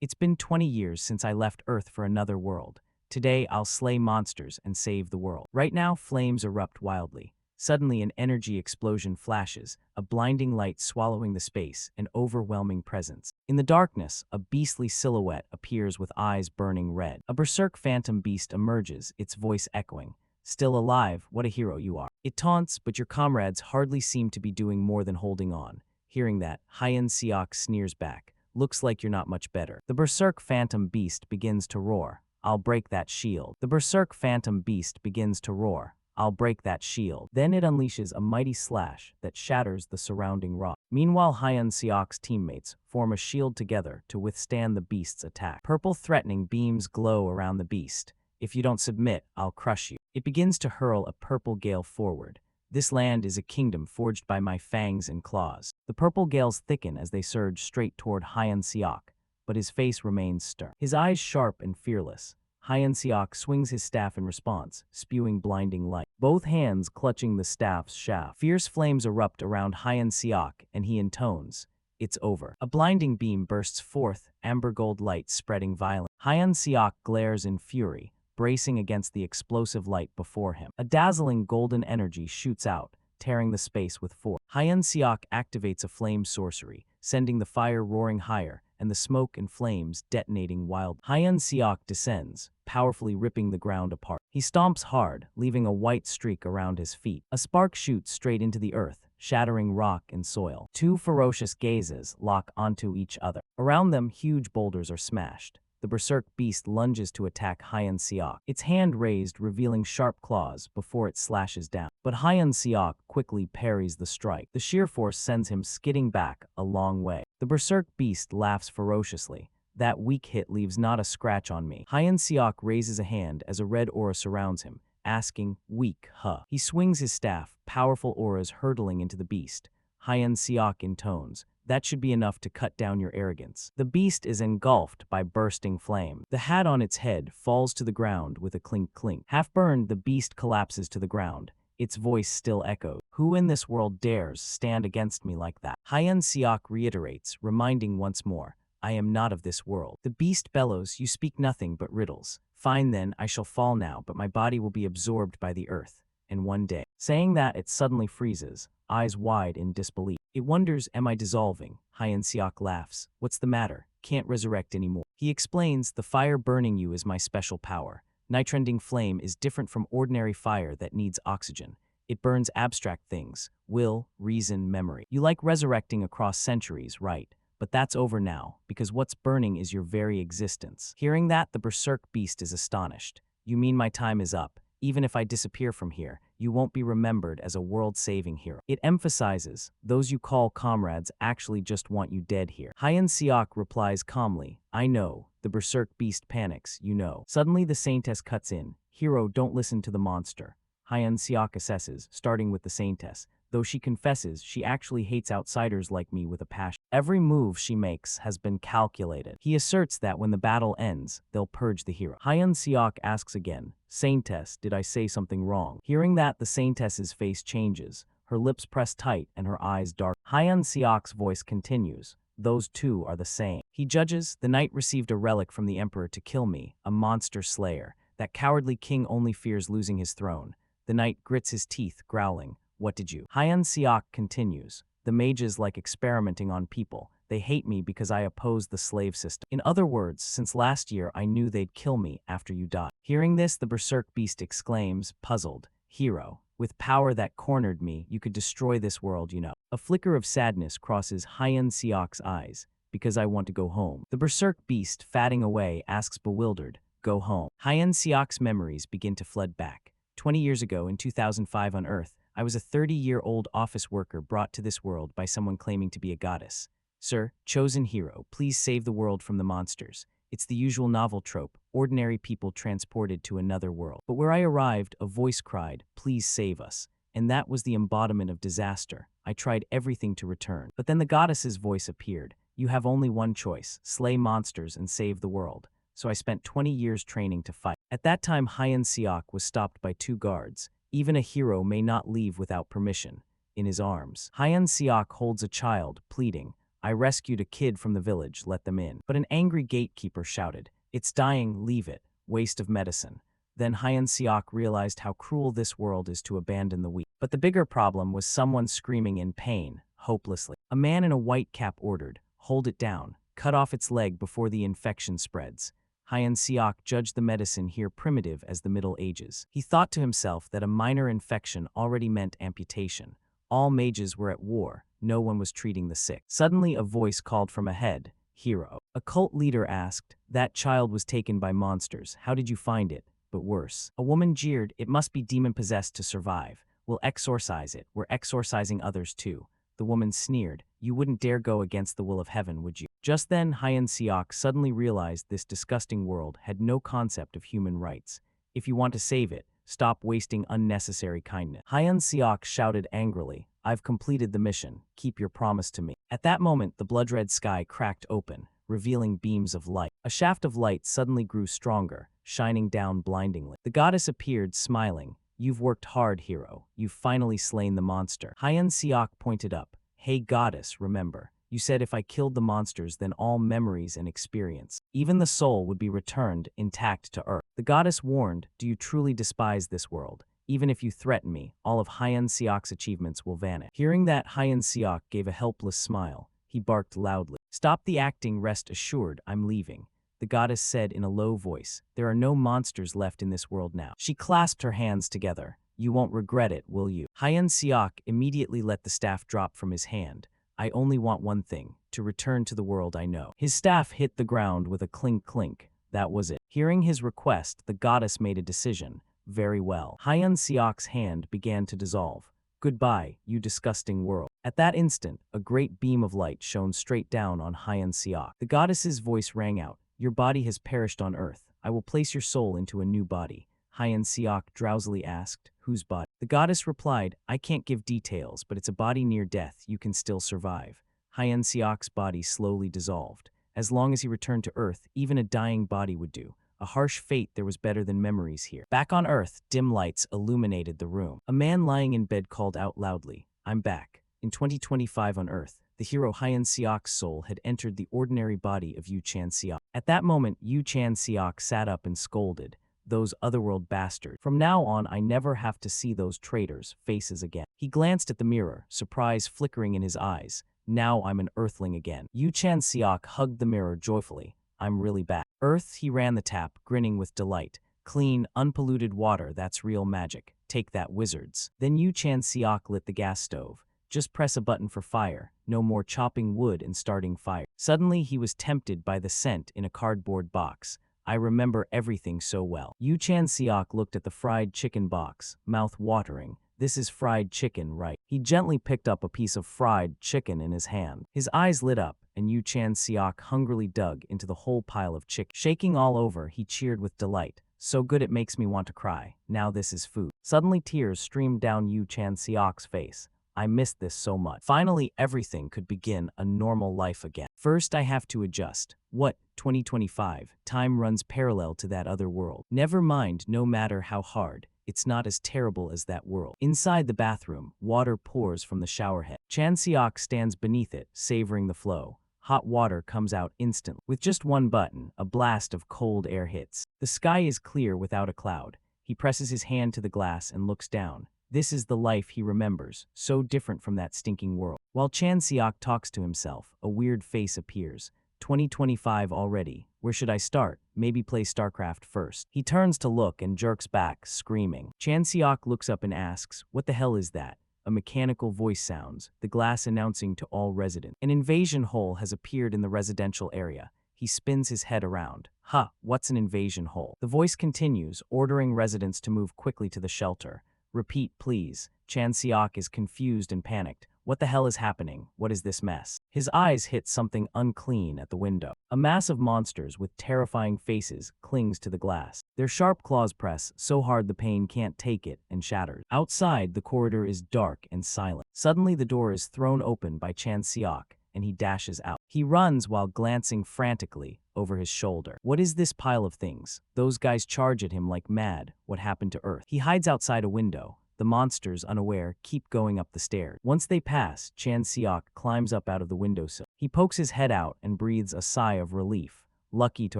It's been 20 years since I left Earth for another world. Today, I'll slay monsters and save the world. Right now, flames erupt wildly. Suddenly, an energy explosion flashes, a blinding light swallowing the space, an overwhelming presence. In the darkness, a beastly silhouette appears with eyes burning red. A berserk phantom beast emerges, its voice echoing. Still alive, what a hero you are. It taunts, but your comrades hardly seem to be doing more than holding on. Hearing that, Hyen Seok sneers back. Looks like you're not much better. The berserk phantom beast begins to roar. I'll break that shield. The berserk phantom beast begins to roar. I'll break that shield. Then it unleashes a mighty slash that shatters the surrounding rock. Meanwhile, Hyen Seok's teammates form a shield together to withstand the beast's attack. Purple threatening beams glow around the beast. If you don't submit, I'll crush you. It begins to hurl a purple gale forward. This land is a kingdom forged by my fangs and claws. The purple gales thicken as they surge straight toward Hyen Seok, but his face remains stern. His eyes sharp and fearless. Hyen Seok swings his staff in response, spewing blinding light. Both hands clutching the staff's shaft. Fierce flames erupt around Hyen Seok, and he intones, "It's over." A blinding beam bursts forth, amber gold light spreading violently. Hyen Seok glares in fury, bracing against the explosive light before him. A dazzling golden energy shoots out, tearing the space with force. Hyen Seok activates a flame sorcery, sending the fire roaring higher, and the smoke and flames detonating wildly. Hyen Seok descends, powerfully ripping the ground apart. He stomps hard, leaving a white streak around his feet. A spark shoots straight into the earth, shattering rock and soil. Two ferocious gazes lock onto each other. Around them, huge boulders are smashed. The berserk beast lunges to attack Hyen Seok, its hand raised, revealing sharp claws before it slashes down. But Hyen Seok quickly parries the strike. The sheer force sends him skidding back a long way. The berserk beast laughs ferociously. "That weak hit leaves not a scratch on me." Hyen Seok raises a hand as a red aura surrounds him, asking, "Weak, huh?" He swings his staff, powerful auras hurtling into the beast. Hyen Seok intones, "That should be enough to cut down your arrogance." The beast is engulfed by bursting flame. The hat on its head falls to the ground with a clink-clink. Half-burned, the beast collapses to the ground. Its voice still echoes. "Who in this world dares stand against me like that?" Hyen Seok reiterates, reminding once more, "I am not of this world." The beast bellows, "You speak nothing but riddles. Fine then, I shall fall now, but my body will be absorbed by the earth. And one day." Saying that, it suddenly freezes, eyes wide in disbelief. It wonders, "Am I dissolving?" Hyen Seok laughs. "What's the matter? Can't resurrect anymore." He explains, "The fire burning you is my special power. Nitrending flame is different from ordinary fire that needs oxygen. It burns abstract things, will, reason, memory. You like resurrecting across centuries, right? But that's over now, because what's burning is your very existence." Hearing that, the berserk beast is astonished. "You mean my time is up? Even if I disappear from here, you won't be remembered as a world-saving hero." It emphasizes, "Those you call comrades actually just want you dead here." Hyen Seok replies calmly, "I know." The berserk beast panics, "You know." Suddenly the saintess cuts in, "Hero, don't listen to the monster." Hyen Seok assesses, starting with the saintess. Though she confesses, she actually hates outsiders like me with a passion. Every move she makes has been calculated. He asserts that when the battle ends, they'll purge the hero. Hyen Seok asks again, "Saintess, did I say something wrong?" Hearing that, the saintess's face changes. Her lips press tight and her eyes dark. Hyen Seok's voice continues, "Those two are the same." He judges, "The knight received a relic from the emperor to kill me, a monster slayer. That cowardly king only fears losing his throne." The knight grits his teeth, growling, "What did you?" Hyen Seok continues, "The mages like experimenting on people. They hate me because I oppose the slave system. In other words, since last year I knew they'd kill me after you died." Hearing this, the berserk beast exclaims, puzzled, "Hero, with power that cornered me, you could destroy this world, you know." A flicker of sadness crosses Hyen Seok's eyes, "Because I want to go home." The berserk beast, fatting away, asks bewildered, "Go home?" Hyen Seok's memories begin to flood back. 20 years ago, in 2005 on Earth, I was a 30-year-old office worker brought to this world by someone claiming to be a goddess. "Sir, chosen hero, please save the world from the monsters." It's the usual novel trope, ordinary people transported to another world. But where I arrived, a voice cried, "Please save us." And that was the embodiment of disaster. I tried everything to return. But then the goddess's voice appeared. "You have only one choice, slay monsters and save the world." So I spent 20 years training to fight. At that time, Hyen Seok was stopped by two guards. Even a hero may not leave without permission. In his arms, Hyen Seok holds a child, pleading, I rescued a kid from the village, let them in. But an angry gatekeeper shouted, "It's dying, leave it. Waste of medicine." Then Hyun Seok realized how cruel this world is to abandon the weak. But the bigger problem was someone screaming in pain, hopelessly. A man in a white cap ordered, "Hold it down. Cut off its leg before the infection spreads." Hyun Seok judged the medicine here primitive as the Middle Ages. He thought to himself that a minor infection already meant amputation. All mages were at war. No one was treating the sick. Suddenly a voice called from ahead, "Hero." A cult leader asked, "That child was taken by monsters. How did you find it?" But worse. A woman jeered, "It must be demon-possessed to survive. We'll exorcise it. We're exorcising others too." The woman sneered, "You wouldn't dare go against the will of heaven, would you?" Just then, Hyun Seok suddenly realized this disgusting world had no concept of human rights. If you want to save it, stop wasting unnecessary kindness. Hyun Seok shouted angrily, "I've completed the mission. Keep your promise to me." At that moment, the blood-red sky cracked open, revealing beams of light. A shaft of light suddenly grew stronger, shining down blindingly. The goddess appeared, smiling. "You've worked hard, hero. You've finally slain the monster." Hyun Seok pointed up. "Hey goddess, remember, you said if I killed the monsters then all memories and experience, even the soul, would be returned intact to Earth." The goddess warned, "Do you truly despise this world? Even if you threaten me, all of Hyun Seok's achievements will vanish." Hearing that, Hyun Seok gave a helpless smile. He barked loudly, "Stop the acting, rest assured, I'm leaving." The goddess said in a low voice, "There are no monsters left in this world now." She clasped her hands together. "You won't regret it, will you?" Hyun Seok immediately let the staff drop from his hand. "I only want one thing, to return to the world I know." His staff hit the ground with a clink clink. That was it. Hearing his request, the goddess made a decision. "Very well." Hyun Seok's hand began to dissolve. "Goodbye, you disgusting world." At that instant, a great beam of light shone straight down on Hyun Seok. The goddess's voice rang out, "Your body has perished on Earth. I will place your soul into a new body." Hyun Seok drowsily asked, "Whose body?" The goddess replied, "I can't give details, but it's a body near death. You can still survive." Hyun Seok's body slowly dissolved. As long as he returned to Earth, even a dying body would do. A harsh fate there was better than memories here. Back on Earth, dim lights illuminated the room. A man lying in bed called out loudly, "I'm back." In 2025 on Earth, the hero Hyun Seok's soul had entered the ordinary body of Yu Chan Seok. At that moment, Yu Chan Seok sat up and scolded, "Those otherworld bastards. From now on, I never have to see those traitors' faces again." He glanced at the mirror, surprise flickering in his eyes. "Now I'm an Earthling again." Yu Chan Seok hugged the mirror joyfully. "I'm really back." Earth, he ran the tap, grinning with delight. "Clean, unpolluted water, that's real magic. Take that, wizards." Then Yu Chan Seok lit the gas stove. "Just press a button for fire. No more chopping wood and starting fire." Suddenly, he was tempted by the scent in a cardboard box. "I remember everything so well." Yu Chan Seok looked at the fried chicken box, mouth watering. "This is fried chicken, right?" He gently picked up a piece of fried chicken in his hand. His eyes lit up, and Yu Chan Seok hungrily dug into the whole pile of chicken. Shaking all over, he cheered with delight. "So good it makes me want to cry. Now this is food." Suddenly tears streamed down Yu Chan Seok's face. "I missed this so much." Finally, everything could begin a normal life again. "First, I have to adjust." What? 2025. Time runs parallel to that other world. Never mind, no matter how hard. It's not as terrible as that world. Inside the bathroom, water pours from the shower head. Chan Seok stands beneath it, savoring the flow. Hot water comes out instantly. With just one button, a blast of cold air hits. The sky is clear without a cloud. He presses his hand to the glass and looks down. This is the life he remembers, so different from that stinking world. While Chan Seok talks to himself, a weird face appears. 2025 already. Where should I start? Maybe play StarCraft first. He turns to look and jerks back, screaming. Chan Seok looks up and asks, "What the hell is that?" A mechanical voice sounds, the glass announcing to all residents. An invasion hole has appeared in the residential area. He spins his head around. "Huh, what's an invasion hole?" The voice continues, ordering residents to move quickly to the shelter. "Repeat, please." Chan Seok is confused and panicked. What the hell is happening? What is this mess? His eyes hit something unclean at the window. A mass of monsters with terrifying faces clings to the glass. Their sharp claws press so hard the pane can't take it and shatters. Outside, the corridor is dark and silent. Suddenly, the door is thrown open by Chan Seok, and he dashes out. He runs while glancing frantically over his shoulder. What is this pile of things? Those guys charge at him like mad. What happened to Earth? He hides outside a window. The monsters, unaware, keep going up the stairs. Once they pass, Chan Seok climbs up out of the windowsill. He pokes his head out and breathes a sigh of relief, lucky to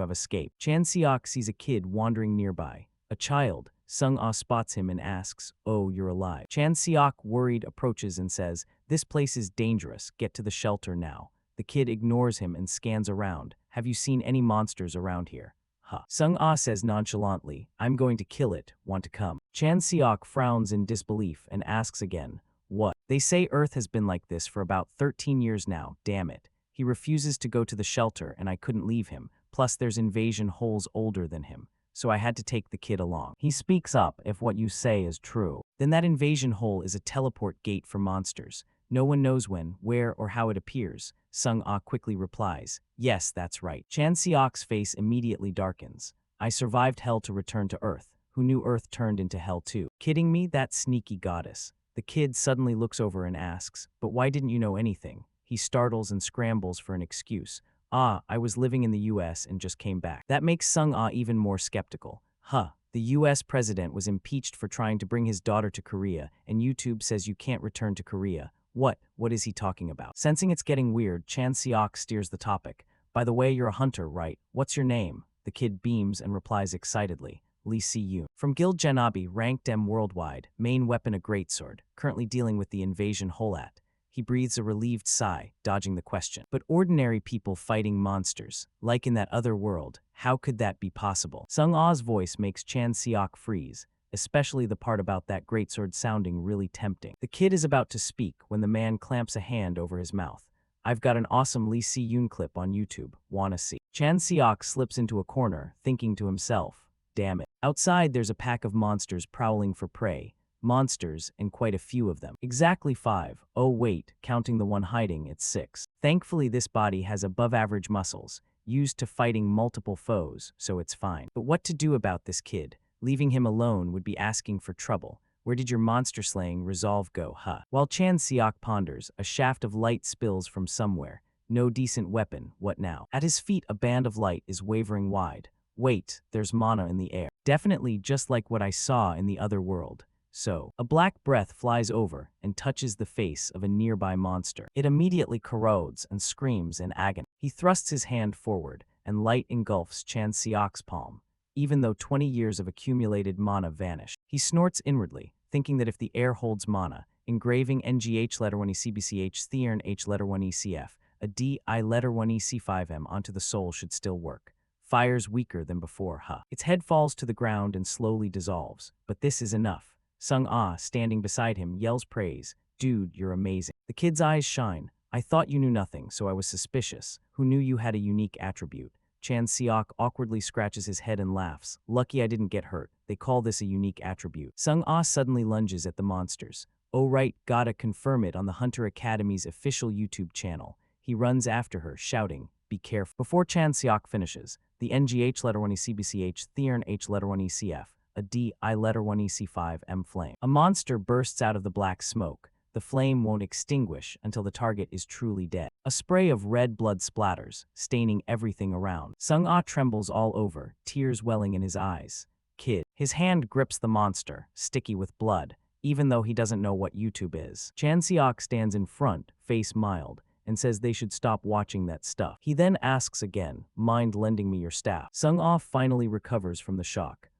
have escaped. Chan Seok sees a kid wandering nearby. A child. Sung-ah spots him and asks, "Oh, you're alive." Chan Seok, worried, approaches and says, "This place is dangerous. Get to the shelter now." The kid ignores him and scans around. "Have you seen any monsters around here?" Huh. Sung-ah says nonchalantly, "I'm going to kill it. Want to come?" Chan Seok frowns in disbelief and asks again, "What?" "They say Earth has been like this for about 13 years now, damn it. He refuses to go to the shelter and I couldn't leave him, plus there's invasion holes older than him. So I had to take the kid along." He speaks up, "If what you say is true, then that invasion hole is a teleport gate for monsters. No one knows when, where, or how it appears." Sung-ah quickly replies, "Yes, that's right." Chan Seok's face immediately darkens. "I survived hell to return to Earth. Who knew Earth turned into hell too?" "Kidding me? That sneaky goddess." The kid suddenly looks over and asks, "But why didn't you know anything?" He startles and scrambles for an excuse. I was living in the US and just came back." That makes Sung-ah even more skeptical. The US president was impeached for trying to bring his daughter to Korea, and YouTube says you can't return to Korea. What is he talking about? Sensing it's getting weird, Chan Seok steers the topic. "By the way, you're a hunter, right? What's your name?" The kid beams and replies excitedly, "Lee Si-yoon. From Guild Janabi, ranked M worldwide, main weapon a greatsword, currently dealing with the invasion Holat." He breathes a relieved sigh, dodging the question. "But ordinary people fighting monsters, like in that other world, how could that be possible?" Sung-ah's voice makes Chan Seok freeze, especially the part about that greatsword sounding really tempting. The kid is about to speak when the man clamps a hand over his mouth. "I've got an awesome Lee Si-yoon clip on YouTube. Wanna see?" Chan Seok slips into a corner, thinking to himself, "Damn it." Outside, there's a pack of monsters prowling for prey. Monsters, and quite a few of them. Exactly 5. Oh wait, counting the one hiding, it's 6. Thankfully this body has above-average muscles, used to fighting multiple foes, so it's fine. But what to do about this kid? Leaving him alone would be asking for trouble. Where did your monster-slaying resolve go, huh? While Chan Seok ponders, a shaft of light spills from somewhere. No decent weapon, what now? At his feet a band of light is wavering wide. Wait, there's mana in the air. Definitely just like what I saw in the other world. So, a black breath flies over and touches the face of a nearby monster. It immediately corrodes and screams in agony. He thrusts his hand forward, and light engulfs Chan Seok's palm, even though 20 years of accumulated mana vanish. He snorts inwardly, thinking that if the air holds mana, engraving NGH letter 1 ECBCH Theern H letter 1 ECF, a D I letter 1 EC5M onto the soul should still work. Fire's weaker than before, Its head falls to the ground and slowly dissolves, but this is enough. Sung-ah, standing beside him, yells praise. "Dude, you're amazing." The kid's eyes shine. "I thought you knew nothing, so I was suspicious. Who knew you had a unique attribute?" Chan Seok awkwardly scratches his head and laughs. "Lucky I didn't get hurt. They call this a unique attribute." Sung-ah suddenly lunges at the monsters. "Oh right, gotta confirm it on the Hunter Academy's official YouTube channel." He runs after her, shouting, "Be careful." Before Chan Seok finishes, the NGH letter 1 ECBCH Theern H letter 1 ECF, a D I letter 1 EC5M flame. A monster bursts out of the black smoke. The flame won't extinguish until the target is truly dead. A spray of red blood splatters, staining everything around. Sung-ah trembles all over, tears welling in his eyes. "Kid." His hand grips the monster, sticky with blood, even though he doesn't know what YouTube is. Chan Seok stands in front, face mild, and says they should stop watching that stuff. He then asks again, "Mind lending me your staff?" Sung-ah finally recovers from the shock.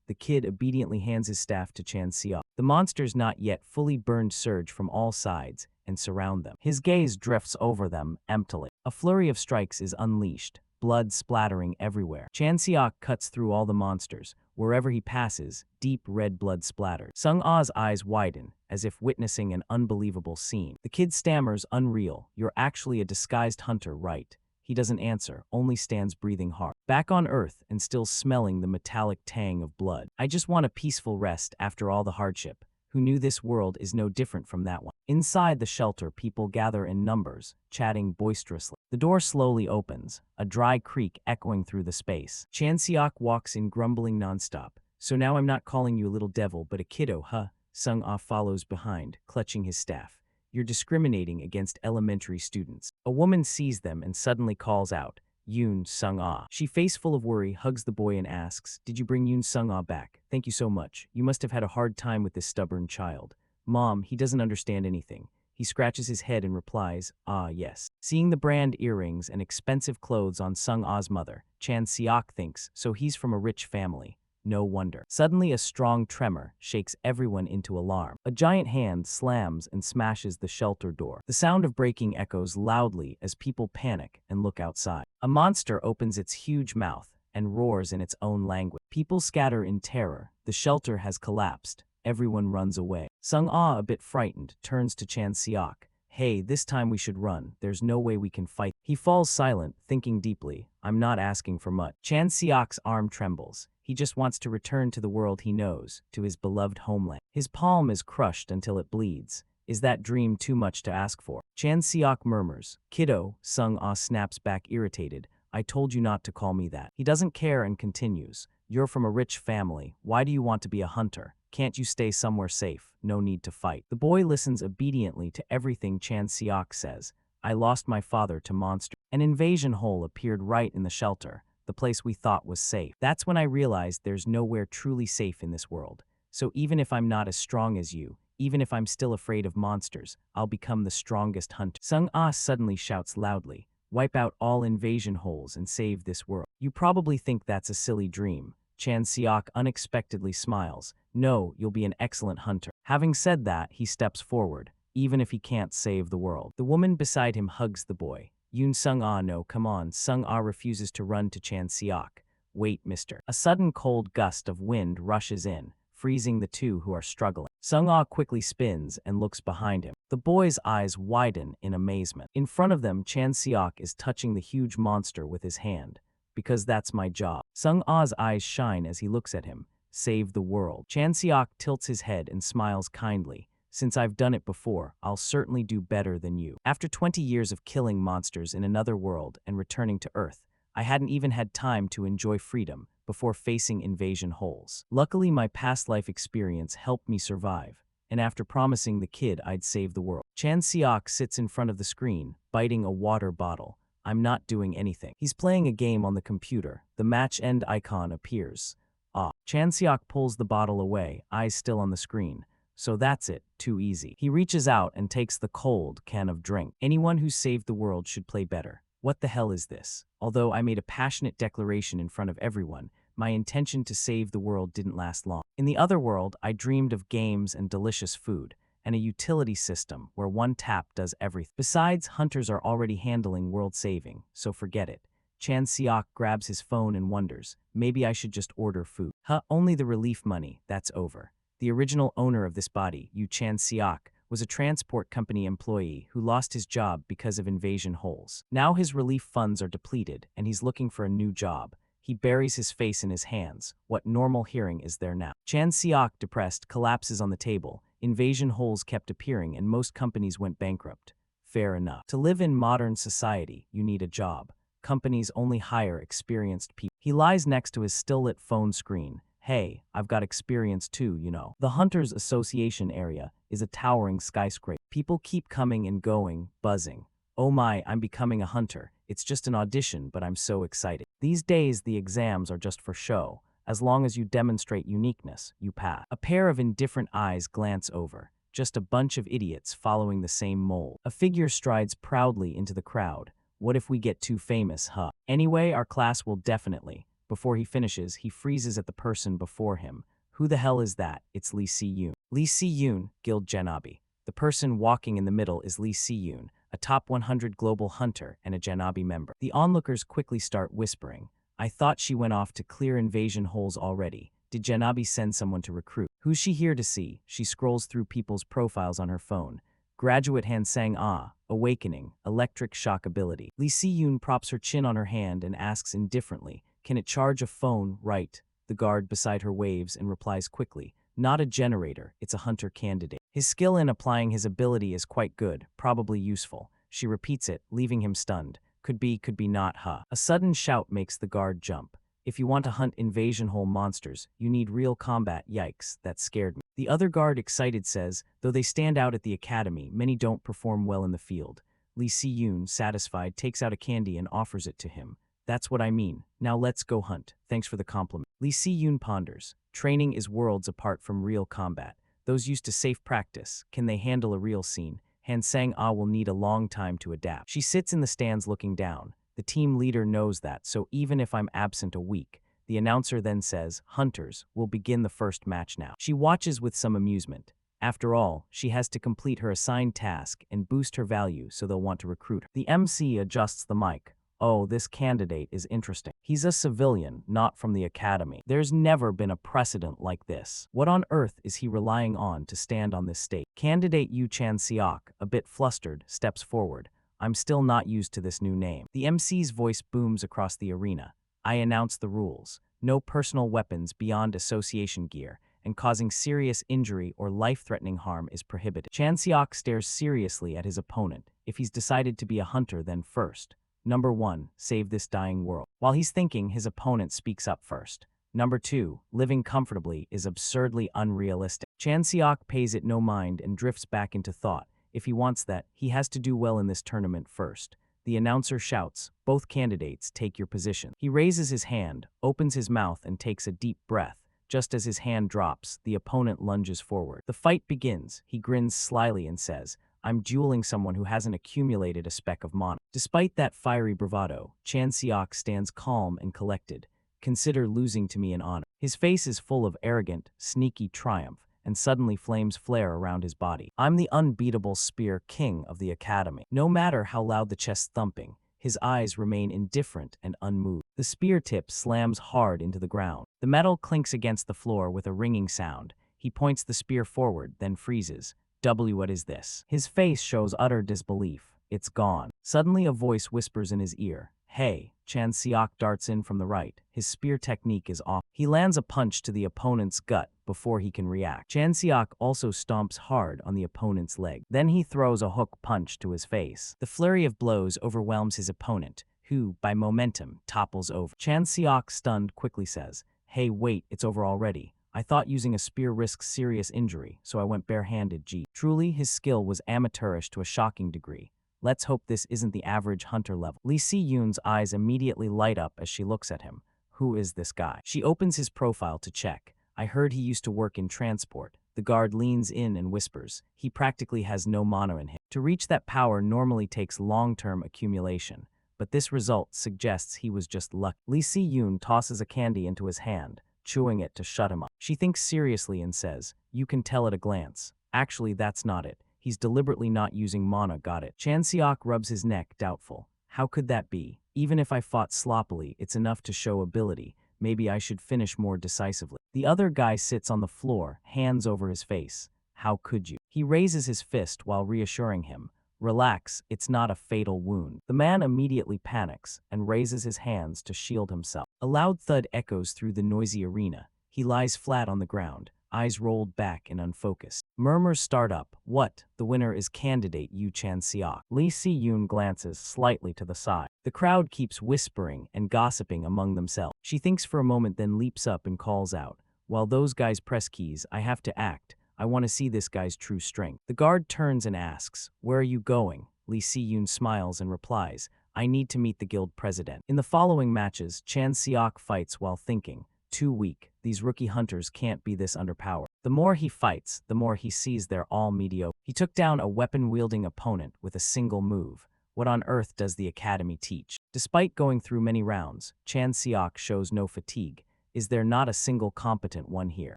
The kid obediently hands his staff to Chan Seok. The monsters not yet fully burned surge from all sides and surround them. His gaze drifts over them emptily. A flurry of strikes is unleashed, blood splattering everywhere. Chan Seok cuts through all the monsters. Wherever he passes, deep red blood splatters. Sung-ah's eyes widen, as if witnessing an unbelievable scene. The kid stammers, "Unreal, you're actually a disguised hunter, right?" He doesn't answer, only stands breathing hard. Back on Earth and still smelling the metallic tang of blood. "I just want a peaceful rest after all the hardship. Who knew this world is no different from that one?" Inside the shelter, people gather in numbers, chatting boisterously. The door slowly opens, a dry creak echoing through the space. Chan Seok walks in, grumbling nonstop. "So now I'm not calling you a little devil, but a kiddo, huh?" Sung-ah follows behind, clutching his staff. "You're discriminating against elementary students." A woman sees them and suddenly calls out, Yoon Sung-ah. She, face full of worry, hugs the boy and asks, "Did you bring Yoon Sung-ah back? Thank you so much. You must have had a hard time with this stubborn child." "Mom, he doesn't understand anything." He scratches his head and replies, "Ah, yes." Seeing the brand earrings and expensive clothes on Sung-ah's mother, Chan Seok thinks, so he's from a rich family. No wonder. Suddenly, a strong tremor shakes everyone into alarm. A giant hand slams and smashes the shelter door. The sound of breaking echoes loudly as people panic and look outside. A monster opens its huge mouth and roars in its own language. People scatter in terror. The shelter has collapsed. Everyone runs away. Sung-ah, a bit frightened, turns to Chan Seok. "Hey, this time we should run. There's no way we can fight." He falls silent, thinking deeply. "I'm not asking for much." Chan Seok's arm trembles. He just wants to return to the world he knows, to his beloved homeland. His palm is crushed until it bleeds. Is that dream too much to ask for? Chan Seok murmurs. "Kiddo," Sung-ah snaps back irritated. "I told you not to call me that." He doesn't care and continues. "You're from a rich family. Why do you want to be a hunter? Can't you stay somewhere safe? No need to fight." The boy listens obediently to everything Chan Seok says. "I lost my father to monsters. An invasion hole appeared right in the shelter, the place we thought was safe. That's when I realized there's nowhere truly safe in this world. So even if I'm not as strong as you, even if I'm still afraid of monsters, I'll become the strongest hunter." Sung-ah suddenly shouts loudly, "Wipe out all invasion holes and save this world." You probably think that's a silly dream. Chan Seok unexpectedly smiles. "No, you'll be an excellent hunter." Having said that, he steps forward, even if he can't save the world. The woman beside him hugs the boy. "Yoon Sung-ah, no, come on." Sung-ah refuses to run to Chan Seok. "Wait, mister." A sudden cold gust of wind rushes in, freezing the two who are struggling. Sung-ah quickly spins and looks behind him. The boy's eyes widen in amazement. In front of them, Chan Seok is touching the huge monster with his hand. "Because that's my job." Sung-ah's eyes shine as he looks at him. "Save the world." Chan Seok tilts his head and smiles kindly. "Since I've done it before, I'll certainly do better than you." After 20 years of killing monsters in another world and returning to Earth, I hadn't even had time to enjoy freedom before facing invasion holes. Luckily, my past life experience helped me survive, and after promising the kid I'd save the world. Chan Seok sits in front of the screen, biting a water bottle. I'm not doing anything. He's playing a game on the computer. The match end icon appears. Ah. Chan Seok pulls the bottle away, eyes still on the screen. So that's it, too easy. He reaches out and takes the cold can of drink. Anyone who saved the world should play better. What the hell is this? Although I made a passionate declaration in front of everyone, my intention to save the world didn't last long. In the other world, I dreamed of games and delicious food, and a utility system where one tap does everything. Besides, hunters are already handling world saving, so forget it. Chan Seok grabs his phone and wonders, maybe I should just order food. Only the relief money, that's over. The original owner of this body, Yu Chan Seok, was a transport company employee who lost his job because of invasion holes. Now his relief funds are depleted, and he's looking for a new job. He buries his face in his hands. What normal hearing is there now? Chan Seok, depressed, collapses on the table. Invasion holes kept appearing and most companies went bankrupt. Fair enough. To live in modern society, you need a job. Companies only hire experienced people. He lies next to his still-lit phone screen. "Hey, I've got experience too, you know." The Hunters Association area is a towering skyscraper. People keep coming and going, buzzing. "Oh my, I'm becoming a hunter. It's just an audition, but I'm so excited." These days, the exams are just for show. As long as you demonstrate uniqueness, you pass. A pair of indifferent eyes glance over. Just a bunch of idiots following the same mold. A figure strides proudly into the crowd. "What if we get too famous, huh? Anyway, our class will definitely." Before he finishes, he freezes at the person before him. "Who the hell is that?" "It's Lee Si-yoon." Lee Si-yoon, Guild Janabi. The person walking in the middle is Lee Si-yoon, a top 100 global hunter and a Janabi member. The onlookers quickly start whispering. "I thought she went off to clear invasion holes already. Did Janabi send someone to recruit? Who's she here to see?" She scrolls through people's profiles on her phone. Graduate Han Sang-ah, awakening, electric shock ability. Lee Si-yoon props her chin on her hand and asks indifferently, "Can it charge a phone?" "Right." The guard beside her waves and replies quickly, "Not a generator, it's a hunter candidate. His skill in applying his ability is quite good, probably useful." She repeats it, leaving him stunned. Could be not, huh? A sudden shout makes the guard jump. "If you want to hunt invasion hole monsters, you need real combat." Yikes, that scared me. The other guard, excited, says, "Though they stand out at the academy, many don't perform well in the field." Lee Si-yoon, satisfied, takes out a candy and offers it to him. That's what I mean. Now let's go hunt. Thanks for the compliment. Lee Si-yoon ponders. Training is worlds apart from real combat. Those used to safe practice, can they handle a real scene? Han Sang-ah will need a long time to adapt. She sits in the stands looking down. The team leader knows that, so even if I'm absent a week, the announcer then says, Hunters, will begin the first match now. She watches with some amusement. After all, she has to complete her assigned task and boost her value so they'll want to recruit her. The MC adjusts the mic. Oh, this candidate is interesting. He's a civilian, not from the academy. There's never been a precedent like this. What on earth is he relying on to stand on this stage? Candidate Yu Chan-seok, a bit flustered, steps forward. I'm still not used to this new name. The MC's voice booms across the arena. I announce the rules. No personal weapons beyond association gear, and causing serious injury or life-threatening harm is prohibited. Chan-seok stares seriously at his opponent. If he's decided to be a hunter, then first. Number 1, save this dying world. While he's thinking, his opponent speaks up first. Number 2, living comfortably is absurdly unrealistic. Chan-seok pays it no mind and drifts back into thought. If he wants that, he has to do well in this tournament first. The announcer shouts, both candidates, take your position. He raises his hand, opens his mouth, and takes a deep breath. Just as his hand drops, the opponent lunges forward. The fight begins. He grins slyly and says, I'm dueling someone who hasn't accumulated a speck of mana. Despite that fiery bravado, Chan-seok stands calm and collected. Consider losing to me an honor. His face is full of arrogant, sneaky triumph, and suddenly flames flare around his body. I'm the unbeatable spear king of the academy. No matter how loud the chest thumping, his eyes remain indifferent and unmoved. The spear tip slams hard into the ground. The metal clinks against the floor with a ringing sound. He points the spear forward, then freezes. What is this? His face shows utter disbelief. It's gone. Suddenly a voice whispers in his ear. Hey, Chan-seok darts in from the right. His spear technique is off. He lands a punch to the opponent's gut before he can react. Chan-seok also stomps hard on the opponent's leg. Then he throws a hook punch to his face. The flurry of blows overwhelms his opponent, who, by momentum, topples over. Chan-seok, stunned, quickly says, Hey, wait, it's over already. I thought using a spear risks serious injury, so I went barehanded. Truly, his skill was amateurish to a shocking degree. Let's hope this isn't the average hunter level. Lee Si-yoon's eyes immediately light up as she looks at him. Who is this guy? She opens his profile to check. I heard he used to work in transport. The guard leans in and whispers. He practically has no mana in him. To reach that power normally takes long-term accumulation, but this result suggests he was just lucky. Lee Si-yoon tosses a candy into his hand, chewing it to shut him up. She thinks seriously and says, You can tell at a glance. Actually, that's not it. He's deliberately not using mana, got it. Chan-seok rubs his neck, doubtful. How could that be? Even if I fought sloppily, it's enough to show ability. Maybe I should finish more decisively. The other guy sits on the floor, hands over his face. How could you? He raises his fist while reassuring him. Relax, it's not a fatal wound. The man immediately panics and raises his hands to shield himself. A loud thud echoes through the noisy arena. He lies flat on the ground, eyes rolled back and unfocused. Murmurs start up. What? The winner is candidate Yu Chan-seok. Lee Si-yoon glances slightly to the side. The crowd keeps whispering and gossiping among themselves. She thinks for a moment, then leaps up and calls out, While those guys press keys, I have to act. I want to see this guy's true strength. The guard turns and asks, Where are you going? Lee Si-yoon smiles and replies, I need to meet the guild president. In the following matches, Chan-seok fights while thinking, Too weak. These rookie hunters can't be this underpowered. The more he fights, the more he sees they're all mediocre. He took down a weapon-wielding opponent with a single move. What on earth does the academy teach? Despite going through many rounds, Chan-seok shows no fatigue. Is there not a single competent one here?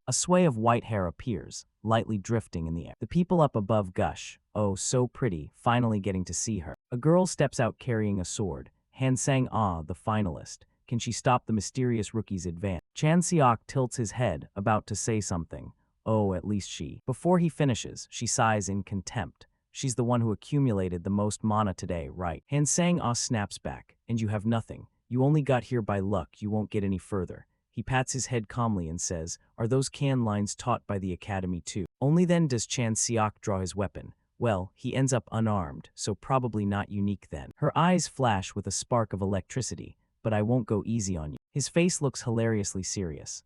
A sway of white hair appears, lightly drifting in the air. The people up above gush, oh, so pretty, finally getting to see her. A girl steps out carrying a sword. Han Sang-ah, the finalist. Can she stop the mysterious rookie's advance? Chan-seok tilts his head, about to say something. Oh, at least she. Before he finishes, she sighs in contempt. She's the one who accumulated the most mana today, right? Han Sang-ah snaps back. And you have nothing. You only got here by luck, you won't get any further. He pats his head calmly and says, Are those can lines taught by the academy too? Only then does Chan-seok draw his weapon. Well, he ends up unarmed, so probably not unique then. Her eyes flash with a spark of electricity, but I won't go easy on you. His face looks hilariously serious.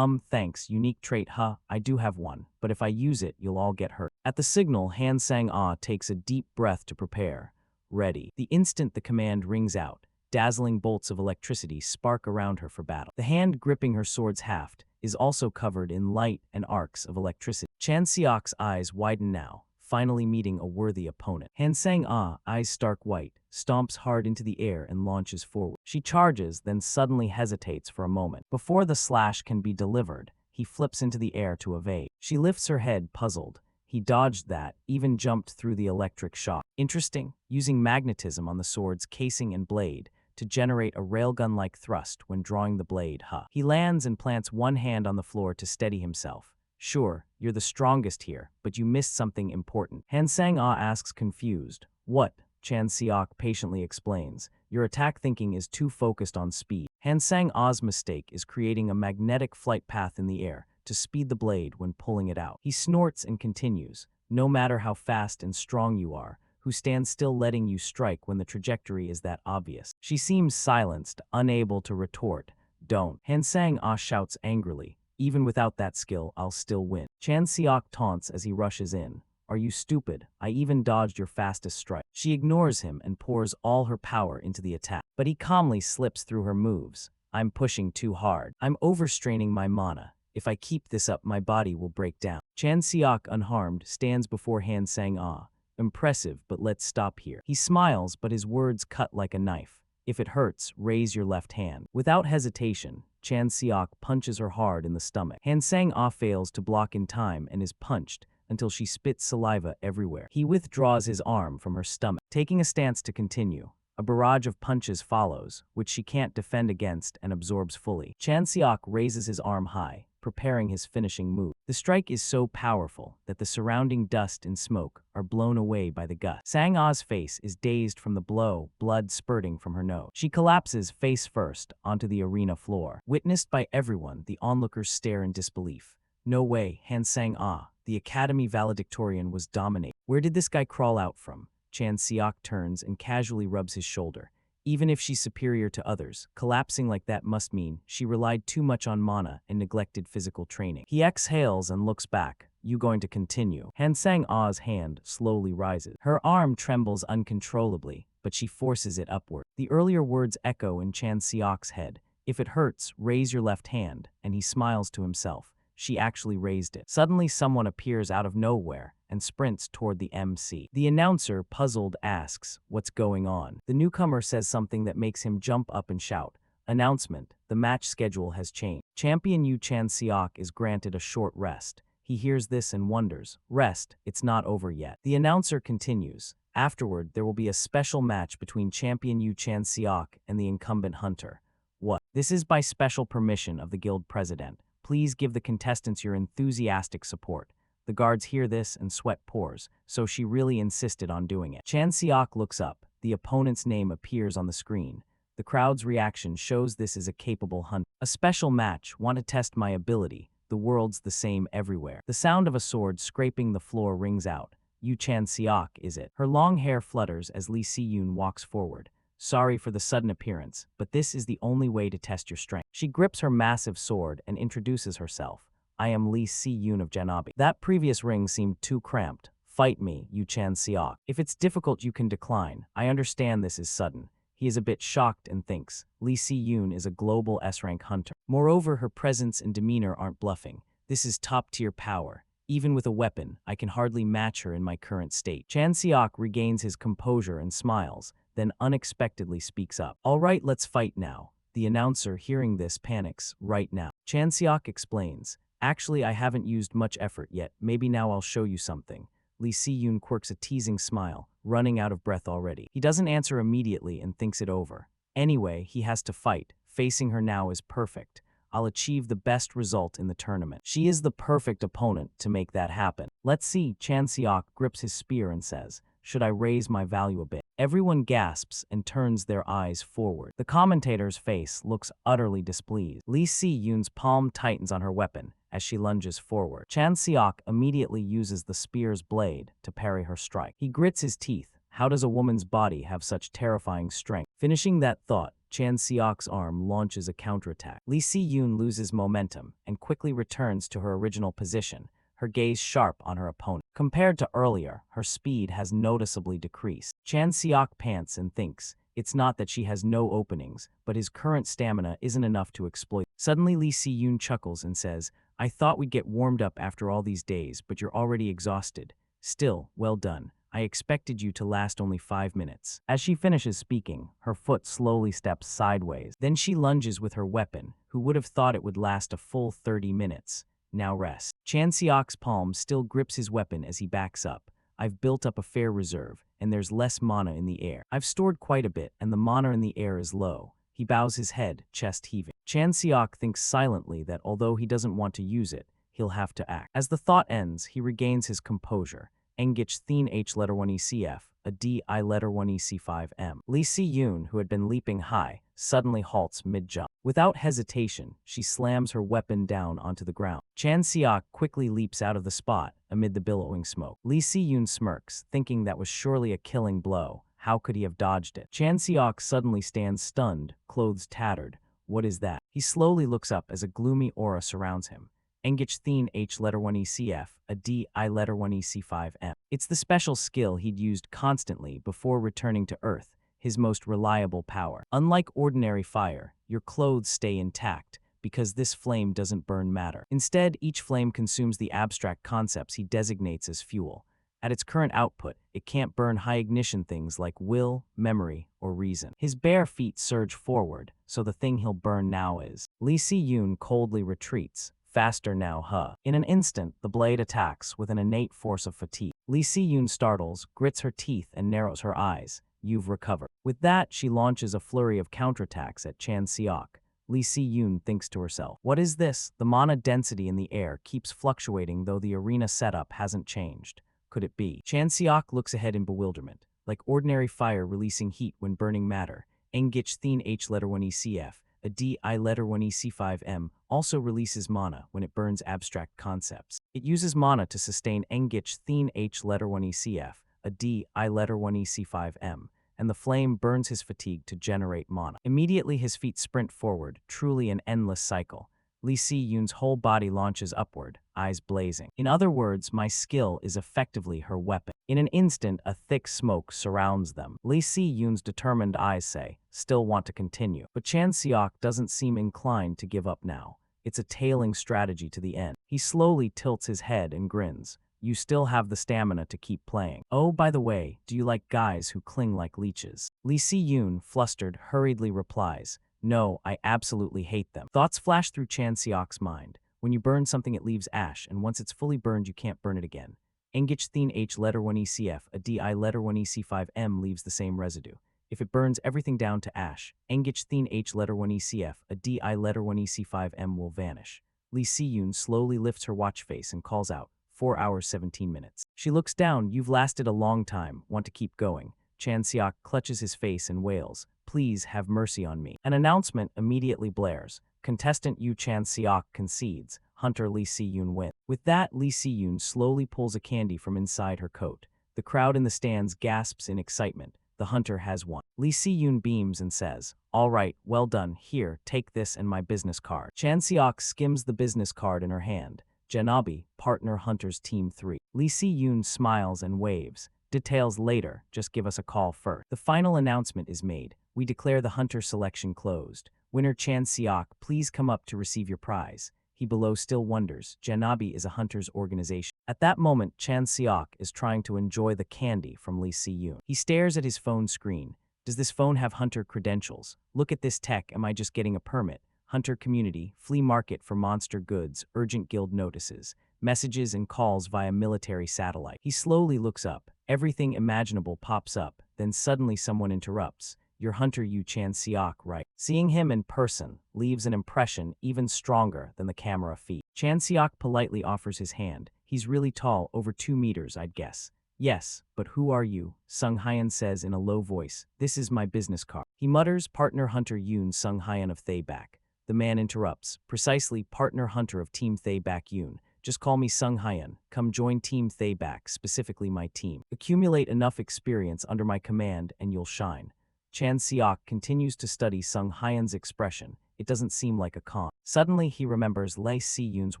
Thanks, unique trait, huh? I do have one, but if I use it, you'll all get hurt. At the signal, Han Sang-ah takes a deep breath to prepare. Ready. The instant the command rings out, Dazzling bolts of electricity spark around her for battle. The hand gripping her sword's haft is also covered in light and arcs of electricity. Chan Seok's eyes widen now, finally meeting a worthy opponent. Han Sang-ah, eyes stark white, stomps hard into the air and launches forward. She charges, then suddenly hesitates for a moment. Before the slash can be delivered, he flips into the air to evade. She lifts her head, puzzled. He dodged that, even jumped through the electric shock. Interesting, using magnetism on the sword's casing and blade to generate a railgun-like thrust when drawing the blade. He lands and plants one hand on the floor to steady himself. Sure, you're the strongest here, but you missed something important. Han Sang-ah asks confused. What? Chan Seok patiently explains. Your attack thinking is too focused on speed. Han Sang-ah's mistake is creating a magnetic flight path in the air to speed the blade when pulling it out. He snorts and continues. No matter how fast and strong you are, who stands still letting you strike when the trajectory is that obvious? She seems silenced, unable to retort. Don't. Han Sang-ah shouts angrily. Even without that skill, I'll still win. Chan Seok taunts as he rushes in. Are you stupid? I even dodged your fastest strike. She ignores him and pours all her power into the attack. But he calmly slips through her moves. I'm pushing too hard. I'm overstraining my mana. If I keep this up, my body will break down. Chan Seok, unharmed, stands before Han Sang-ah. Impressive, but let's stop here. He smiles, but his words cut like a knife. If it hurts, raise your left hand. Without hesitation, Chan Seok punches her hard in the stomach. Han Sang-ah fails to block in time and is punched until she spits saliva everywhere. He withdraws his arm from her stomach, taking a stance to continue. A barrage of punches follows, which she can't defend against and absorbs fully. Chan Seok raises his arm high, preparing his finishing move. The strike is so powerful that the surrounding dust and smoke are blown away by the gust. Sang-ah's face is dazed from the blow, blood spurting from her nose. She collapses face first onto the arena floor. Witnessed by everyone, the onlookers stare in disbelief. No way, Han Sang-ah, the Academy valedictorian, was dominated. Where did this guy crawl out from? Chan Seok turns and casually rubs his shoulder. Even if she's superior to others, collapsing like that must mean she relied too much on mana and neglected physical training. He exhales and looks back. You going to continue? Han Sang-ah's hand slowly rises. Her arm trembles uncontrollably, but she forces it upward. The earlier words echo in Chan Seok's head. If it hurts, raise your left hand, and he smiles to himself. She actually raised it. Suddenly someone appears out of nowhere and sprints toward the MC. The announcer, puzzled, asks, what's going on? The newcomer says something that makes him jump up and shout. Announcement, the match schedule has changed. Champion Yu Chan Seok is granted a short rest. He hears this and wonders, rest, it's not over yet. The announcer continues. Afterward, there will be a special match between Champion Yu Chan Seok and the incumbent hunter. What? This is by special permission of the guild president. Please give the contestants your enthusiastic support. The guards hear this and sweat pours, so she really insisted on doing it. Chan Seok looks up. The opponent's name appears on the screen. The crowd's reaction shows this is a capable hunter. A special match, want to test my ability. The world's the same everywhere. The sound of a sword scraping the floor rings out. Yu Chan Seok, is it? Her long hair flutters as Lee Si-yoon walks forward. Sorry for the sudden appearance, but this is the only way to test your strength. She grips her massive sword and introduces herself. I am Lee Si-yoon of Janabi. That previous ring seemed too cramped. Fight me, Yu Chan Seok. If it's difficult, you can decline. I understand this is sudden. He is a bit shocked and thinks, Lee Si-yoon is a global S-rank hunter. Moreover, her presence and demeanor aren't bluffing. This is top-tier power. Even with a weapon, I can hardly match her in my current state. Chan Seok regains his composure and smiles, then unexpectedly speaks up. All right, let's fight now. The announcer, hearing this, panics. Right now. Chan Seok explains. Actually, I haven't used much effort yet. Maybe now I'll show you something. Lee Si-yoon quirks a teasing smile, running out of breath already. He doesn't answer immediately and thinks it over. Anyway, he has to fight. Facing her now is perfect. I'll achieve the best result in the tournament. She is the perfect opponent to make that happen. Let's see. Chan Seok grips his spear and says, should I raise my value a bit? Everyone gasps and turns their eyes forward. The commentator's face looks utterly displeased. Lee Si-yoon's palm tightens on her weapon as she lunges forward. Chan Seok immediately uses the spear's blade to parry her strike. He grits his teeth. How does a woman's body have such terrifying strength? Finishing that thought, Chan Seok's arm launches a counterattack. Lee Si-yoon loses momentum and quickly returns to her original position, her gaze sharp on her opponent. Compared to earlier, her speed has noticeably decreased. Chan Seok pants and thinks, It's not that she has no openings, but his current stamina isn't enough to exploit. Suddenly Lee Si-yoon chuckles and says, I thought we'd get warmed up after all these days, but you're already exhausted. Still, well done. I expected you to last only 5 minutes. As she finishes speaking, her foot slowly steps sideways. Then she lunges with her weapon. Who would have thought it would last a full 30 minutes? Now rest. Chan Seok's palm still grips his weapon as he backs up. I've built up a fair reserve, and there's less mana in the air. I've stored quite a bit, and the mana in the air is low. He bows his head, chest heaving. Chan Seok thinks silently that although he doesn't want to use it, he'll have to act. As the thought ends, he regains his composure. Engich Thin H letter 1 ECF, a D I letter 1 EC5M. Lee Si-yoon, who had been leaping high, suddenly halts mid-jump. Without hesitation, she slams her weapon down onto the ground. Chan Seok quickly leaps out of the spot amid the billowing smoke. Lee Si-yoon smirks, thinking that was surely a killing blow. How could he have dodged it? Chan Seok suddenly stands stunned, clothes tattered. What is that? He slowly looks up as a gloomy aura surrounds him. Engich Thin H letter 1 ECF, a D I letter 1 EC5M. It's the special skill he'd used constantly before returning to Earth, his most reliable power. Unlike ordinary fire, your clothes stay intact, because this flame doesn't burn matter. Instead, each flame consumes the abstract concepts he designates as fuel. At its current output, it can't burn high-ignition things like will, memory, or reason. His bare feet surge forward, so the thing he'll burn now is. Lee Si-yoon coldly retreats. Faster now, huh? In an instant, the blade attacks with an innate force of fatigue. Lee Si-yoon startles, grits her teeth, and narrows her eyes. You've recovered. With that, she launches a flurry of counterattacks at Chan Seok. Lee Si-yoon thinks to herself, what is this? The mana density in the air keeps fluctuating though the arena setup hasn't changed. Could it be? Chan Seok looks ahead in bewilderment. Like ordinary fire releasing heat when burning matter, Engich Thin H letter 1 ECF, a D I letter 1 EC5M, also releases mana when it burns abstract concepts. It uses mana to sustain Engich Thin H letter 1 ECF, a D I letter 1 EC5M, and the flame burns his fatigue to generate mana. Immediately his feet sprint forward, truly an endless cycle. Lee Si-yoon's whole body launches upward, eyes blazing. In other words, my skill is effectively her weapon. In an instant, a thick smoke surrounds them. Lee Si-yoon's determined eyes say, still want to continue. But Chan Seok doesn't seem inclined to give up now. It's a tailing strategy to the end. He slowly tilts his head and grins. You still have the stamina to keep playing. Oh, by the way, do you like guys who cling like leeches? Lee Si-yoon, flustered, hurriedly replies, no, I absolutely hate them. Thoughts flash through Chan Seok's mind. When you burn something, it leaves ash, and once it's fully burned, you can't burn it again. Engich Thin H letter 1 ECF, a DI letter 1 EC5M leaves the same residue. If it burns everything down to ash, Engich Thin H letter 1 ECF, a DI letter 1 EC5M will vanish. Lee Si-yoon slowly lifts her watch face and calls out, 4 hours 17 minutes. She looks down, you've lasted a long time, want to keep going. Chan Seok clutches his face and wails, please have mercy on me. An announcement immediately blares. Contestant Yu Chan Seok concedes. Hunter Lee Si-yoon wins. With that, Lee Si-yoon slowly pulls a candy from inside her coat. The crowd in the stands gasps in excitement. The hunter has won. Lee Si-yoon beams and says, all right, well done. Here, take this and my business card. Chan Seok skims the business card in her hand. Janabi, partner Hunters Team 3. Lee Si-yoon smiles and waves. Details later, just give us a call first. The final announcement is made. We declare the hunter selection closed. Winner Chan Seok, please come up to receive your prize. He below still wonders. Janabi is a hunter's organization. At that moment, Chan Seok is trying to enjoy the candy from Lee Si-yoon. He stares at his phone screen. Does this phone have hunter credentials? Look at this tech, am I just getting a permit? Hunter community, flea market for monster goods, urgent guild notices, messages and calls via military satellite. He slowly looks up. Everything imaginable pops up, then suddenly someone interrupts. Your hunter Yu Chan Seok, right? Seeing him in person leaves an impression even stronger than the camera feed. Chan Seok politely offers his hand. He's really tall, over 2 meters, I'd guess. Yes, but who are you? Sung Hyan says in a low voice. This is my business card. He mutters, partner hunter Yoon Sung Hyan of Thaebak. The man interrupts. Precisely, partner hunter of Team Thaebak Yoon. Just call me Sung Hyan. Come join Team Thaebak, specifically my team. Accumulate enough experience under my command and you'll shine. Chan Seok continues to study Sung Hyan's expression. It doesn't seem like a con. Suddenly he remembers Lee Si-yoon's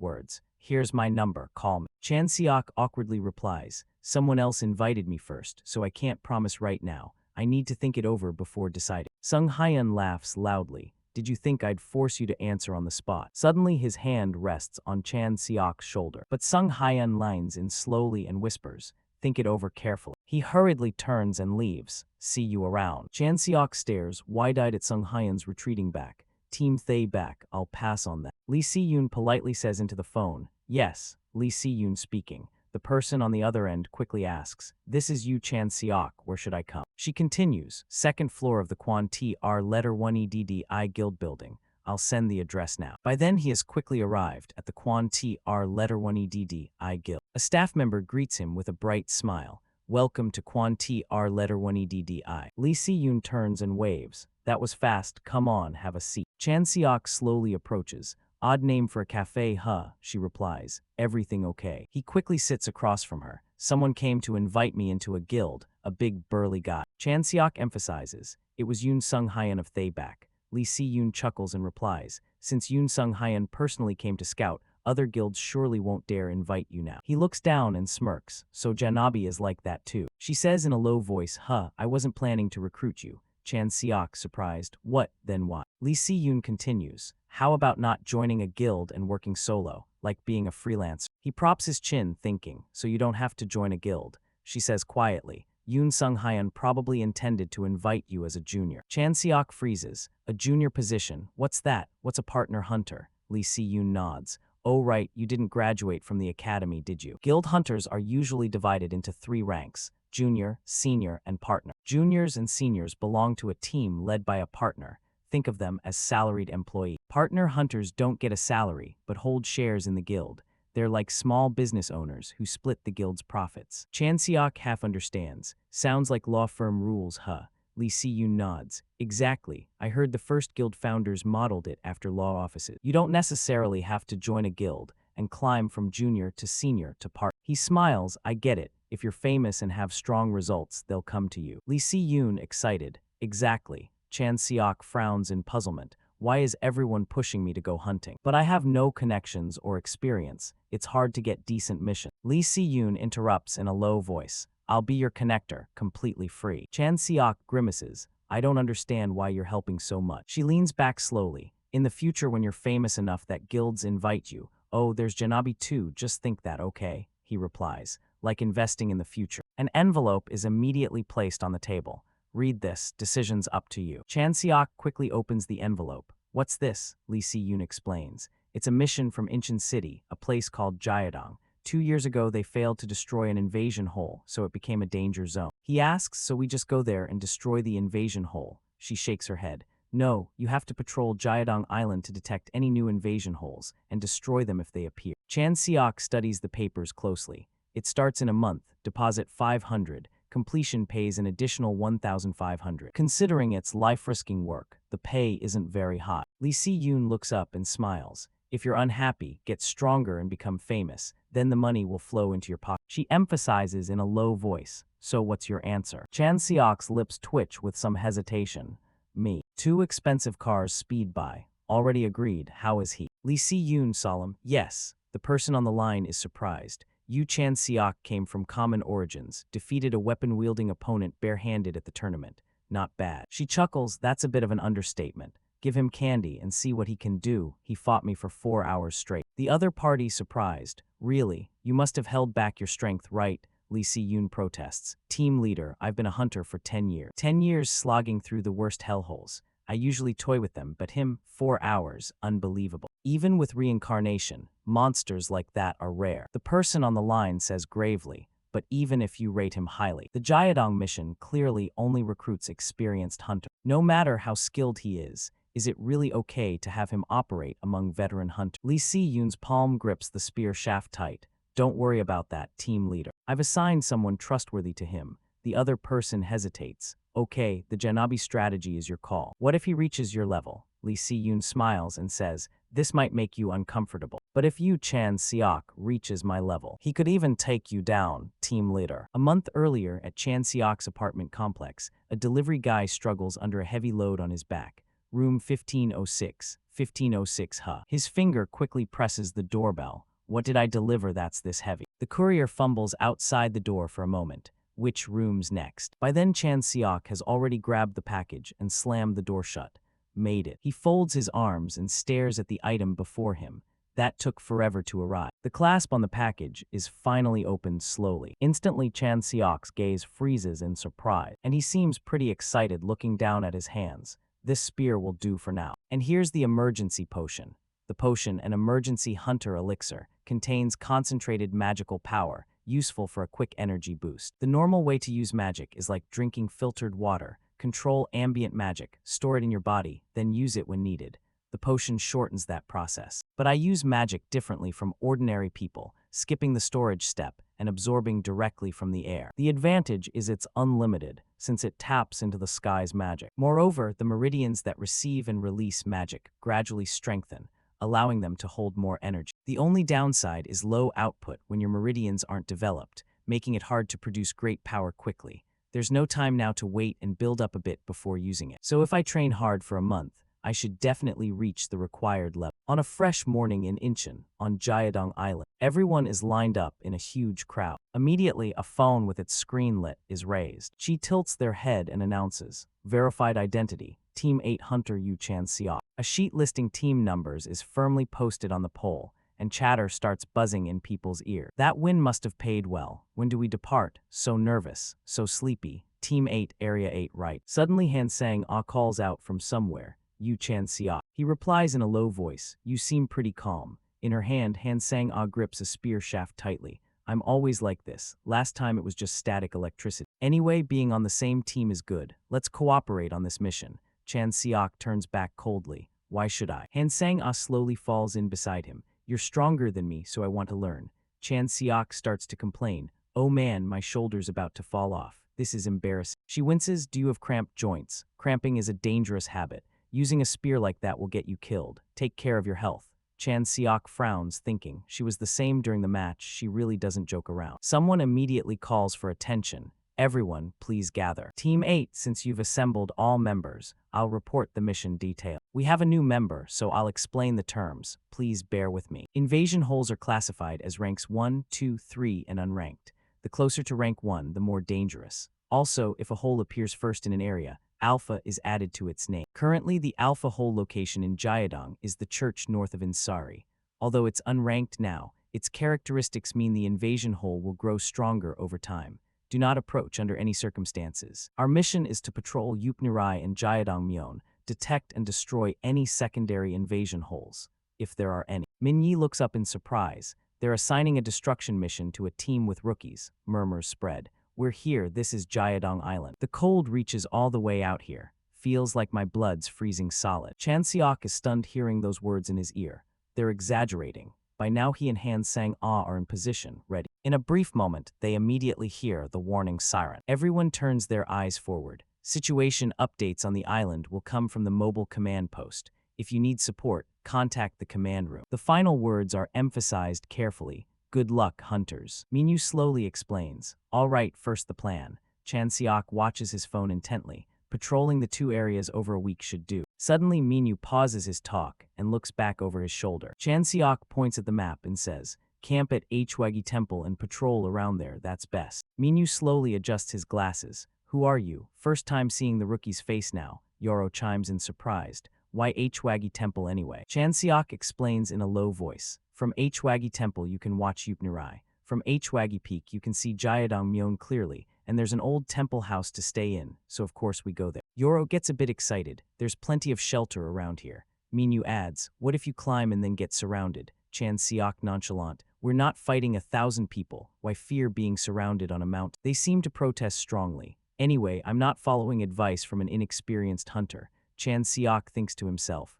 words. Here's my number, call me. Chan Seok awkwardly replies. Someone else invited me first, so I can't promise right now. I need to think it over before deciding. Sung Hyun laughs loudly. Did you think I'd force you to answer on the spot? Suddenly his hand rests on Chan Seok's shoulder. But Sung Hyun leans in slowly and whispers, think it over carefully. He hurriedly turns and leaves. See you around. Chan Seok stares, wide-eyed at Sung Hyun's retreating back. Team Thay back, I'll pass on that. Lee Si-yoon politely says into the phone, yes, Lee Si-yoon speaking. The person on the other end quickly asks, this is you Chan Seok, where should I come? She continues, second floor of the Kwan Tr letter 1EDDI Guild building. I'll send the address now. By then he has quickly arrived at the Kwan Tr letter 1EDDI Guild. A staff member greets him with a bright smile. Welcome to Kwan Tr letter 1EDDI. Lee Si-yoon turns and waves. That was fast, come on, have a seat. Chan Seok slowly approaches. Odd name for a cafe, huh? She replies. Everything okay. He quickly sits across from her. Someone came to invite me into a guild, a big burly guy. Chan Seok emphasizes. It was Yoon Sung Hyun of Thaybak. Lee Si-yoon chuckles and replies. Since Yoon Sung Hyun personally came to scout, other guilds surely won't dare invite you now. He looks down and smirks. So Janabi is like that too. She says in a low voice, I wasn't planning to recruit you. Chan Seok surprised. What, then what? Lee Si-yoon continues. How about not joining a guild and working solo, like being a freelancer? He props his chin, thinking, so you don't have to join a guild. She says quietly, Yoon Sung Hyun probably intended to invite you as a junior. Chan Seok freezes. A junior position? What's that? What's a partner hunter? Lee Si-yoon nods. Oh right, you didn't graduate from the academy, did you? Guild hunters are usually divided into 3 ranks. Junior, senior, and partner. Juniors and seniors belong to a team led by a partner. Think of them as salaried employees. Partner hunters don't get a salary, but hold shares in the guild. They're like small business owners who split the guild's profits. Chan Seok half understands. Sounds like law firm rules, huh? Lee Si-yoon nods. Exactly. I heard the first guild founders modeled it after law offices. You don't necessarily have to join a guild and climb from junior to senior to partner. He smiles. I get it. If you're famous and have strong results, they'll come to you. Lee Si-yoon excited. Exactly. Chan Seok frowns in puzzlement. Why is everyone pushing me to go hunting? But I have no connections or experience. It's hard to get decent missions. Lee Si-yoon interrupts in a low voice. I'll be your connector, completely free. Chan Seok grimaces. I don't understand why you're helping so much. She leans back slowly. In the future when you're famous enough that guilds invite you. Oh, there's Janabi too, just think that, okay? He replies. Like investing in the future. An envelope is immediately placed on the table. Read this, decision's up to you. Chan Seok quickly opens the envelope. What's this? Lee Si-yoon explains. It's a mission from Incheon City, a place called Jayadong. 2 years ago they failed to destroy an invasion hole, so it became a danger zone. He asks, so we just go there and destroy the invasion hole. She shakes her head. No, you have to patrol Jayadong Island to detect any new invasion holes and destroy them if they appear. Chan Seok studies the papers closely. It starts in a month, deposit 500. Completion pays an additional 1,500. Considering it's life-risking work, the pay isn't very high. Lee Si-yoon looks up and smiles. If you're unhappy, get stronger and become famous. Then the money will flow into your pocket. She emphasizes in a low voice. So what's your answer? Chan Seok's lips twitch with some hesitation. Me. 2 expensive cars speed by. Already agreed. How is he? Lee Si-yoon solemn. Yes. The person on the line is surprised. Yu Chan Seok came from common origins, defeated a weapon-wielding opponent barehanded at the tournament. Not bad. She chuckles, that's a bit of an understatement. Give him candy and see what he can do. He fought me for 4 hours straight. The other party surprised. Really? You must have held back your strength, right? Lee Si-yoon protests. Team leader, I've been a hunter for 10 years. 10 years slogging through the worst hellholes. I usually toy with them, but him, 4 hours, unbelievable. Even with reincarnation, monsters like that are rare. The person on the line says gravely, but even if you rate him highly, the Jayadong mission clearly only recruits experienced hunters. No matter how skilled he is it really okay to have him operate among veteran hunters? Lee Si-yoon's palm grips the spear shaft tight. Don't worry about that, team leader. I've assigned someone trustworthy to him. The other person hesitates. Okay, the Janabi strategy is your call. What if he reaches your level? Lee Si-yoon smiles and says, this might make you uncomfortable. But if you Chan Seok reaches my level, he could even take you down, team leader. A month earlier at Chan Seok's apartment complex, a delivery guy struggles under a heavy load on his back. Room 1506, 1506 huh. His finger quickly presses the doorbell. What did I deliver that's this heavy? The courier fumbles outside the door for a moment. Which room's next? By then Chan Seok has already grabbed the package and slammed the door shut. Made it. He folds his arms and stares at the item before him. That took forever to arrive. The clasp on the package is finally opened slowly. Instantly, Chan Seok's gaze freezes in surprise, and he seems pretty excited looking down at his hands. This spear will do for now. And here's the emergency potion. The potion, an emergency hunter elixir, contains concentrated magical power, useful for a quick energy boost. The normal way to use magic is like drinking filtered water. Control ambient magic, store it in your body, then use it when needed. The potion shortens that process. But I use magic differently from ordinary people, skipping the storage step and absorbing directly from the air. The advantage is it's unlimited, since it taps into the sky's magic. Moreover, the meridians that receive and release magic gradually strengthen, allowing them to hold more energy. The only downside is low output when your meridians aren't developed, making it hard to produce great power quickly. There's no time now to wait and build up a bit before using it. So if I train hard for a month, I should definitely reach the required level. On a fresh morning in Incheon, on Jiadong Island, everyone is lined up in a huge crowd. Immediately, a phone with its screen lit is raised. She tilts their head and announces, "Verified identity, Team 8 Hunter Yu Chan Seok." A sheet listing team numbers is firmly posted on the pole, and chatter starts buzzing in people's ears. That win must have paid well. When do we depart? So nervous, so sleepy. Team 8, Area 8 right. Suddenly Han Sang-ah calls out from somewhere. Yu Chan Seok. He replies in a low voice, "You seem pretty calm." In her hand, Han Sang-ah grips a spear shaft tightly. "I'm always like this. Last time it was just static electricity. Anyway, being on the same team is good. Let's cooperate on this mission." Chan Seok turns back coldly. "Why should I?" Han Sang-ah slowly falls in beside him. "You're stronger than me, so I want to learn." Chan Seok starts to complain. "Oh man, my shoulder's about to fall off. This is embarrassing." She winces. "Do you have cramped joints? Cramping is a dangerous habit. Using a spear like that will get you killed. Take care of your health." Chan Seok frowns, thinking, she was the same during the match, she really doesn't joke around. Someone immediately calls for attention. "Everyone, please gather. Team 8, since you've assembled all members, I'll report the mission detail. We have a new member, so I'll explain the terms. Please bear with me." Invasion holes are classified as ranks 1, 2, 3, and unranked. The closer to rank 1, the more dangerous. Also, if a hole appears first in an area, Alpha is added to its name. Currently, the Alpha hole location in Jiadong is the church north of Insari. Although it's unranked now, its characteristics mean the invasion hole will grow stronger over time. Do not approach under any circumstances. Our mission is to patrol Yupnirai and Jiadong Myeon, detect and destroy any secondary invasion holes, if there are any. Minyi looks up in surprise. They're assigning a destruction mission to a team with rookies. Murmurs spread. "We're here, this is Jiadong Island. The cold reaches all the way out here. Feels like my blood's freezing solid." Chan Seok is stunned hearing those words in his ear. They're exaggerating. By now he and Han Sang-ah are in position, ready. In a brief moment, they immediately hear the warning siren. Everyone turns their eyes forward. Situation updates on the island will come from the mobile command post. If you need support, contact the command room. The final words are emphasized carefully. "Good luck, hunters." Minyu slowly explains. "All right, first the plan." Chan Seok watches his phone intently. Patrolling the two areas over a week should do. Suddenly, Minyu pauses his talk and looks back over his shoulder. Chan Seok points at the map and says, "Camp at Hwagi Temple and patrol around there, that's best." Minyu slowly adjusts his glasses. "Who are you?" First time seeing the rookie's face now. Yoro chimes in surprised. "Why Hwagi Temple anyway?" Chan Seok explains in a low voice. "From Hwagi Temple you can watch Yupnirai. From Hwagi Peak you can see Jiadong Myeon clearly, and there's an old temple house to stay in, so of course we go there." Yoro gets a bit excited. "There's plenty of shelter around here." Minyu adds, "What if you climb and then get surrounded?" Chan Seok nonchalant. "We're not fighting 1,000 people. Why fear being surrounded on a mountain?" They seem to protest strongly. "Anyway, I'm not following advice from an inexperienced hunter." Chan Seok thinks to himself,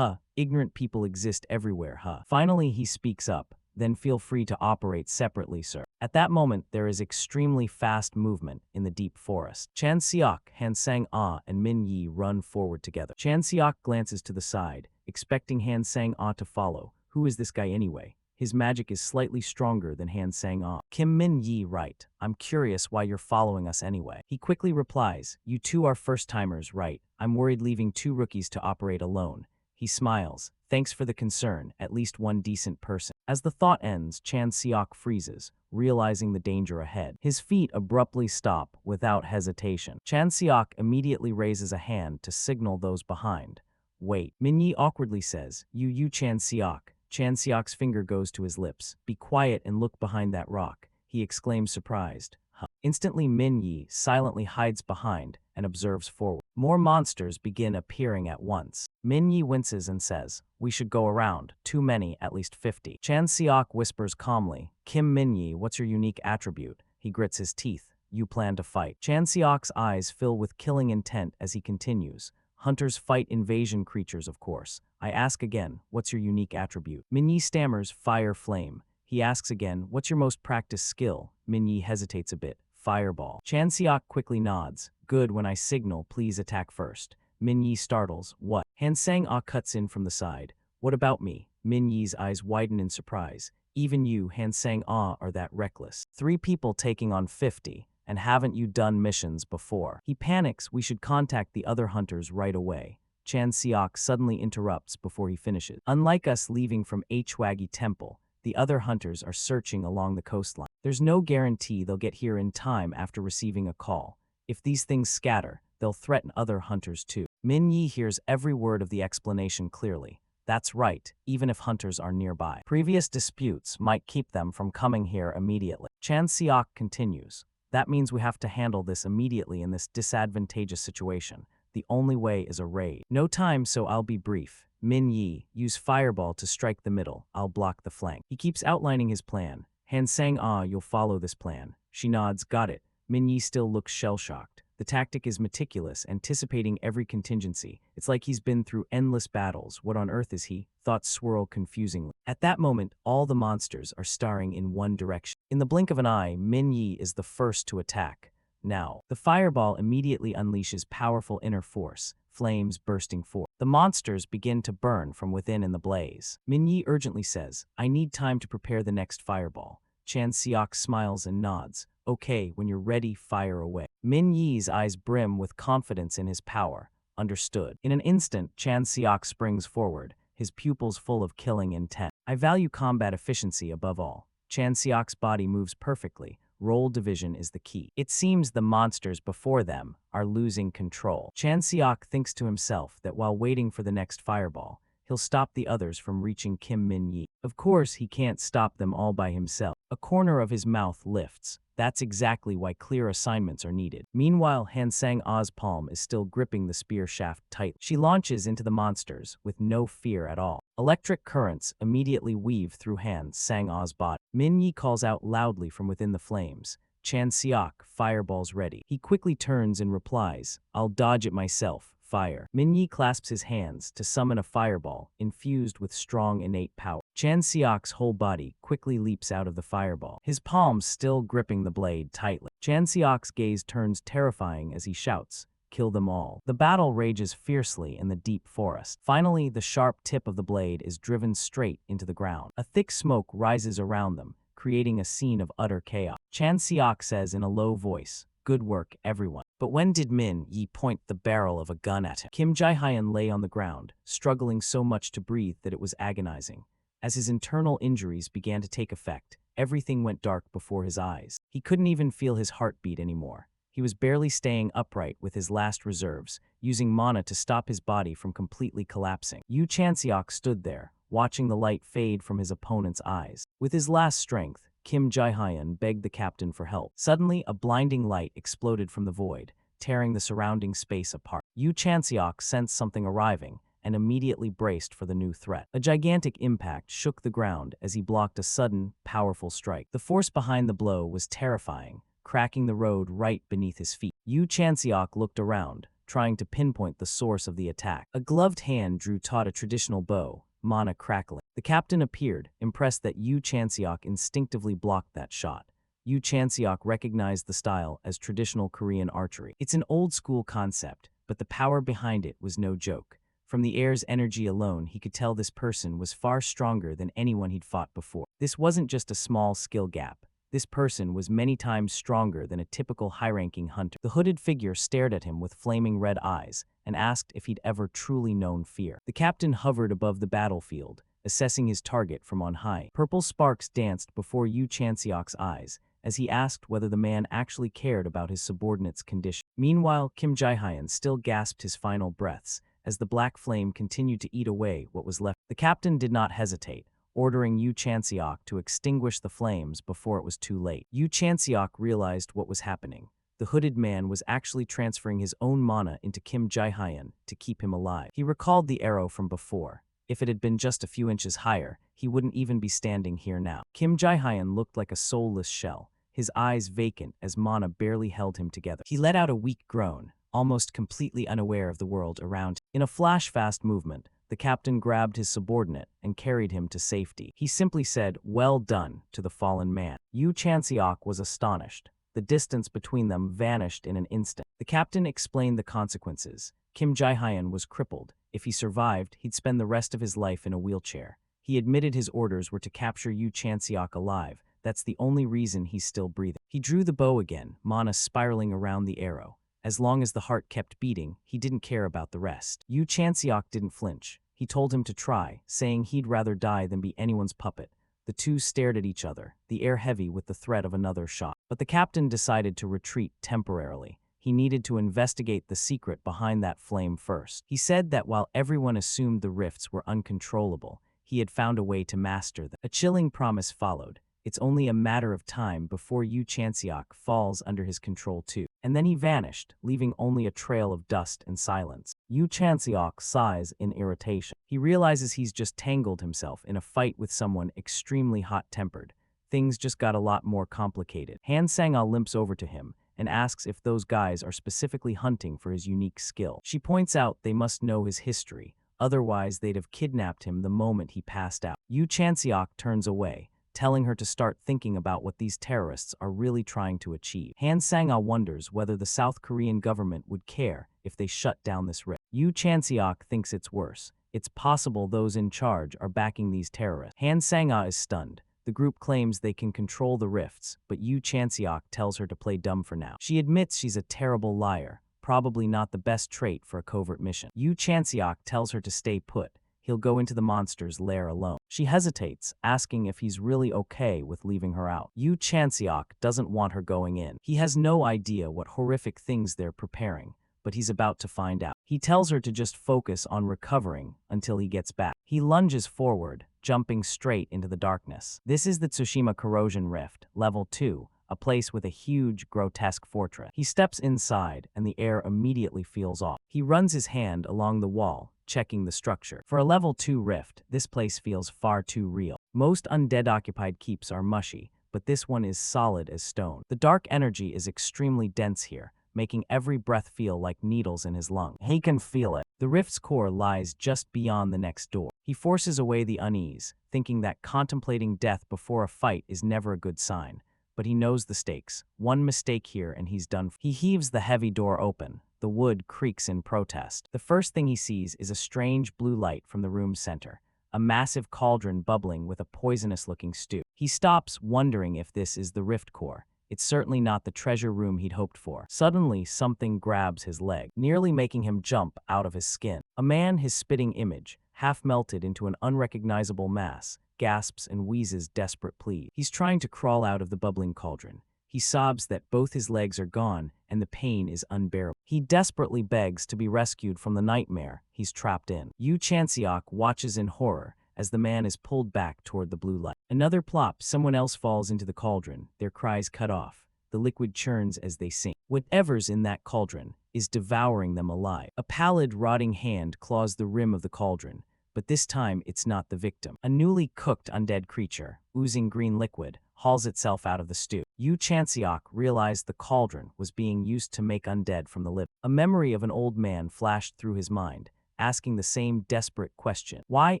ignorant people exist everywhere, Finally, he speaks up. "Then feel free to operate separately, sir." At that moment, there is extremely fast movement in the deep forest. Chan Seok, Han Sang-ah, and Min Yi run forward together. Chan Seok glances to the side, expecting Han Sang-ah to follow. Who is this guy anyway? His magic is slightly stronger than Han Sang-ah. Kim Min Yi right. "I'm curious why you're following us anyway." He quickly replies, "You two are first-timers, right? I'm worried leaving two rookies to operate alone." He smiles. Thanks for the concern, at least one decent person. As the thought ends, Chan Seok freezes, realizing the danger ahead. His feet abruptly stop without hesitation. Chan Seok immediately raises a hand to signal those behind. Wait, Minyi awkwardly says, You Chan Seok. Chan Seok's finger goes to his lips. Be quiet and look behind that rock, he exclaims surprised. Huh. Instantly Min Yi silently hides behind and observes forward. More monsters begin appearing at once. Min Yi winces and says, We should go around. Too many, at least 50. Chan Seok whispers calmly, Kim Min Yi, what's your unique attribute? He grits his teeth. You plan to fight. Chan Seok's eyes fill with killing intent as he continues. Hunters fight invasion creatures, of course. I ask again, what's your unique attribute? Min Yi stammers, fire flame. He asks again, what's your most practiced skill? Min Yi hesitates a bit. Fireball. Chan Seok quickly nods. Good, when I signal, please attack first. Min Yi startles. What? Han Sang-ah cuts in from the side. What about me? Min Yi's eyes widen in surprise. Even you, Han Sang-ah, are that reckless. 3 people taking on 50. And haven't you done missions before? He panics. We should contact the other hunters right away. Chan Seok suddenly interrupts before he finishes. Unlike us leaving from Hwagi Temple, the other hunters are searching along the coastline. There's no guarantee they'll get here in time after receiving a call. If these things scatter, they'll threaten other hunters too. Min Yi hears every word of the explanation clearly. That's right, even if hunters are nearby. Previous disputes might keep them from coming here immediately. Chan Seok continues. That means we have to handle this immediately in this disadvantageous situation. The only way is a raid. No time, so I'll be brief. Min Yi, use fireball to strike the middle. I'll block the flank. He keeps outlining his plan. Han Sang-ah, you'll follow this plan. She nods, got it. Min Yi still looks shell-shocked. The tactic is meticulous, anticipating every contingency. It's like he's been through endless battles. What on earth is he? Thoughts swirl confusingly. At that moment, all the monsters are staring in one direction. In the blink of an eye, Min Yi is the first to attack. Now, the fireball immediately unleashes powerful inner force, flames bursting forth. The monsters begin to burn from within in the blaze. Min Yi urgently says, I need time to prepare the next fireball. Chan Seok smiles and nods. Okay, when you're ready, fire away. Min Yi's eyes brim with confidence in his power. Understood. In an instant, Chan Seok springs forward, his pupils full of killing intent. I value combat efficiency above all. Chan Seok's body moves perfectly. Role division is the key. It seems the monsters before them are losing control. Chan Seok thinks to himself that while waiting for the next fireball, he'll stop the others from reaching Kim Min Yi. Of course, he can't stop them all by himself. A corner of his mouth lifts. That's exactly why clear assignments are needed. Meanwhile, Han Sang-ah's palm is still gripping the spear shaft tight. She launches into the monsters with no fear at all. Electric currents immediately weave through Han Sang-ah's body. Min Yi calls out loudly from within the flames. Chan Seok, fireballs ready. He quickly turns and replies, I'll dodge it myself. Fire. Min Yi clasps his hands to summon a fireball infused with strong innate power. Chan Seok's whole body quickly leaps out of the fireball, his palms still gripping the blade tightly. Chan Seok's gaze turns terrifying as he shouts, Kill them all. The battle rages fiercely in the deep forest. Finally, the sharp tip of the blade is driven straight into the ground. A thick smoke rises around them, creating a scene of utter chaos. Chan Seok says in a low voice, Good work, everyone. But when did Min Yi point the barrel of a gun at him? Kim Jae-hyun lay on the ground, struggling so much to breathe that it was agonizing. As his internal injuries began to take effect, everything went dark before his eyes. He couldn't even feel his heartbeat anymore. He was barely staying upright with his last reserves, using mana to stop his body from completely collapsing. Yu Chanseok stood there, watching the light fade from his opponent's eyes. With his last strength, Kim Jae-hyun begged the captain for help. Suddenly, a blinding light exploded from the void, tearing the surrounding space apart. Yu Chanseok sensed something arriving and immediately braced for the new threat. A gigantic impact shook the ground as he blocked a sudden, powerful strike. The force behind the blow was terrifying, cracking the road right beneath his feet. Yu Chanseok looked around, trying to pinpoint the source of the attack. A gloved hand drew taut a traditional bow, mana crackling. The captain appeared, impressed that Yu Chanseok instinctively blocked that shot. Yu Chanseok recognized the style as traditional Korean archery. It's an old-school concept, but the power behind it was no joke. From the air's energy alone, he could tell this person was far stronger than anyone he'd fought before. This wasn't just a small skill gap. This person was many times stronger than a typical high-ranking hunter. The hooded figure stared at him with flaming red eyes and asked if he'd ever truly known fear. The captain hovered above the battlefield, assessing his target from on high. Purple sparks danced before Yu Chanseok's eyes as he asked whether the man actually cared about his subordinate's condition. Meanwhile, Kim Jae-hyun still gasped his final breaths as the black flame continued to eat away what was left. The captain did not hesitate, ordering Yu Chanseok to extinguish the flames before it was too late. Yu Chanseok realized what was happening. The hooded man was actually transferring his own mana into Kim Jae-hyun to keep him alive. He recalled the arrow from before. If it had been just a few inches higher, he wouldn't even be standing here now. Kim Jae-hyun looked like a soulless shell, his eyes vacant as mana barely held him together. He let out a weak groan, almost completely unaware of the world around him. In a flash-fast movement, the captain grabbed his subordinate and carried him to safety. He simply said, "Well done," to the fallen man. Yu Chanseok was astonished. The distance between them vanished in an instant. The captain explained the consequences. Kim Jae-hyun was crippled. If he survived, he'd spend the rest of his life in a wheelchair. He admitted his orders were to capture Yu Chanseok alive. That's the only reason he's still breathing. He drew the bow again, mana spiraling around the arrow. As long as the heart kept beating, he didn't care about the rest. Yu Chanseok didn't flinch. He told him to try, saying he'd rather die than be anyone's puppet. The two stared at each other, the air heavy with the threat of another shot. But the captain decided to retreat temporarily. He needed to investigate the secret behind that flame first. He said that while everyone assumed the rifts were uncontrollable, he had found a way to master them. A chilling promise followed. It's only a matter of time before Yu Chanseok falls under his control too. And then he vanished, leaving only a trail of dust and silence. Yu Chanseok sighs in irritation. He realizes he's just tangled himself in a fight with someone extremely hot-tempered. Things just got a lot more complicated. Han Sang-ah limps over to him and asks if those guys are specifically hunting for his unique skill. She points out they must know his history, otherwise they'd have kidnapped him the moment he passed out. Yu Chanseok turns away, telling her to start thinking about what these terrorists are really trying to achieve. Han Sang-ah wonders whether the South Korean government would care if they shut down this rift. Yu Chanseok thinks it's worse. It's possible those in charge are backing these terrorists. Han Sang-ah is stunned. The group claims they can control the rifts, but Yu Chanseok tells her to play dumb for now. She admits she's a terrible liar, probably not the best trait for a covert mission. Yu Chanseok tells her to stay put. He'll go into the monster's lair alone. She hesitates, asking if he's really okay with leaving her out. Yu Chanseok doesn't want her going in. He has no idea what horrific things they're preparing, but he's about to find out. He tells her to just focus on recovering until he gets back. He lunges forward, jumping straight into the darkness. This is the Tsushima Corrosion Rift, Level 2, a place with a huge, grotesque fortress. He steps inside, and the air immediately feels off. He runs his hand along the wall, checking the structure. For a Level 2 rift, this place feels far too real. Most undead-occupied keeps are mushy, but this one is solid as stone. The dark energy is extremely dense here, making every breath feel like needles in his lung. He can feel it. The rift's core lies just beyond the next door. He forces away the unease, thinking that contemplating death before a fight is never a good sign. But he knows the stakes. One mistake here and he's done. He heaves the heavy door open. The wood creaks in protest. The first thing he sees is a strange blue light from the room's center, a massive cauldron bubbling with a poisonous-looking stew. He stops, wondering if this is the rift core. It's certainly not the treasure room he'd hoped for. Suddenly, something grabs his leg, nearly making him jump out of his skin. A man, his spitting image, half melted into an unrecognizable mass, gasps and wheezes desperate pleas. He's trying to crawl out of the bubbling cauldron. He sobs that both his legs are gone and the pain is unbearable. He desperately begs to be rescued from the nightmare he's trapped in. Yu Chanseok watches in horror as the man is pulled back toward the blue light. Another plop, someone else falls into the cauldron, their cries cut off. The liquid churns as they sink. Whatever's in that cauldron is devouring them alive. A pallid, rotting hand claws the rim of the cauldron, but this time it's not the victim. A newly cooked undead creature, oozing green liquid, hauls itself out of the stew. Yu Chanseok realized the cauldron was being used to make undead from the living. A memory of an old man flashed through his mind, asking the same desperate question. Why?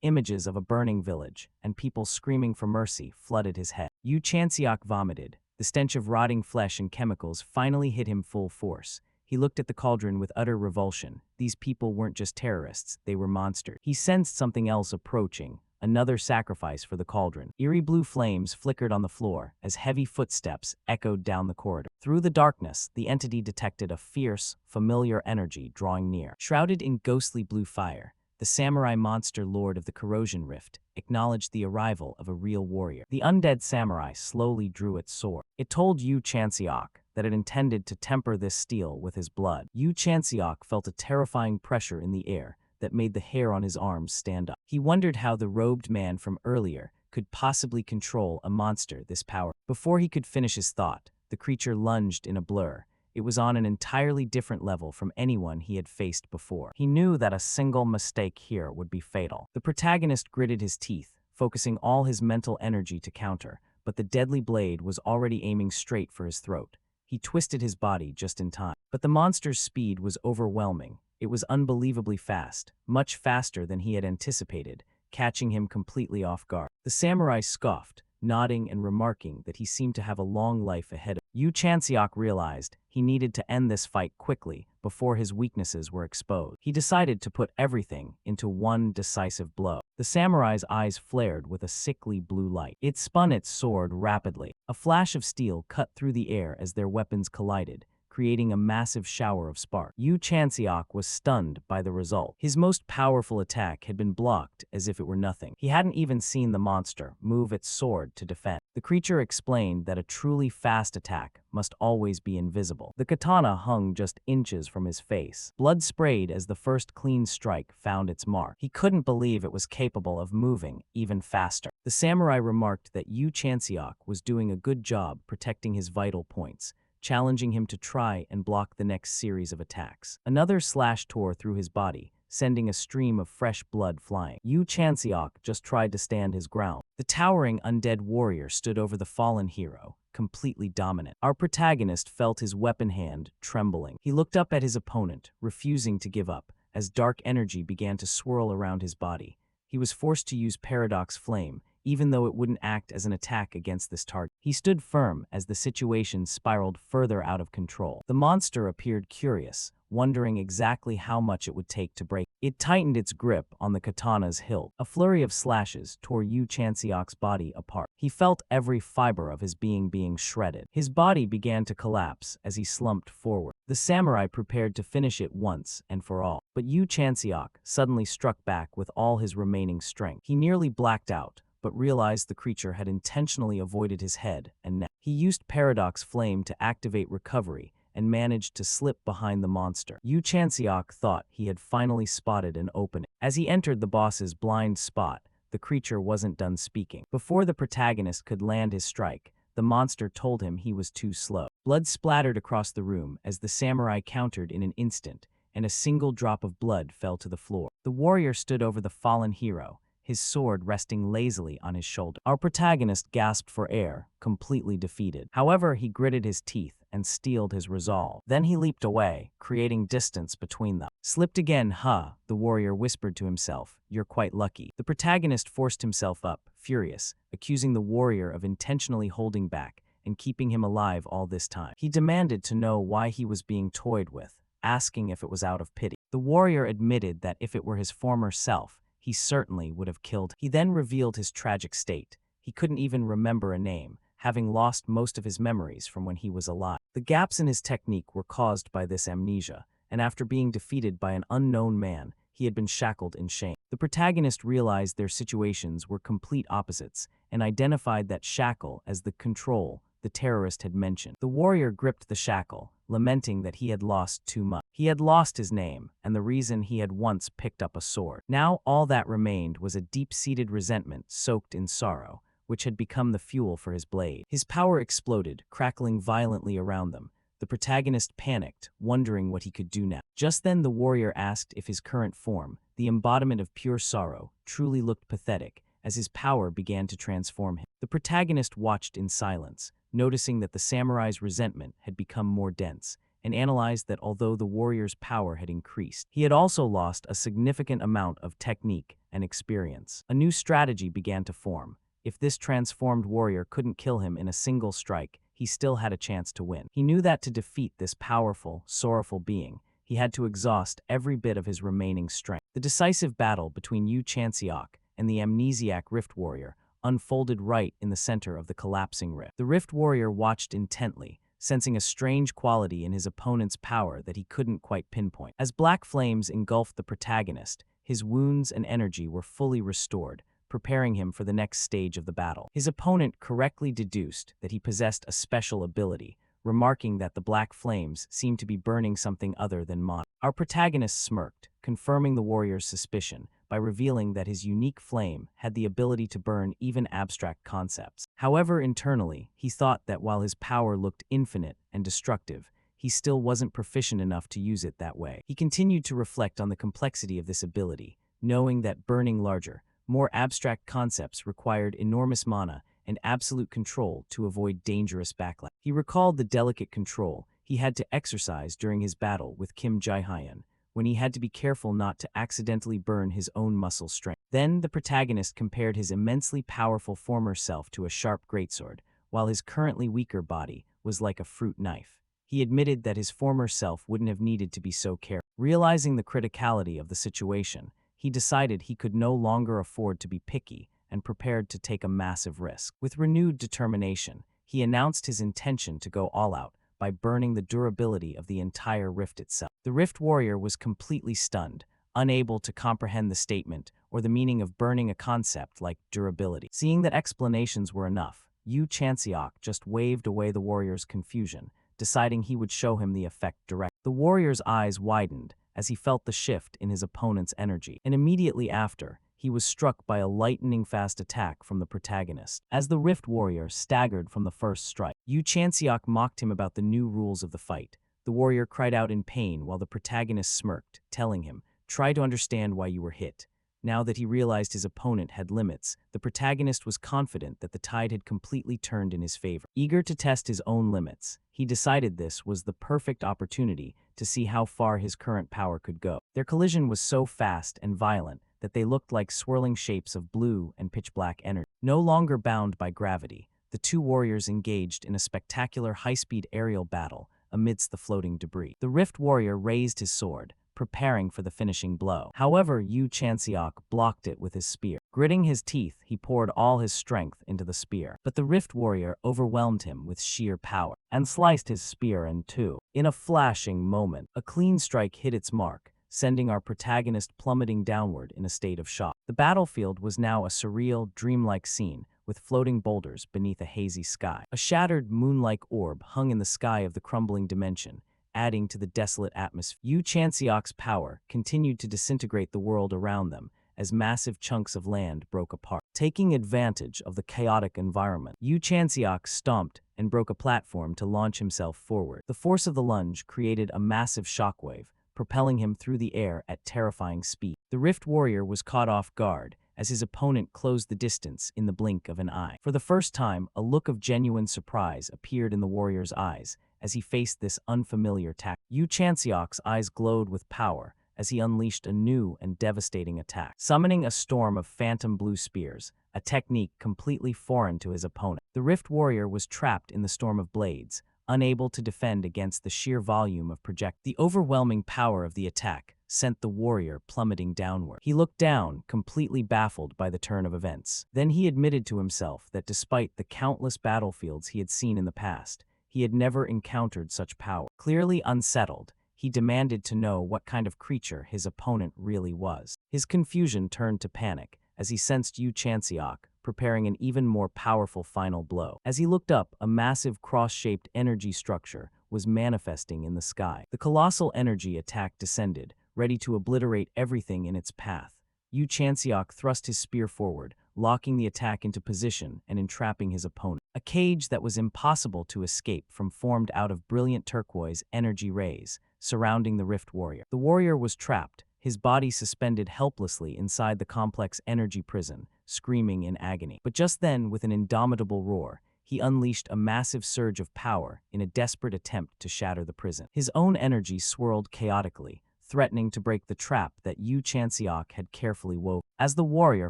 Images of a burning village and people screaming for mercy flooded his head. Yu Chanseok vomited. The stench of rotting flesh and chemicals finally hit him full force. He looked at the cauldron with utter revulsion. These people weren't just terrorists, they were monsters. He sensed something else approaching, another sacrifice for the cauldron. Eerie blue flames flickered on the floor as heavy footsteps echoed down the corridor. Through the darkness, the entity detected a fierce, familiar energy drawing near. Shrouded in ghostly blue fire, the samurai monster lord of the corrosion rift acknowledged the arrival of a real warrior. The undead samurai slowly drew its sword. It told Yu Chanseok that it intended to temper this steel with his blood. Yu Chanseok felt a terrifying pressure in the air that made the hair on his arms stand up. He wondered how the robed man from earlier could possibly control a monster this powerful. Before he could finish his thought, the creature lunged in a blur. It was on an entirely different level from anyone he had faced before. He knew that a single mistake here would be fatal. The protagonist gritted his teeth, focusing all his mental energy to counter, but the deadly blade was already aiming straight for his throat. He twisted his body just in time. But the monster's speed was overwhelming. It was unbelievably fast, much faster than he had anticipated, catching him completely off guard. The samurai scoffed, nodding and remarking that he seemed to have a long life ahead of him. Yu Chanseok realized he needed to end this fight quickly before his weaknesses were exposed. He decided to put everything into one decisive blow. The samurai's eyes flared with a sickly blue light. It spun its sword rapidly. A flash of steel cut through the air as their weapons collided, creating a massive shower of sparks. Yu Chanseok was stunned by the result. His most powerful attack had been blocked as if it were nothing. He hadn't even seen the monster move its sword to defend. The creature explained that a truly fast attack must always be invisible. The katana hung just inches from his face. Blood sprayed as the first clean strike found its mark. He couldn't believe it was capable of moving even faster. The samurai remarked that Yu Chanseok was doing a good job protecting his vital points, challenging him to try and block the next series of attacks. Another slash tore through his body, sending a stream of fresh blood flying. Yu Chanseok just tried to stand his ground. The towering undead warrior stood over the fallen hero, completely dominant. Our protagonist felt his weapon hand trembling. He looked up at his opponent, refusing to give up, as dark energy began to swirl around his body. He was forced to use Paradox Flame, even though it wouldn't act as an attack against this target. He stood firm as the situation spiraled further out of control. The monster appeared curious, wondering exactly how much it would take to break. It tightened its grip on the katana's hilt. A flurry of slashes tore Yu Chanseok's body apart. He felt every fiber of his being shredded. His body began to collapse as he slumped forward. The samurai prepared to finish it once and for all. But Yu Chanseok suddenly struck back with all his remaining strength. He nearly blacked out, but realized the creature had intentionally avoided his head and neck. He used Paradox Flame to activate recovery and managed to slip behind the monster. Yu Chanseok thought he had finally spotted an opening. As he entered the boss's blind spot, the creature wasn't done speaking. Before the protagonist could land his strike, the monster told him he was too slow. Blood splattered across the room as the samurai countered in an instant, and a single drop of blood fell to the floor. The warrior stood over the fallen hero, his sword resting lazily on his shoulder. Our protagonist gasped for air, completely defeated. However, he gritted his teeth and steeled his resolve. Then he leaped away, creating distance between them. Slipped again, huh? The warrior whispered to himself. You're quite lucky. The protagonist forced himself up, furious, accusing the warrior of intentionally holding back and keeping him alive all this time. He demanded to know why he was being toyed with, asking if it was out of pity. The warrior admitted that if it were his former self, he certainly would have killed him. He then revealed his tragic state. He couldn't even remember a name, having lost most of his memories from when he was alive. The gaps in his technique were caused by this amnesia, and after being defeated by an unknown man, he had been shackled in shame. The protagonist realized their situations were complete opposites and identified that shackle as the control the terrorist had mentioned. The warrior gripped the shackle, lamenting that he had lost too much. He had lost his name, and the reason he had once picked up a sword. Now all that remained was a deep-seated resentment soaked in sorrow, which had become the fuel for his blade. His power exploded, crackling violently around them. The protagonist panicked, wondering what he could do now. Just then the warrior asked if his current form, the embodiment of pure sorrow, truly looked pathetic, as his power began to transform him. The protagonist watched in silence, noticing that the samurai's resentment had become more dense, and analyzed that although the warrior's power had increased, he had also lost a significant amount of technique and experience. A new strategy began to form. If this transformed warrior couldn't kill him in a single strike, he still had a chance to win. He knew that to defeat this powerful, sorrowful being, he had to exhaust every bit of his remaining strength. The decisive battle between Yu Chanseok and the amnesiac Rift Warrior, unfolded right in the center of the collapsing rift. The Rift Warrior watched intently, sensing a strange quality in his opponent's power that he couldn't quite pinpoint. As black flames engulfed the protagonist, his wounds and energy were fully restored, preparing him for the next stage of the battle. His opponent correctly deduced that he possessed a special ability, remarking that the black flames seemed to be burning something other than mana. Our protagonist smirked, confirming the warrior's suspicion by revealing that his unique flame had the ability to burn even abstract concepts. However, internally, he thought that while his power looked infinite and destructive, he still wasn't proficient enough to use it that way. He continued to reflect on the complexity of this ability, knowing that burning larger, more abstract concepts required enormous mana and absolute control to avoid dangerous backlash. He recalled the delicate control he had to exercise during his battle with Kim Jae-hyun, when he had to be careful not to accidentally burn his own muscle strength. Then the protagonist compared his immensely powerful former self to a sharp greatsword, while his currently weaker body was like a fruit knife. He admitted that his former self wouldn't have needed to be so careful. Realizing the criticality of the situation, he decided he could no longer afford to be picky and prepared to take a massive risk. With renewed determination, he announced his intention to go all out by burning the durability of the entire rift itself. The Rift Warrior was completely stunned, unable to comprehend the statement or the meaning of burning a concept like durability. Seeing that explanations were enough, Yu Chanseok just waved away the warrior's confusion, deciding he would show him the effect directly. The warrior's eyes widened as he felt the shift in his opponent's energy, and immediately after, he was struck by a lightning-fast attack from the protagonist. As the Rift Warrior staggered from the first strike, Yu Chanseok mocked him about the new rules of the fight. The warrior cried out in pain while the protagonist smirked, telling him, "Try to understand why you were hit." Now that he realized his opponent had limits, the protagonist was confident that the tide had completely turned in his favor. Eager to test his own limits, he decided this was the perfect opportunity to see how far his current power could go. Their collision was so fast and violent that they looked like swirling shapes of blue and pitch-black energy. No longer bound by gravity, the two warriors engaged in a spectacular high-speed aerial battle amidst the floating debris. The Rift Warrior raised his sword, preparing for the finishing blow. However, Yu Chanseok blocked it with his spear. Gritting his teeth, he poured all his strength into the spear. But the Rift Warrior overwhelmed him with sheer power and sliced his spear in two. In a flashing moment, a clean strike hit its mark, sending our protagonist plummeting downward in a state of shock. The battlefield was now a surreal, dreamlike scene, with floating boulders beneath a hazy sky. A shattered, moon-like orb hung in the sky of the crumbling dimension, adding to the desolate atmosphere. Yu Chanseok's power continued to disintegrate the world around them as massive chunks of land broke apart. Taking advantage of the chaotic environment, Yu Chanseok stomped and broke a platform to launch himself forward. The force of the lunge created a massive shockwave, propelling him through the air at terrifying speed. The Rift Warrior was caught off guard as his opponent closed the distance in the blink of an eye. For the first time, a look of genuine surprise appeared in the warrior's eyes as he faced this unfamiliar attack. Yu Chanseok's eyes glowed with power as he unleashed a new and devastating attack, summoning a storm of phantom blue spears, a technique completely foreign to his opponent. The Rift Warrior was trapped in the storm of blades, unable to defend against the sheer volume of projectiles. The overwhelming power of the attack sent the warrior plummeting downward. He looked down, completely baffled by the turn of events. Then he admitted to himself that despite the countless battlefields he had seen in the past, he had never encountered such power. Clearly unsettled, he demanded to know what kind of creature his opponent really was. His confusion turned to panic as he sensed Yu Chanseok preparing an even more powerful final blow. As he looked up, a massive cross-shaped energy structure was manifesting in the sky. The colossal energy attack descended, ready to obliterate everything in its path. Yu Chanseok thrust his spear forward, locking the attack into position and entrapping his opponent. A cage that was impossible to escape from formed out of brilliant turquoise energy rays, surrounding the Rift Warrior. The warrior was trapped, his body suspended helplessly inside the complex energy prison, screaming in agony. But just then, with an indomitable roar, he unleashed a massive surge of power in a desperate attempt to shatter the prison. His own energy swirled chaotically, threatening to break the trap that Yu Chanseok had carefully woven. As the warrior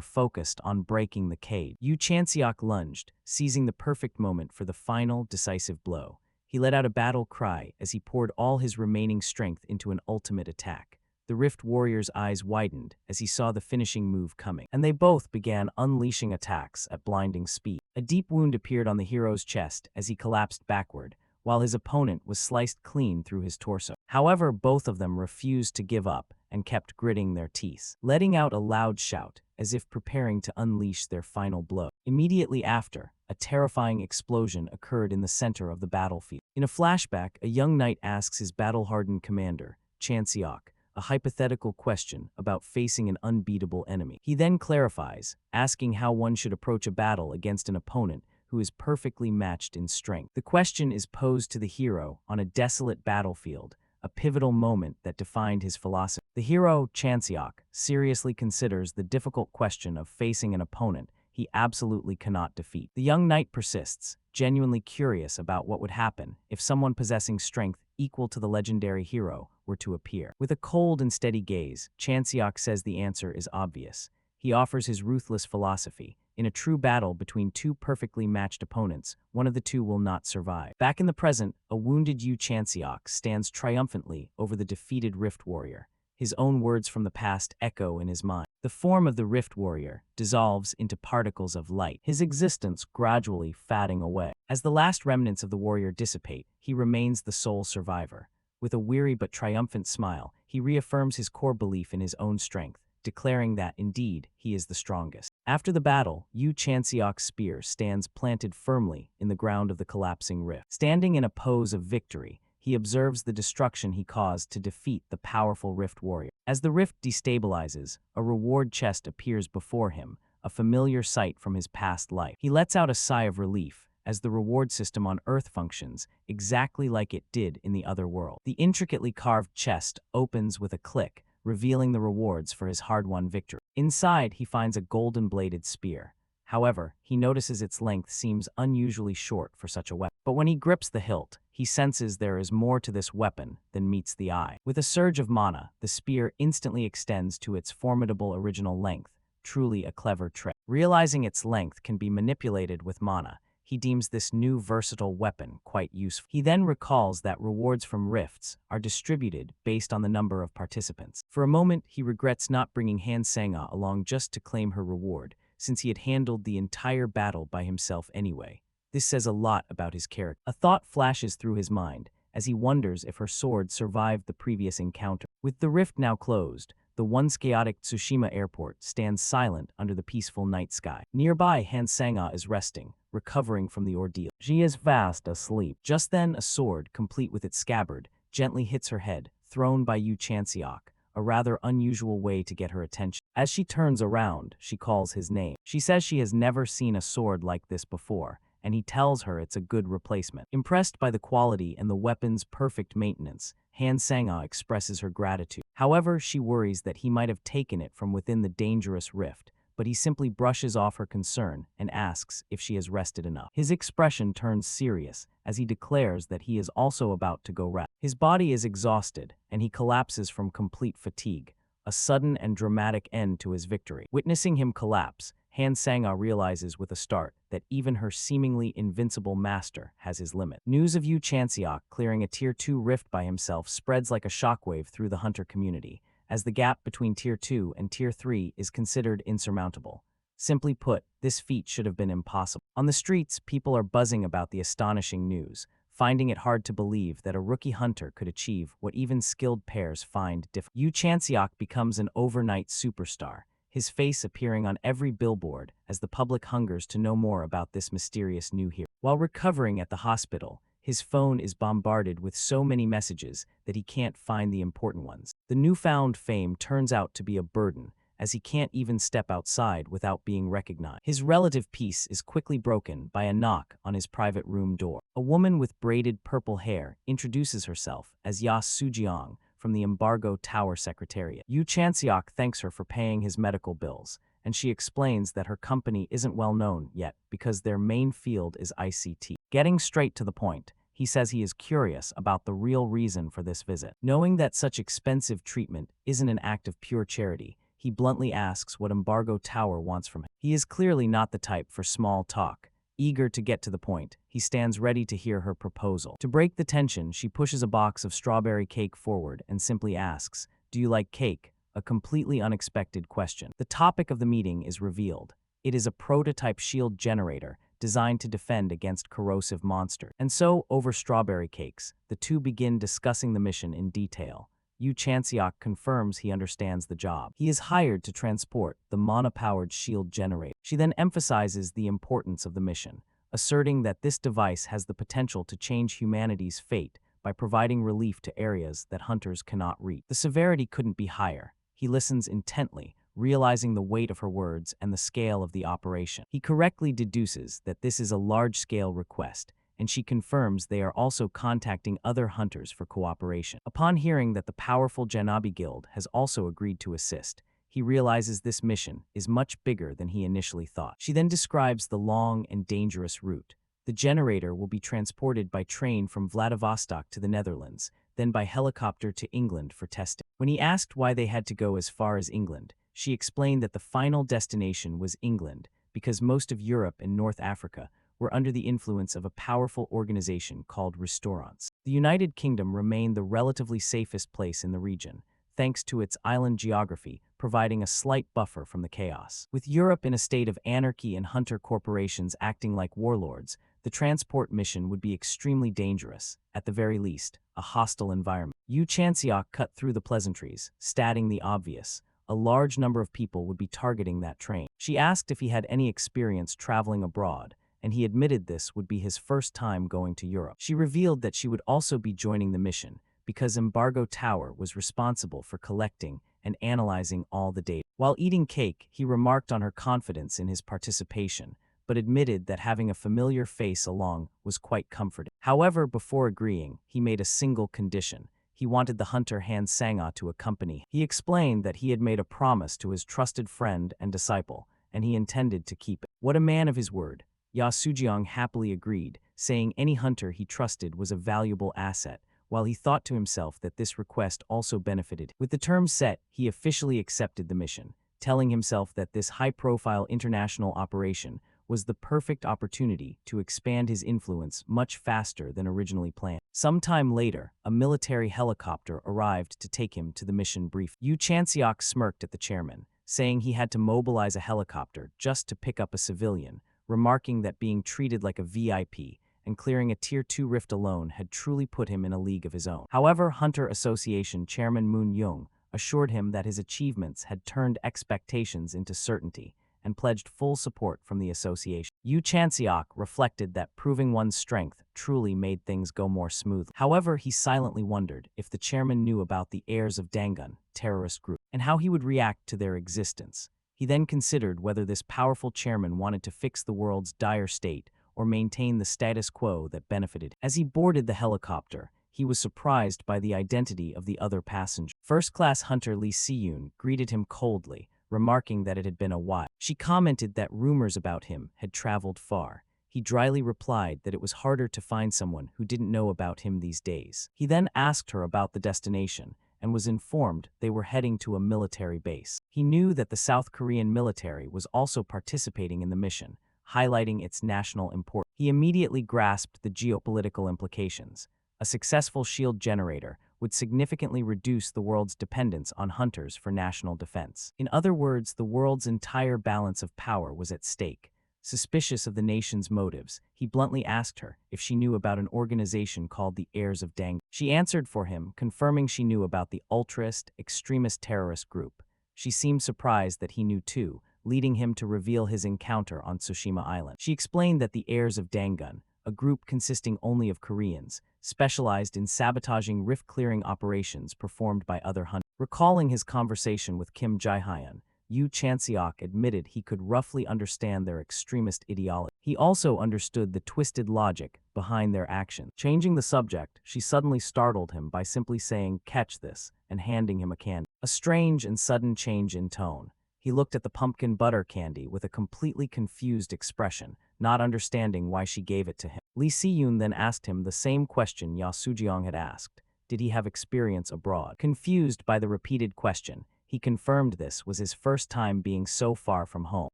focused on breaking the cage, Yu Chanseok lunged, seizing the perfect moment for the final, decisive blow. He let out a battle cry as he poured all his remaining strength into an ultimate attack. The Rift Warrior's eyes widened as he saw the finishing move coming, and they both began unleashing attacks at blinding speed. A deep wound appeared on the hero's chest as he collapsed backward, while his opponent was sliced clean through his torso. However, both of them refused to give up and kept gritting their teeth, letting out a loud shout as if preparing to unleash their final blow. Immediately after, a terrifying explosion occurred in the center of the battlefield. In a flashback, a young knight asks his battle-hardened commander, Chanseok, a hypothetical question about facing an unbeatable enemy. He then clarifies, asking how one should approach a battle against an opponent who is perfectly matched in strength. The question is posed to the hero on a desolate battlefield, a pivotal moment that defined his philosophy. The hero, Chanseok, seriously considers the difficult question of facing an opponent he absolutely cannot defeat. The young knight persists, genuinely curious about what would happen if someone possessing strength equal to the legendary hero were to appear. With a cold and steady gaze, Chanseok says the answer is obvious. He offers his ruthless philosophy. In a true battle between two perfectly matched opponents, one of the two will not survive. Back in the present, a wounded Yu Chanseok stands triumphantly over the defeated Rift Warrior. His own words from the past echo in his mind. The form of the Rift Warrior dissolves into particles of light, his existence gradually fading away. As the last remnants of the warrior dissipate, he remains the sole survivor. With a weary but triumphant smile, he reaffirms his core belief in his own strength, declaring that, indeed, he is the strongest. After the battle, Yu Chanseok's spear stands planted firmly in the ground of the collapsing rift. Standing in a pose of victory, he observes the destruction he caused to defeat the powerful Rift Warrior. As the rift destabilizes, a reward chest appears before him, a familiar sight from his past life. He lets out a sigh of relief, as the reward system on Earth functions exactly like it did in the other world. The intricately carved chest opens with a click, revealing the rewards for his hard-won victory. Inside, he finds a golden-bladed spear. However, he notices its length seems unusually short for such a weapon. But when he grips the hilt, he senses there is more to this weapon than meets the eye. With a surge of mana, the spear instantly extends to its formidable original length, truly a clever trick. Realizing its length can be manipulated with mana, he deems this new versatile weapon quite useful. He then recalls that rewards from rifts are distributed based on the number of participants. For a moment, he regrets not bringing Han Sang-a along just to claim her reward, since he had handled the entire battle by himself anyway. This says a lot about his character. A thought flashes through his mind as he wonders if her sword survived the previous encounter. With the rift now closed, the once chaotic Tsushima airport stands silent under the peaceful night sky. Nearby, Han Sang-a is resting, recovering from the ordeal. She is fast asleep. Just then, a sword, complete with its scabbard, gently hits her head, thrown by Yu Chanseok, a rather unusual way to get her attention. As she turns around, she calls his name. She says she has never seen a sword like this before, and he tells her it's a good replacement. Impressed by the quality and the weapon's perfect maintenance, Han Sang-a expresses her gratitude. However, she worries that he might have taken it from within the dangerous rift, but he simply brushes off her concern and asks if she has rested enough. His expression turns serious as he declares that he is also about to go rest. His body is exhausted, and he collapses from complete fatigue, a sudden and dramatic end to his victory. Witnessing him collapse, Han Sang-a realizes with a start that even her seemingly invincible master has his limit. News of Yu Chanseok clearing a Tier 2 rift by himself spreads like a shockwave through the hunter community, as the gap between Tier 2 and Tier 3 is considered insurmountable. Simply put, this feat should have been impossible. On the streets, people are buzzing about the astonishing news, finding it hard to believe that a rookie hunter could achieve what even skilled pairs find difficult. Yu Chanseok becomes an overnight superstar, his face appearing on every billboard as the public hungers to know more about this mysterious new hero. While recovering at the hospital, his phone is bombarded with so many messages that he can't find the important ones. The newfound fame turns out to be a burden, as he can't even step outside without being recognized. His relative peace is quickly broken by a knock on his private room door. A woman with braided purple hair introduces herself as Ya Sujiang from the Embargo Tower Secretariat. Yu Chanseok thanks her for paying his medical bills, and she explains that her company isn't well known yet because their main field is ICT. Getting straight to the point, he says he is curious about the real reason for this visit. Knowing that such expensive treatment isn't an act of pure charity, he bluntly asks what Embargo Tower wants from him. He is clearly not the type for small talk. Eager to get to the point, he stands ready to hear her proposal. To break the tension, she pushes a box of strawberry cake forward and simply asks, Do you like cake? A completely unexpected question. The topic of the meeting is revealed. It is a prototype shield generator designed to defend against corrosive monsters. And so, over strawberry cakes, the two begin discussing the mission in detail. Yu Chanseok confirms he understands the job. He is hired to transport the Mana-powered shield generator. She then emphasizes the importance of the mission, asserting that this device has the potential to change humanity's fate by providing relief to areas that hunters cannot reach. The severity couldn't be higher. He listens intently, realizing the weight of her words and the scale of the operation. He correctly deduces that this is a large-scale request, and she confirms they are also contacting other hunters for cooperation. Upon hearing that the powerful Janabi Guild has also agreed to assist, he realizes this mission is much bigger than he initially thought. She then describes the long and dangerous route. The generator will be transported by train from Vladivostok to the Netherlands, then by helicopter to England for testing. When he asked why they had to go as far as England, she explained that the final destination was England because most of Europe and North Africa were under the influence of a powerful organization called Restaurants. The United Kingdom remained the relatively safest place in the region, thanks to its island geography, providing a slight buffer from the chaos. With Europe in a state of anarchy and hunter corporations acting like warlords, the transport mission would be extremely dangerous, at the very least, a hostile environment. Yu Chanseok cut through the pleasantries, stating the obvious. A large number of people would be targeting that train. She asked if he had any experience traveling abroad, and he admitted this would be his first time going to Europe. She revealed that she would also be joining the mission, because Embargo Tower was responsible for collecting and analyzing all the data. While eating cake, he remarked on her confidence in his participation, but admitted that having a familiar face along was quite comforting. However, before agreeing, he made a single condition. He wanted the hunter Han Sanga to accompany him. He explained that he had made a promise to his trusted friend and disciple, and he intended to keep it. What a man of his word! Ya Sujiang happily agreed, saying any hunter he trusted was a valuable asset, while he thought to himself that this request also benefited him. With the terms set, he officially accepted the mission, telling himself that this high-profile international operation was the perfect opportunity to expand his influence much faster than originally planned. Sometime later, a military helicopter arrived to take him to the mission brief. Yu Chanseok smirked at the chairman, saying he had to mobilize a helicopter just to pick up a civilian, remarking that being treated like a VIP and clearing a Tier 2 rift alone had truly put him in a league of his own. However, Hunter Association Chairman Moon Young assured him that his achievements had turned expectations into certainty and pledged full support from the association. Yu Chanseok reflected that proving one's strength truly made things go more smoothly. However, he silently wondered if the chairman knew about the heirs of Dangun, terrorist group, and how he would react to their existence. He then considered whether this powerful chairman wanted to fix the world's dire state or maintain the status quo that benefited. As he boarded the helicopter, he was surprised by the identity of the other passenger. First-class hunter Lee Si-yoon greeted him coldly, remarking that it had been a while. She commented that rumors about him had traveled far. He dryly replied that it was harder to find someone who didn't know about him these days. He then asked her about the destination and was informed they were heading to a military base. He knew that the South Korean military was also participating in the mission, highlighting its national importance. He immediately grasped the geopolitical implications. A successful shield generator would significantly reduce the world's dependence on hunters for national defense. In other words, the world's entire balance of power was at stake. Suspicious of the nation's motives, he bluntly asked her if she knew about an organization called the Heirs of Dangun. She answered for him, confirming she knew about the ultraist, extremist terrorist group. She seemed surprised that he knew too, leading him to reveal his encounter on Tsushima Island. She explained that the Heirs of Dangun, a group consisting only of Koreans, specialized in sabotaging rift-clearing operations performed by other hunters. Recalling his conversation with Kim Jae-hyun, Yu Chanseok admitted he could roughly understand their extremist ideology. He also understood the twisted logic behind their actions. Changing the subject, she suddenly startled him by simply saying, "Catch this," and handing him a candy. A strange and sudden change in tone. He looked at the pumpkin butter candy with a completely confused expression, not understanding why she gave it to him. Lee Si-yoon then asked him the same question Ya Sujiang had asked. Did he have experience abroad? Confused by the repeated question, he confirmed this was his first time being so far from home.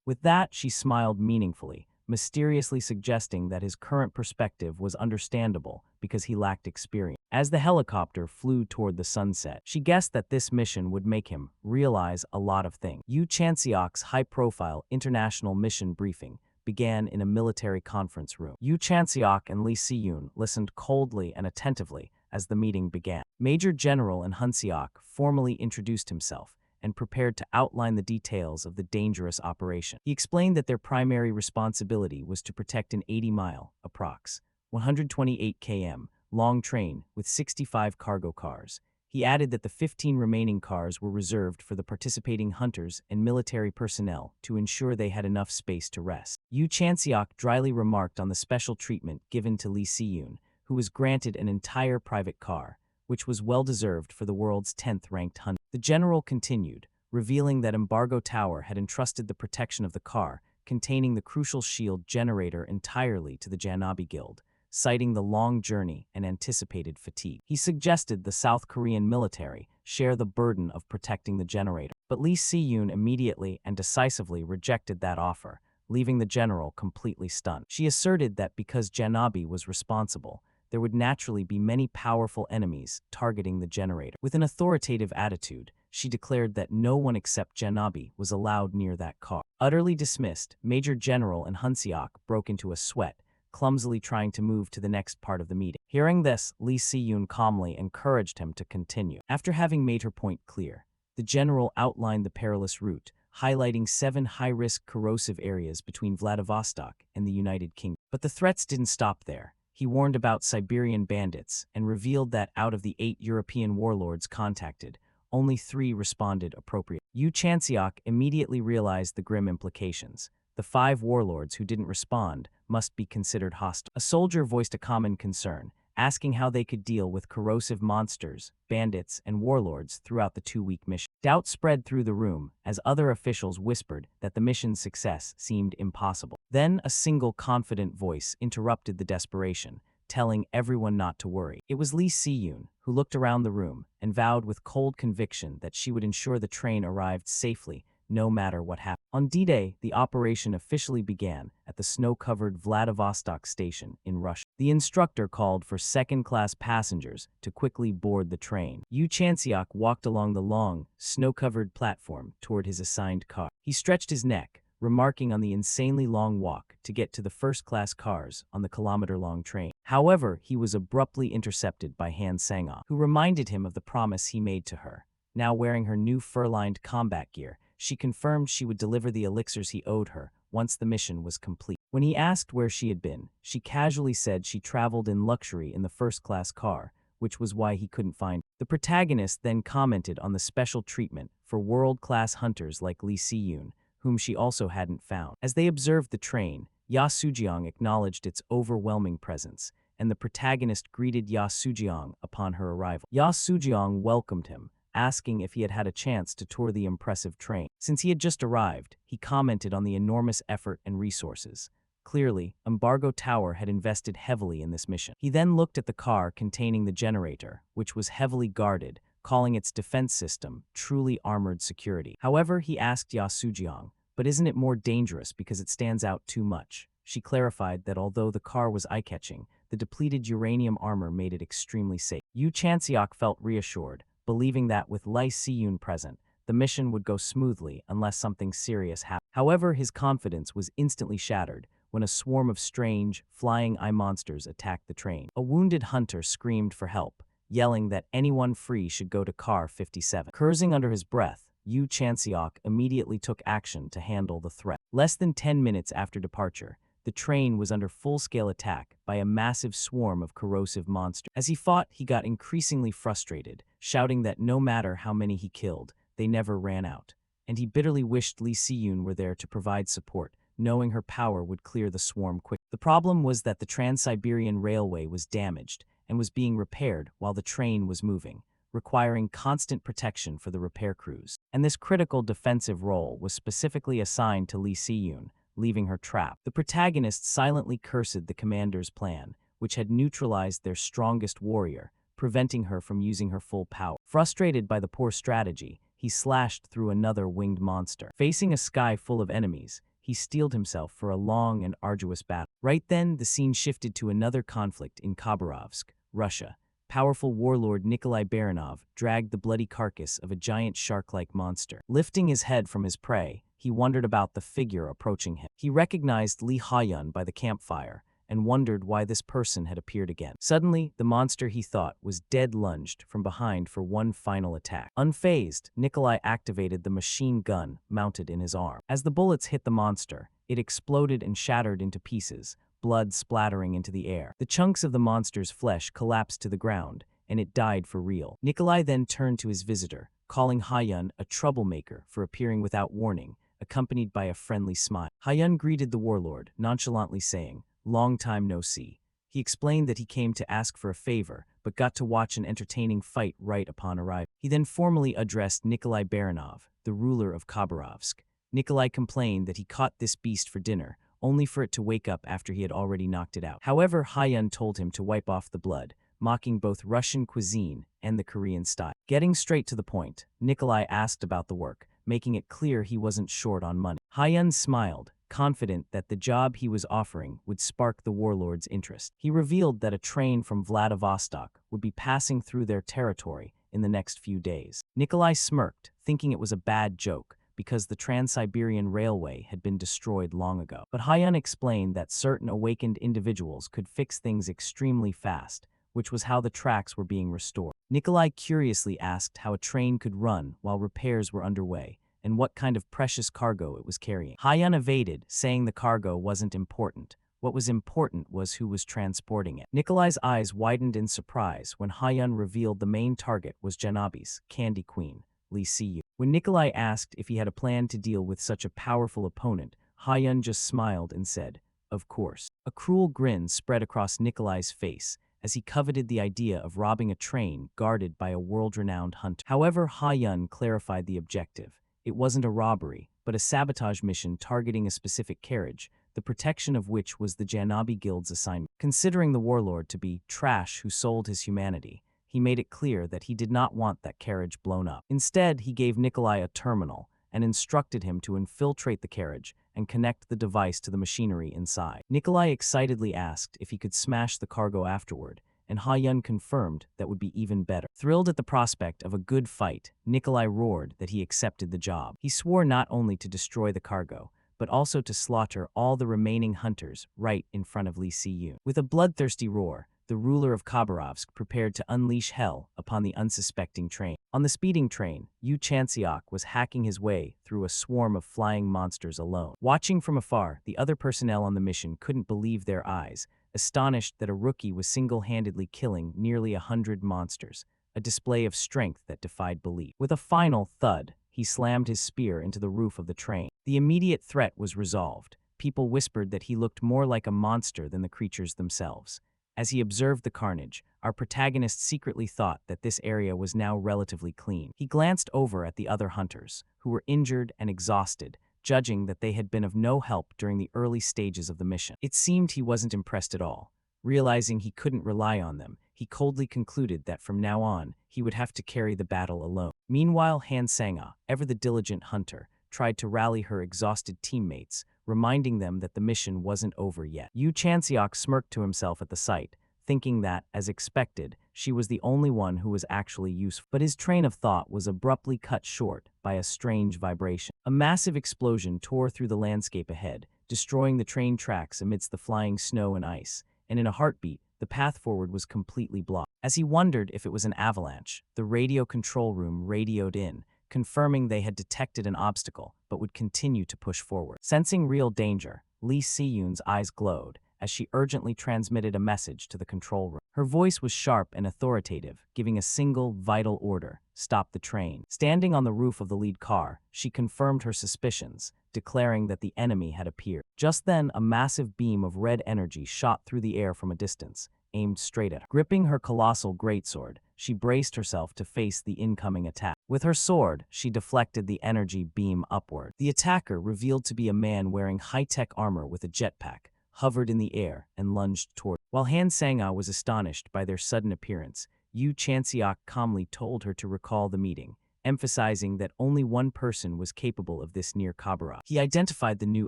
With that, she smiled meaningfully, mysteriously suggesting that his current perspective was understandable because he lacked experience. As the helicopter flew toward the sunset, she guessed that this mission would make him realize a lot of things. Yu Chanseok's high-profile international mission briefing began in a military conference room. Yu Chanseok and Lee Si-yoon listened coldly and attentively as the meeting began. Major General and Hunseok formally introduced himself and prepared to outline the details of the dangerous operation. He explained that their primary responsibility was to protect an 80-mile, approx. 128 km, long train with 65 cargo cars. He added that the 15 remaining cars were reserved for the participating hunters and military personnel to ensure they had enough space to rest. Yu Chanseok dryly remarked on the special treatment given to Lee Si-yoon, who was granted an entire private car, which was well-deserved for the world's 10th-ranked hunter. The general continued, revealing that Embargo Tower had entrusted the protection of the car containing the crucial shield generator entirely to the Janabi Guild, citing the long journey and anticipated fatigue. He suggested the South Korean military share the burden of protecting the generator, but Lee Si-yoon immediately and decisively rejected that offer, leaving the general completely stunned. She asserted that because Janabi was responsible, there would naturally be many powerful enemies targeting the generator. With an authoritative attitude, she declared that no one except Janabi was allowed near that car. Utterly dismissed, Major General and Hunseok broke into a sweat, clumsily trying to move to the next part of the meeting. Hearing this, Lee Si-yoon calmly encouraged him to continue. After having made her point clear, the general outlined the perilous route, highlighting 7 high-risk corrosive areas between Vladivostok and the United Kingdom. But the threats didn't stop there. He warned about Siberian bandits and revealed that out of the 8 European warlords contacted, only 3 responded appropriately. Yu Chanseok immediately realized the grim implications. The 5 warlords who didn't respond must be considered hostile. A soldier voiced a common concern, asking how they could deal with corrosive monsters, bandits, and warlords throughout the 2-week mission. Doubt spread through the room as other officials whispered that the mission's success seemed impossible. Then a single confident voice interrupted the desperation, telling everyone not to worry. It was Lee Si-yoon, who looked around the room and vowed with cold conviction that she would ensure the train arrived safely no matter what happened. On D-Day, the operation officially began at the snow-covered Vladivostok station in Russia. The instructor called for second-class passengers to quickly board the train. Yu Chanseok walked along the long, snow-covered platform toward his assigned car. He stretched his neck, remarking on the insanely long walk to get to the first-class cars on the kilometer-long train. However, he was abruptly intercepted by Han Sang-ah, who reminded him of the promise he made to her. Now wearing her new fur-lined combat gear, she confirmed she would deliver the elixirs he owed her once the mission was complete. When he asked where she had been, she casually said she traveled in luxury in the first-class car, which was why he couldn't find her. The protagonist then commented on the special treatment for world-class hunters like Lee Si-yoon, whom she also hadn't found. As they observed the train, Ya Sujeong acknowledged its overwhelming presence, and the protagonist greeted Ya Sujeong upon her arrival. Ya Sujeong welcomed him, asking if he had had a chance to tour the impressive train. Since he had just arrived, he commented on the enormous effort and resources. Clearly, Embargo Tower had invested heavily in this mission. He then looked at the car containing the generator, which was heavily guarded, calling its defense system truly armored security. However, he asked Ya Sujeong, "But isn't it more dangerous because it stands out too much?" She clarified that although the car was eye-catching, the depleted uranium armor made it extremely safe. Yu Chanseok felt reassured, believing that with Lee Si-yoon present, the mission would go smoothly unless something serious happened. However, his confidence was instantly shattered when a swarm of strange, flying eye monsters attacked the train. A wounded hunter screamed for help, yelling that anyone free should go to car 57. Cursing under his breath, Yu Chanseok immediately took action to handle the threat. Less than 10 minutes after departure, the train was under full-scale attack by a massive swarm of corrosive monsters. As he fought, he got increasingly frustrated, shouting that no matter how many he killed, they never ran out. And he bitterly wished Lee Si-yoon were there to provide support, knowing her power would clear the swarm quickly. The problem was that the Trans-Siberian Railway was damaged and was being repaired while the train was moving, requiring constant protection for the repair crews. And this critical defensive role was specifically assigned to Lee Si-yoon, leaving her trapped. The protagonist silently cursed the commander's plan, which had neutralized their strongest warrior, preventing her from using her full power. Frustrated by the poor strategy, he slashed through another winged monster. Facing a sky full of enemies, he steeled himself for a long and arduous battle. Right then, the scene shifted to another conflict in Khabarovsk, Russia. Powerful warlord Nikolai Baranov dragged the bloody carcass of a giant shark-like monster. Lifting his head from his prey, he wondered about the figure approaching him. He recognized Li Haiyun by the campfire and wondered why this person had appeared again. Suddenly, the monster he thought was dead lunged from behind for one final attack. Unfazed, Nikolai activated the machine gun mounted in his arm. As the bullets hit the monster, it exploded and shattered into pieces, blood splattering into the air. The chunks of the monster's flesh collapsed to the ground, and it died for real. Nikolai then turned to his visitor, calling Haiyun a troublemaker for appearing without warning, accompanied by a friendly smile. Haiyun greeted the warlord, nonchalantly saying, "Long time no see." He explained that he came to ask for a favor, but got to watch an entertaining fight right upon arrival. He then formally addressed Nikolai Baranov, the ruler of Khabarovsk. Nikolai complained that he caught this beast for dinner, only for it to wake up after he had already knocked it out. However, Haiyun told him to wipe off the blood, mocking both Russian cuisine and the Korean style. Getting straight to the point, Nikolai asked about the work, making it clear he wasn't short on money. Haiyun smiled, confident that the job he was offering would spark the warlord's interest. He revealed that a train from Vladivostok would be passing through their territory in the next few days. Nikolai smirked, thinking it was a bad joke, because the Trans-Siberian Railway had been destroyed long ago. But Haiyun explained that certain awakened individuals could fix things extremely fast, which was how the tracks were being restored. Nikolai curiously asked how a train could run while repairs were underway, and what kind of precious cargo it was carrying. Haiyun evaded, saying the cargo wasn't important. What was important was who was transporting it. Nikolai's eyes widened in surprise when Haiyun revealed the main target was Janabi's Candy Queen, Li Siyu. When Nikolai asked if he had a plan to deal with such a powerful opponent, Haiyun just smiled and said, "Of course." A cruel grin spread across Nikolai's face as he coveted the idea of robbing a train guarded by a world-renowned hunter. However, Haiyun clarified the objective. It wasn't a robbery, but a sabotage mission targeting a specific carriage, the protection of which was the Janabi Guild's assignment. Considering the warlord to be trash who sold his humanity, he made it clear that he did not want that carriage blown up. Instead, he gave Nikolai a terminal and instructed him to infiltrate the carriage and connect the device to the machinery inside. Nikolai excitedly asked if he could smash the cargo afterward, and Haiyun confirmed that would be even better. Thrilled at the prospect of a good fight, Nikolai roared that he accepted the job. He swore not only to destroy the cargo, but also to slaughter all the remaining hunters right in front of Li Siyu. With a bloodthirsty roar, the ruler of Khabarovsk prepared to unleash hell upon the unsuspecting train. On the speeding train, Yu Chansiok was hacking his way through a swarm of flying monsters alone. Watching from afar, the other personnel on the mission couldn't believe their eyes, astonished that a rookie was single-handedly killing nearly 100 monsters, a display of strength that defied belief. With a final thud, he slammed his spear into the roof of the train. The immediate threat was resolved. People whispered that he looked more like a monster than the creatures themselves. As he observed the carnage, our protagonist secretly thought that this area was now relatively clean. He glanced over at the other hunters, who were injured and exhausted, judging that they had been of no help during the early stages of the mission. It seemed he wasn't impressed at all. Realizing he couldn't rely on them, he coldly concluded that from now on, he would have to carry the battle alone. Meanwhile, Han Sang-a, ever the diligent hunter, tried to rally her exhausted teammates, reminding them that the mission wasn't over yet. Yu Chansiok smirked to himself at the sight, thinking that, as expected, she was the only one who was actually useful. But his train of thought was abruptly cut short by a strange vibration. A massive explosion tore through the landscape ahead, destroying the train tracks amidst the flying snow and ice, and in a heartbeat, the path forward was completely blocked. As he wondered if it was an avalanche, the radio control room radioed in, confirming they had detected an obstacle, but would continue to push forward. Sensing real danger, Li Siyun's eyes glowed as she urgently transmitted a message to the control room. Her voice was sharp and authoritative, giving a single, vital order: stop the train. Standing on the roof of the lead car, she confirmed her suspicions, declaring that the enemy had appeared. Just then, a massive beam of red energy shot through the air from a distance, aimed straight at her. Gripping her colossal greatsword, she braced herself to face the incoming attack. With her sword, she deflected the energy beam upward. The attacker, revealed to be a man wearing high-tech armor with a jetpack, hovered in the air and lunged toward her. While Han Sang-a was astonished by their sudden appearance, Yu Chansiok calmly told her to recall the meeting, emphasizing that only one person was capable of this near Kabara. He identified the new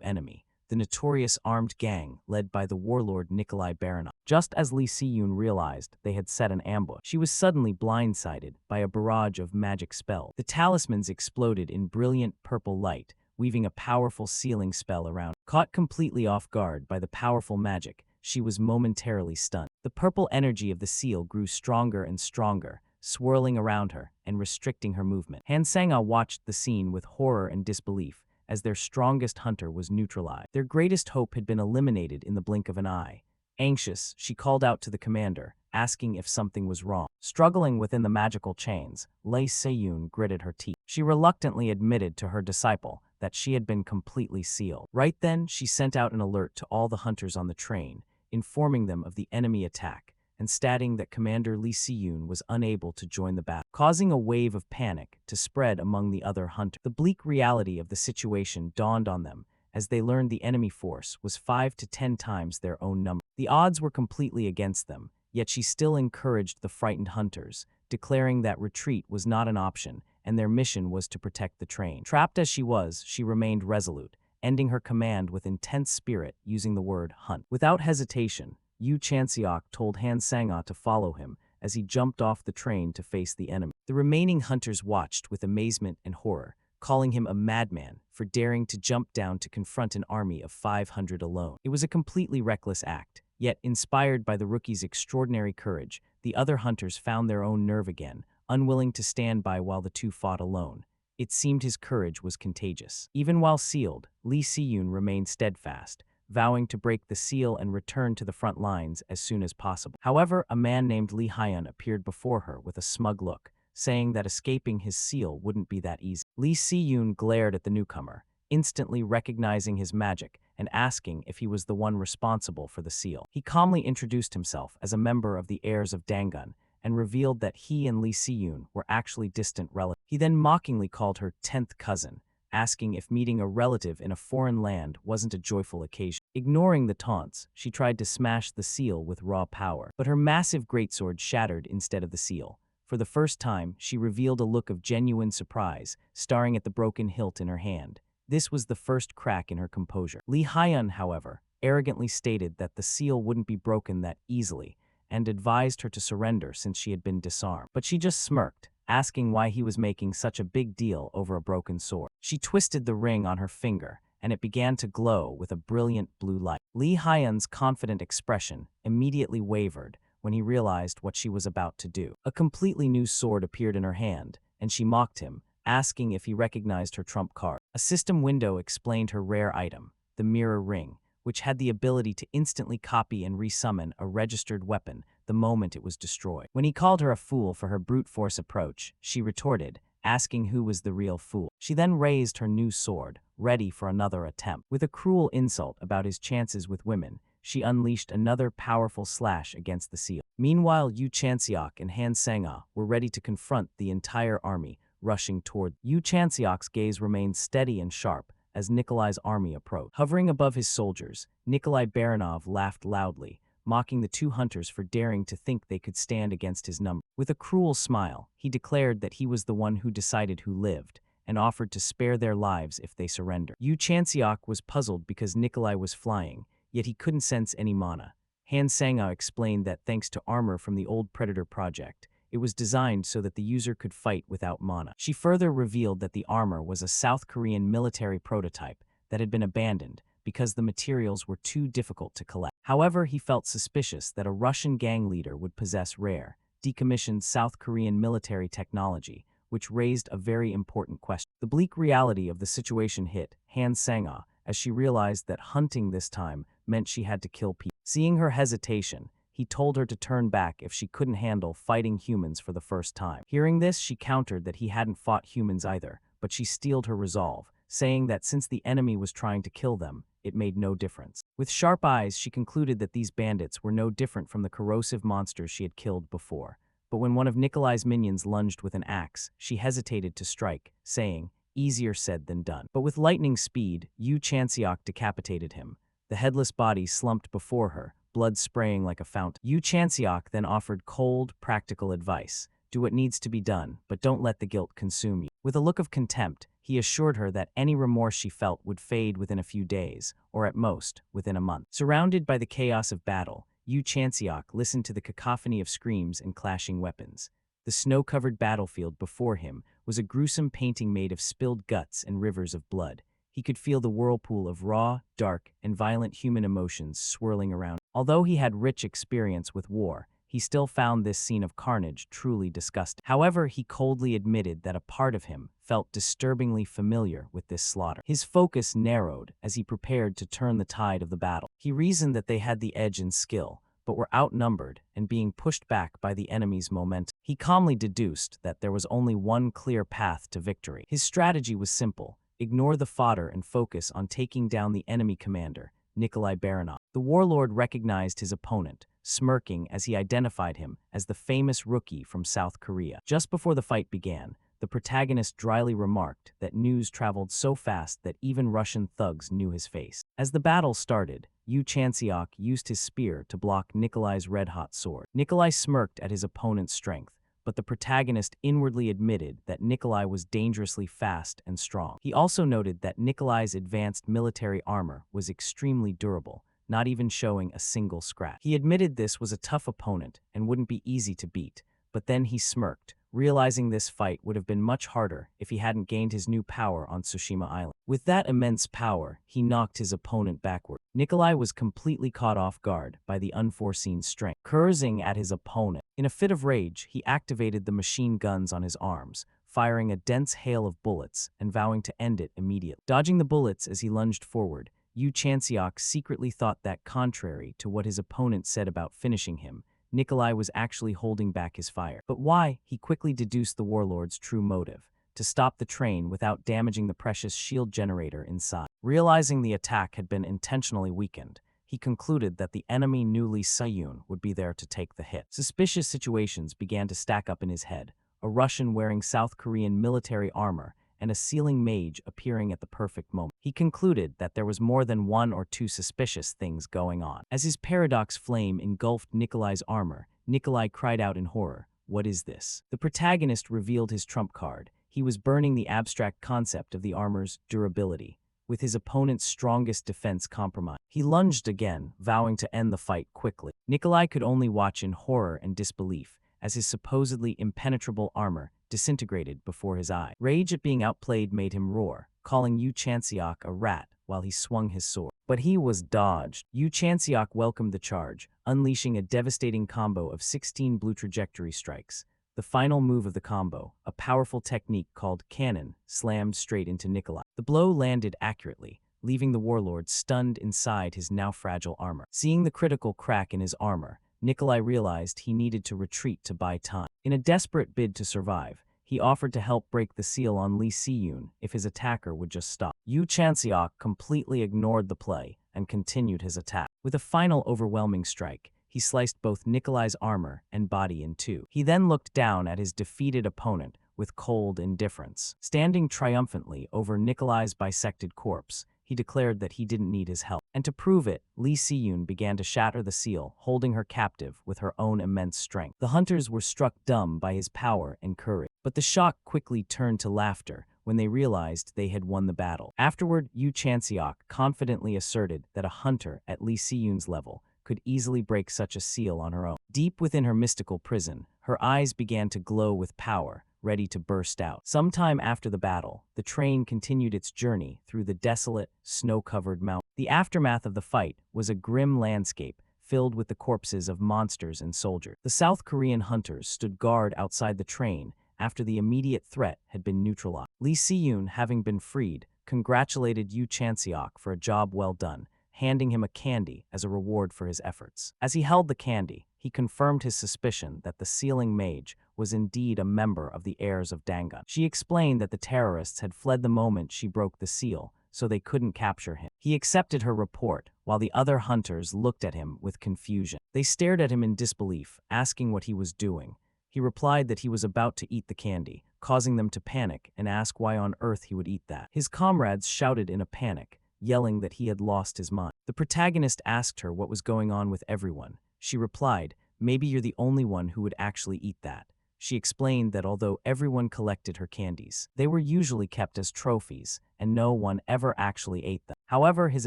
enemy, the notorious armed gang led by the warlord Nikolai Baranov. Just as Lee Si-yoon realized they had set an ambush, she was suddenly blindsided by a barrage of magic spells. The talismans exploded in brilliant purple light, weaving a powerful sealing spell around her. Caught completely off guard by the powerful magic, she was momentarily stunned. The purple energy of the seal grew stronger and stronger, swirling around her and restricting her movement. Han Sang-ah watched the scene with horror and disbelief, as their strongest hunter was neutralized. Their greatest hope had been eliminated in the blink of an eye. Anxious, she called out to the commander, asking if something was wrong. Struggling within the magical chains, Lee Se-yoon gritted her teeth. She reluctantly admitted to her disciple that she had been completely sealed. Right then, she sent out an alert to all the hunters on the train, informing them of the enemy attack, and stating that Commander Lee Si-yoon was unable to join the battle, causing a wave of panic to spread among the other hunters. The bleak reality of the situation dawned on them as they learned the enemy force was 5 to 10 times their own number. The odds were completely against them, yet she still encouraged the frightened hunters, declaring that retreat was not an option and their mission was to protect the train. Trapped as she was, she remained resolute, ending her command with intense spirit using the word hunt. Without hesitation, Yu Chanseok told Han Sang-ah to follow him as he jumped off the train to face the enemy. The remaining hunters watched with amazement and horror, calling him a madman for daring to jump down to confront an army of 500 alone. It was a completely reckless act, yet inspired by the rookie's extraordinary courage, the other hunters found their own nerve again, unwilling to stand by while the two fought alone. It seemed his courage was contagious. Even while sealed, Lee Si-yoon remained steadfast, vowing to break the seal and return to the front lines as soon as possible. However, a man named Lee Hyun appeared before her with a smug look, saying that escaping his seal wouldn't be that easy. Lee Si-yoon glared at the newcomer, instantly recognizing his magic and asking if he was the one responsible for the seal. He calmly introduced himself as a member of the heirs of Dangun and revealed that he and Lee Si-yoon were actually distant relatives. He then mockingly called her 10th cousin, asking if meeting a relative in a foreign land wasn't a joyful occasion. Ignoring the taunts, she tried to smash the seal with raw power, but her massive greatsword shattered instead of the seal. For the first time, she revealed a look of genuine surprise, staring at the broken hilt in her hand. This was the first crack in her composure. Lee Hyun, however, arrogantly stated that the seal wouldn't be broken that easily, and advised her to surrender since she had been disarmed. But she just smirked, asking why he was making such a big deal over a broken sword. She twisted the ring on her finger, and it began to glow with a brilliant blue light. Lee Hyun's confident expression immediately wavered when he realized what she was about to do. A completely new sword appeared in her hand, and she mocked him, asking if he recognized her trump card. A system window explained her rare item, the mirror ring, which had the ability to instantly copy and resummon a registered weapon the moment it was destroyed. When he called her a fool for her brute force approach, she retorted, asking who was the real fool. She then raised her new sword, ready for another attempt. With a cruel insult about his chances with women, she unleashed another powerful slash against the seal. Meanwhile, Yu Chanseok and Han Sang-ah were ready to confront the entire army, rushing toward. Yu Chanseok's gaze remained steady and sharp as Nikolai's army approached. Hovering above his soldiers, Nikolai Baranov laughed loudly, mocking the two hunters for daring to think they could stand against his number. With a cruel smile, he declared that he was the one who decided who lived, and offered to spare their lives if they surrendered. Yu Chanseok was puzzled because Nikolai was flying, yet he couldn't sense any mana. Han Sang-ah explained that thanks to armor from the old Predator project, it was designed so that the user could fight without mana. She further revealed that the armor was a South Korean military prototype that had been abandoned because the materials were too difficult to collect. However, he felt suspicious that a Russian gang leader would possess rare, decommissioned South Korean military technology, which raised a very important question. The bleak reality of the situation hit Han Sang-ah as she realized that hunting this time meant she had to kill people. Seeing her hesitation, he told her to turn back if she couldn't handle fighting humans for the first time. Hearing this, she countered that he hadn't fought humans either, but she steeled her resolve, saying that since the enemy was trying to kill them, it made no difference. With sharp eyes, she concluded that these bandits were no different from the corrosive monsters she had killed before. But when one of Nikolai's minions lunged with an axe, she hesitated to strike, saying, "Easier said than done." But with lightning speed, Yu Chanseok decapitated him. The headless body slumped before her, blood spraying like a fountain. Yu Chanseok then offered cold, practical advice, Do what needs to be done, but don't let the guilt consume you. With a look of contempt, he assured her that any remorse she felt would fade within a few days, or at most, within a month. Surrounded by the chaos of battle, Yu Chanseok listened to the cacophony of screams and clashing weapons. The snow-covered battlefield before him was a gruesome painting made of spilled guts and rivers of blood. He could feel the whirlpool of raw, dark, and violent human emotions swirling around. Although he had rich experience with war, he still found this scene of carnage truly disgusting. However, he coldly admitted that a part of him felt disturbingly familiar with this slaughter. His focus narrowed as he prepared to turn the tide of the battle. He reasoned that they had the edge in skill, but were outnumbered and being pushed back by the enemy's momentum. He calmly deduced that there was only one clear path to victory. His strategy was simple: ignore the fodder and focus on taking down the enemy commander, Nikolai Baranov. The warlord recognized his opponent, smirking as he identified him as the famous rookie from South Korea. Just before the fight began, the protagonist dryly remarked that news traveled so fast that even Russian thugs knew his face. As the battle started, Yu Chanseok used his spear to block Nikolai's red-hot sword. Nikolai smirked at his opponent's strength, but the protagonist inwardly admitted that Nikolai was dangerously fast and strong. He also noted that Nikolai's advanced military armor was extremely durable, not even showing a single scratch. He admitted this was a tough opponent and wouldn't be easy to beat, but then he smirked, realizing this fight would have been much harder if he hadn't gained his new power on Tsushima Island. With that immense power, he knocked his opponent backward. Nikolai was completely caught off guard by the unforeseen strength. Cursing at his opponent, in a fit of rage, he activated the machine guns on his arms, firing a dense hail of bullets and vowing to end it immediately. Dodging the bullets as he lunged forward, Yu Chanseok secretly thought that, contrary to what his opponent said about finishing him, Nikolai was actually holding back his fire. But why? He quickly deduced the warlord's true motive: to stop the train without damaging the precious shield generator inside. Realizing the attack had been intentionally weakened, he concluded that the enemy knew Lee Se-yoon would be there to take the hit. Suspicious situations began to stack up in his head: a Russian wearing South Korean military armor and a sealing mage appearing at the perfect moment. He concluded that there was more than one or two suspicious things going on. As his paradox flame engulfed Nikolai's armor, Nikolai cried out in horror, "What is this?" The protagonist revealed his trump card. He was burning the abstract concept of the armor's durability, with his opponent's strongest defense compromised. He lunged again, vowing to end the fight quickly. Nikolai could only watch in horror and disbelief as his supposedly impenetrable armor disintegrated before his eye. Rage at being outplayed made him roar, calling Yu Chanseok a rat while he swung his sword. But he was dodged. Yu Chanseok welcomed the charge, unleashing a devastating combo of 16 blue trajectory strikes. The final move of the combo, a powerful technique called cannon, slammed straight into Nikolai. The blow landed accurately, leaving the warlord stunned inside his now fragile armor. Seeing the critical crack in his armor, Nikolai realized he needed to retreat to buy time. In a desperate bid to survive, he offered to help break the seal on Lee Se-yoon if his attacker would just stop. Yu Chanseok completely ignored the play and continued his attack. With a final overwhelming strike, he sliced both Nikolai's armor and body in two. He then looked down at his defeated opponent with cold indifference. Standing triumphantly over Nikolai's bisected corpse, he declared that he didn't need his help. And to prove it, Lee Se-yoon began to shatter the seal, holding her captive with her own immense strength. The hunters were struck dumb by his power and courage, but the shock quickly turned to laughter when they realized they had won the battle. Afterward, Yu Chanseok confidently asserted that a hunter at Lee Se-yoon's level could easily break such a seal on her own. Deep within her mystical prison, her eyes began to glow with power, ready to burst out. Sometime after the battle, the train continued its journey through the desolate, snow-covered mountains. The aftermath of the fight was a grim landscape filled with the corpses of monsters and soldiers. The South Korean hunters stood guard outside the train after the immediate threat had been neutralized. Lee Se-yoon, having been freed, congratulated Yu Chanseok for a job well done, handing him a candy as a reward for his efforts. As he held the candy, he confirmed his suspicion that the sealing mage was indeed a member of the heirs of Dangun. She explained that the terrorists had fled the moment she broke the seal, so they couldn't capture him. He accepted her report, while the other hunters looked at him with confusion. They stared at him in disbelief, asking what he was doing. He replied that he was about to eat the candy, causing them to panic and ask why on earth he would eat that. His comrades shouted in a panic, yelling that he had lost his mind. The protagonist asked her what was going on with everyone. She replied, "Maybe you're the only one who would actually eat that." She explained that although everyone collected her candies, they were usually kept as trophies, and no one ever actually ate them. However, his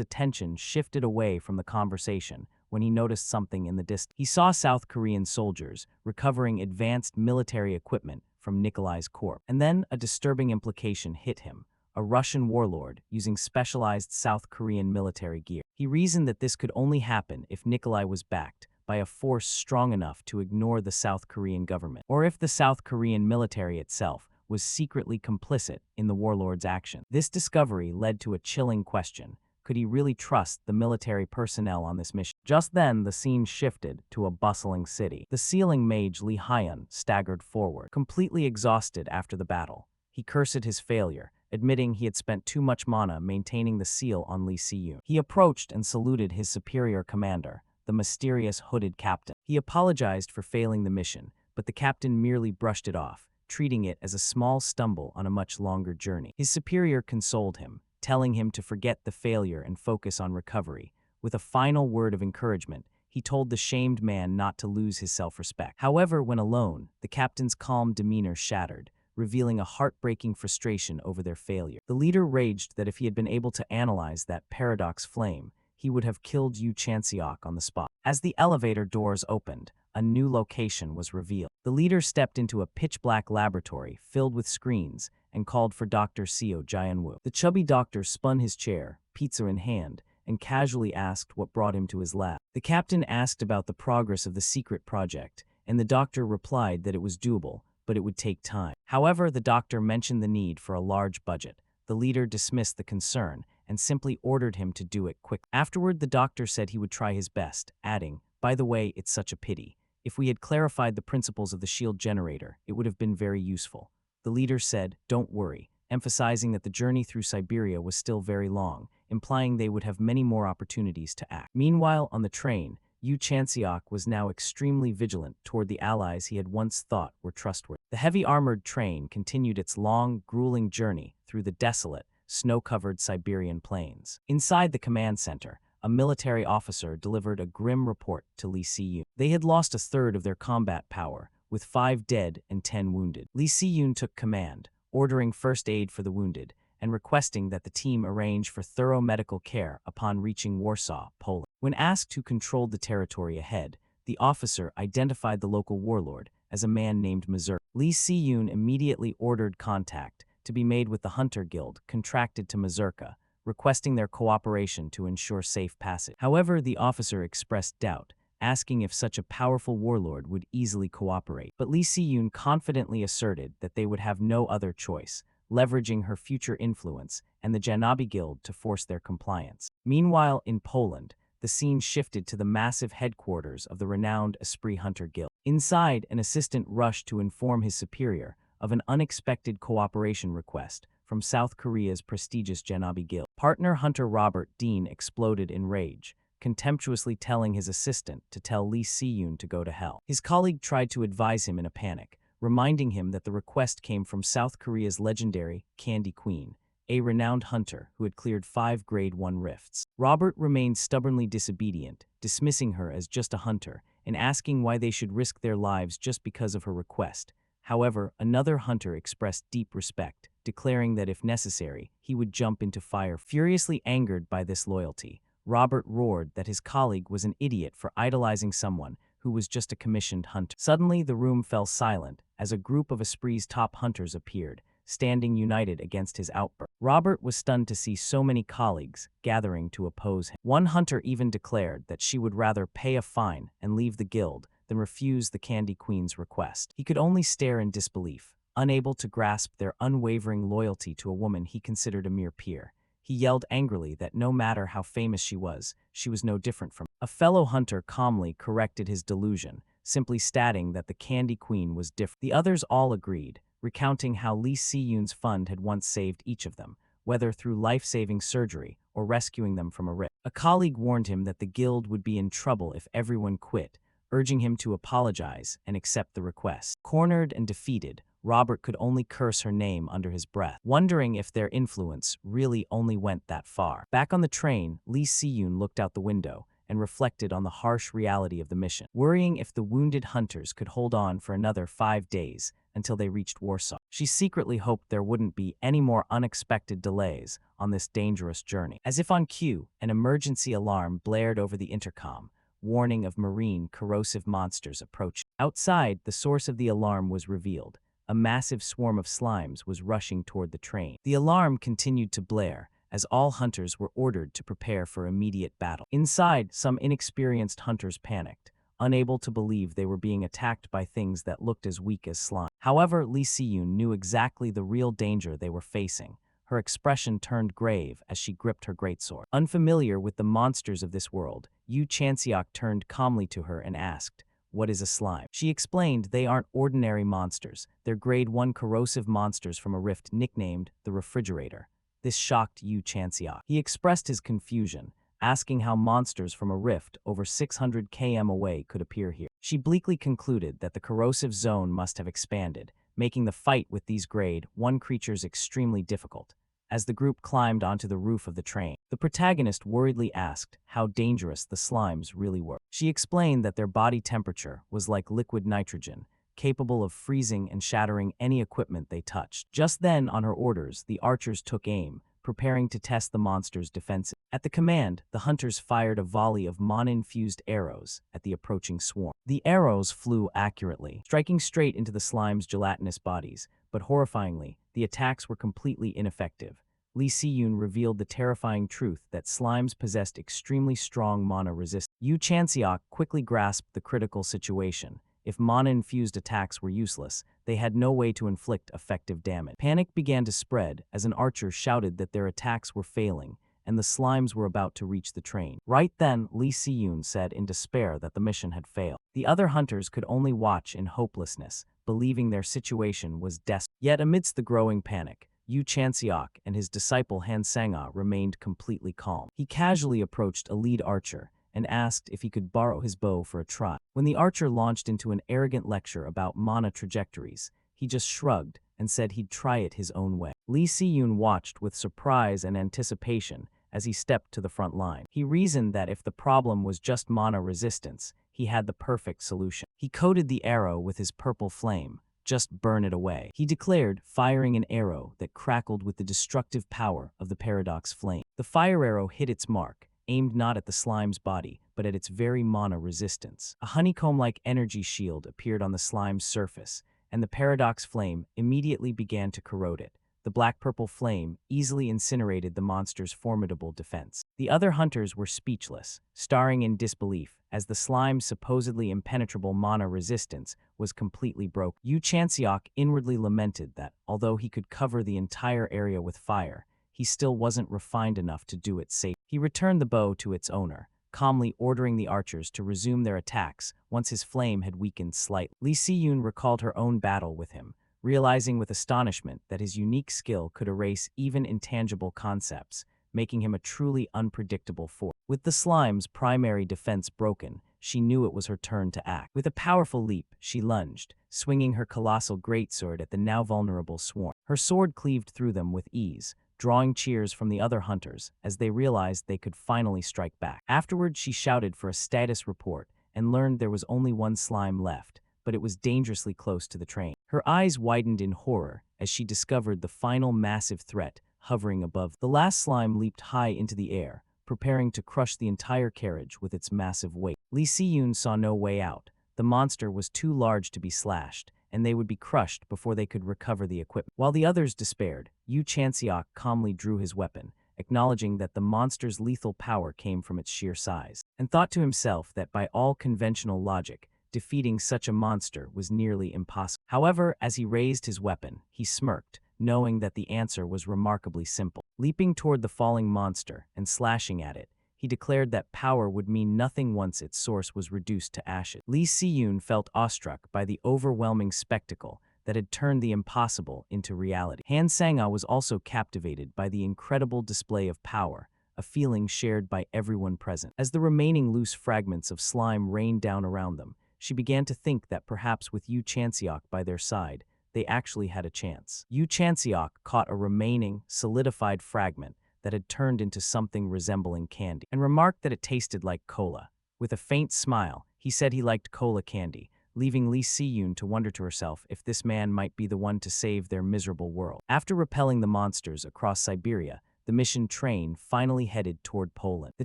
attention shifted away from the conversation when he noticed something in the distance. He saw South Korean soldiers recovering advanced military equipment from Nikolai's corpse. And then a disturbing implication hit him: a Russian warlord using specialized South Korean military gear. He reasoned that this could only happen if Nikolai was backed by a force strong enough to ignore the South Korean government, or if the South Korean military itself was secretly complicit in the warlord's action. This discovery led to a chilling question: could he really trust the military personnel on this mission? Just then, the scene shifted to a bustling city. The sealing mage Lee Hyun staggered forward, completely exhausted after the battle. He cursed his failure, admitting he had spent too much mana maintaining the seal on Lee Si-yoon. He approached and saluted his superior commander, the mysterious hooded captain. He apologized for failing the mission, but the captain merely brushed it off, treating it as a small stumble on a much longer journey. His superior consoled him, telling him to forget the failure and focus on recovery. With a final word of encouragement, he told the shamed man not to lose his self-respect. However, when alone, the captain's calm demeanor shattered, revealing a heartbreaking frustration over their failure. The leader raged that if he had been able to analyze that paradox flame, he would have killed Yu Chanseok on the spot. As the elevator doors opened, a new location was revealed. The leader stepped into a pitch-black laboratory filled with screens and called for Dr. Seo Jianwoo. The chubby doctor spun his chair, pizza in hand, and casually asked what brought him to his lab. The captain asked about the progress of the secret project, and the doctor replied that it was doable, but it would take time. However, the doctor mentioned the need for a large budget. The leader dismissed the concern and simply ordered him to do it quickly. Afterward, the doctor said he would try his best, adding, "By the way, it's such a pity. If we had clarified the principles of the shield generator, it would have been very useful." The leader said, "Don't worry," emphasizing that the journey through Siberia was still very long, implying they would have many more opportunities to act. Meanwhile, on the train, Yu Chanseok was now extremely vigilant toward the allies he had once thought were trustworthy. The heavy armored train continued its long, grueling journey through the desolate, snow-covered Siberian plains. Inside the command center, a military officer delivered a grim report to Lee Si-yoon. They had lost a third of their combat power, with 5 dead and 10 wounded. Lee Si-yoon took command, ordering first aid for the wounded, and requesting that the team arrange for thorough medical care upon reaching Warsaw, Poland. When asked who controlled the territory ahead, the officer identified the local warlord as a man named Mazurka. Lee Si-yoon immediately ordered contact to be made with the Hunter Guild contracted to Mazurka, requesting their cooperation to ensure safe passage. However, the officer expressed doubt, asking if such a powerful warlord would easily cooperate. But Lee Si-yoon confidently asserted that they would have no other choice, leveraging her future influence and the Janabi Guild to force their compliance. Meanwhile, in Poland, the scene shifted to the massive headquarters of the renowned Esprit Hunter Guild. Inside, an assistant rushed to inform his superior of an unexpected cooperation request from South Korea's prestigious Janabi Guild. Partner Hunter Robert Dean exploded in rage, contemptuously telling his assistant to tell Lee Si-yoon to go to hell. His colleague tried to advise him in a panic, reminding him that the request came from South Korea's legendary Candy Queen, a renowned hunter who had cleared 5 Grade 1 rifts. Robert remained stubbornly disobedient, dismissing her as just a hunter and asking why they should risk their lives just because of her request. However, another hunter expressed deep respect, declaring that if necessary, he would jump into fire. Furiously angered by this loyalty, Robert roared that his colleague was an idiot for idolizing someone who was just a commissioned hunter. Suddenly, the room fell silent as a group of Esprit's top hunters appeared, standing united against his outburst. Robert was stunned to see so many colleagues gathering to oppose him. One hunter even declared that she would rather pay a fine and leave the guild than refuse the Candy Queen's request. He could only stare in disbelief, unable to grasp their unwavering loyalty to a woman he considered a mere peer. He yelled angrily that no matter how famous she was no different from him. A fellow hunter calmly corrected his delusion, simply stating that the Candy Queen was different. The others all agreed, recounting how Lee Si-yoon's fund had once saved each of them, whether through life-saving surgery or rescuing them from a rift. A colleague warned him that the guild would be in trouble if everyone quit, urging him to apologize and accept the request. Cornered and defeated, Robert could only curse her name under his breath, wondering if their influence really only went that far. Back on the train, Lee Si-yoon looked out the window and reflected on the harsh reality of the mission, worrying if the wounded hunters could hold on for another 5 days until they reached Warsaw. She secretly hoped there wouldn't be any more unexpected delays on this dangerous journey. As if on cue, an emergency alarm blared over the intercom, warning of marine corrosive monsters approaching. Outside, the source of the alarm was revealed. A massive swarm of slimes was rushing toward the train. The alarm continued to blare, as all hunters were ordered to prepare for immediate battle. Inside, some inexperienced hunters panicked, unable to believe they were being attacked by things that looked as weak as slime. However, Lee Si-yoon knew exactly the real danger they were facing. Her expression turned grave as she gripped her greatsword. Unfamiliar with the monsters of this world, Yu Chanseok turned calmly to her and asked, "What is a slime?" She explained they aren't ordinary monsters. They're grade 1 corrosive monsters from a rift nicknamed the Refrigerator. This shocked Yu Chanseok. He expressed his confusion, asking how monsters from a rift over 600 km away could appear here. She bleakly concluded that the corrosive zone must have expanded, making the fight with these grade 1 creatures extremely difficult. As the group climbed onto the roof of the train, the protagonist worriedly asked how dangerous the slimes really were. She explained that their body temperature was like liquid nitrogen, capable of freezing and shattering any equipment they touched. Just then, on her orders, the archers took aim, preparing to test the monster's defenses. At the command, the hunters fired a volley of mana-infused arrows at the approaching swarm. The arrows flew accurately, striking straight into the slime's gelatinous bodies, but horrifyingly, the attacks were completely ineffective. Lee Si-yoon revealed the terrifying truth that slimes possessed extremely strong mana resistance. Yu Chanseok quickly grasped the critical situation. If mana-infused attacks were useless, they had no way to inflict effective damage. Panic began to spread as an archer shouted that their attacks were failing, and the slimes were about to reach the train. Right then, Lee Si-yoon said in despair that the mission had failed. The other hunters could only watch in hopelessness, believing their situation was desperate. Yet amidst the growing panic, Yu Chanseok and his disciple Han Sang-ah remained completely calm. He casually approached a lead archer and asked if he could borrow his bow for a try. When the archer launched into an arrogant lecture about mana trajectories, he just shrugged and said he'd try it his own way. Lee Si-yoon watched with surprise and anticipation as he stepped to the front line. He reasoned that if the problem was just mana resistance, he had the perfect solution. He coated the arrow with his purple flame. Just burn it away, he declared, firing an arrow that crackled with the destructive power of the paradox flame. The fire arrow hit its mark, aimed not at the slime's body, but at its very mana resistance. A honeycomb-like energy shield appeared on the slime's surface, and the paradox flame immediately began to corrode it. The black-purple flame easily incinerated the monster's formidable defense. The other hunters were speechless, staring in disbelief, as the slime's supposedly impenetrable mana resistance was completely broken. Yu Chanseok inwardly lamented that, although he could cover the entire area with fire, he still wasn't refined enough to do it safely. He returned the bow to its owner, calmly ordering the archers to resume their attacks once his flame had weakened slightly. Lee Si-yoon recalled her own battle with him, realizing with astonishment that his unique skill could erase even intangible concepts, making him a truly unpredictable force. With the slime's primary defense broken, she knew it was her turn to act. With a powerful leap, she lunged, swinging her colossal greatsword at the now vulnerable swarm. Her sword cleaved through them with ease, drawing cheers from the other hunters as they realized they could finally strike back. Afterward, she shouted for a status report and learned there was only one slime left, but it was dangerously close to the train. Her eyes widened in horror as she discovered the final massive threat hovering above. The last slime leaped high into the air, preparing to crush the entire carriage with its massive weight. Lee Si-yoon saw no way out. The monster was too large to be slashed, and they would be crushed before they could recover the equipment. While the others despaired, Yu Chanseok calmly drew his weapon, acknowledging that the monster's lethal power came from its sheer size, and thought to himself that by all conventional logic, defeating such a monster was nearly impossible. However, as he raised his weapon, he smirked, knowing that the answer was remarkably simple. Leaping toward the falling monster and slashing at it, he declared that power would mean nothing once its source was reduced to ashes. Lee Si-yoon felt awestruck by the overwhelming spectacle that had turned the impossible into reality. Han Sang-ah was also captivated by the incredible display of power, a feeling shared by everyone present. As the remaining loose fragments of slime rained down around them, she began to think that perhaps with Yu Chanseok by their side, they actually had a chance. Yu Chanseok caught a remaining, solidified fragment that had turned into something resembling candy, and remarked that it tasted like cola. With a faint smile, he said he liked cola candy, leaving Lee Si-yoon to wonder to herself if this man might be the one to save their miserable world. After repelling the monsters across Siberia, the mission train finally headed toward Poland. The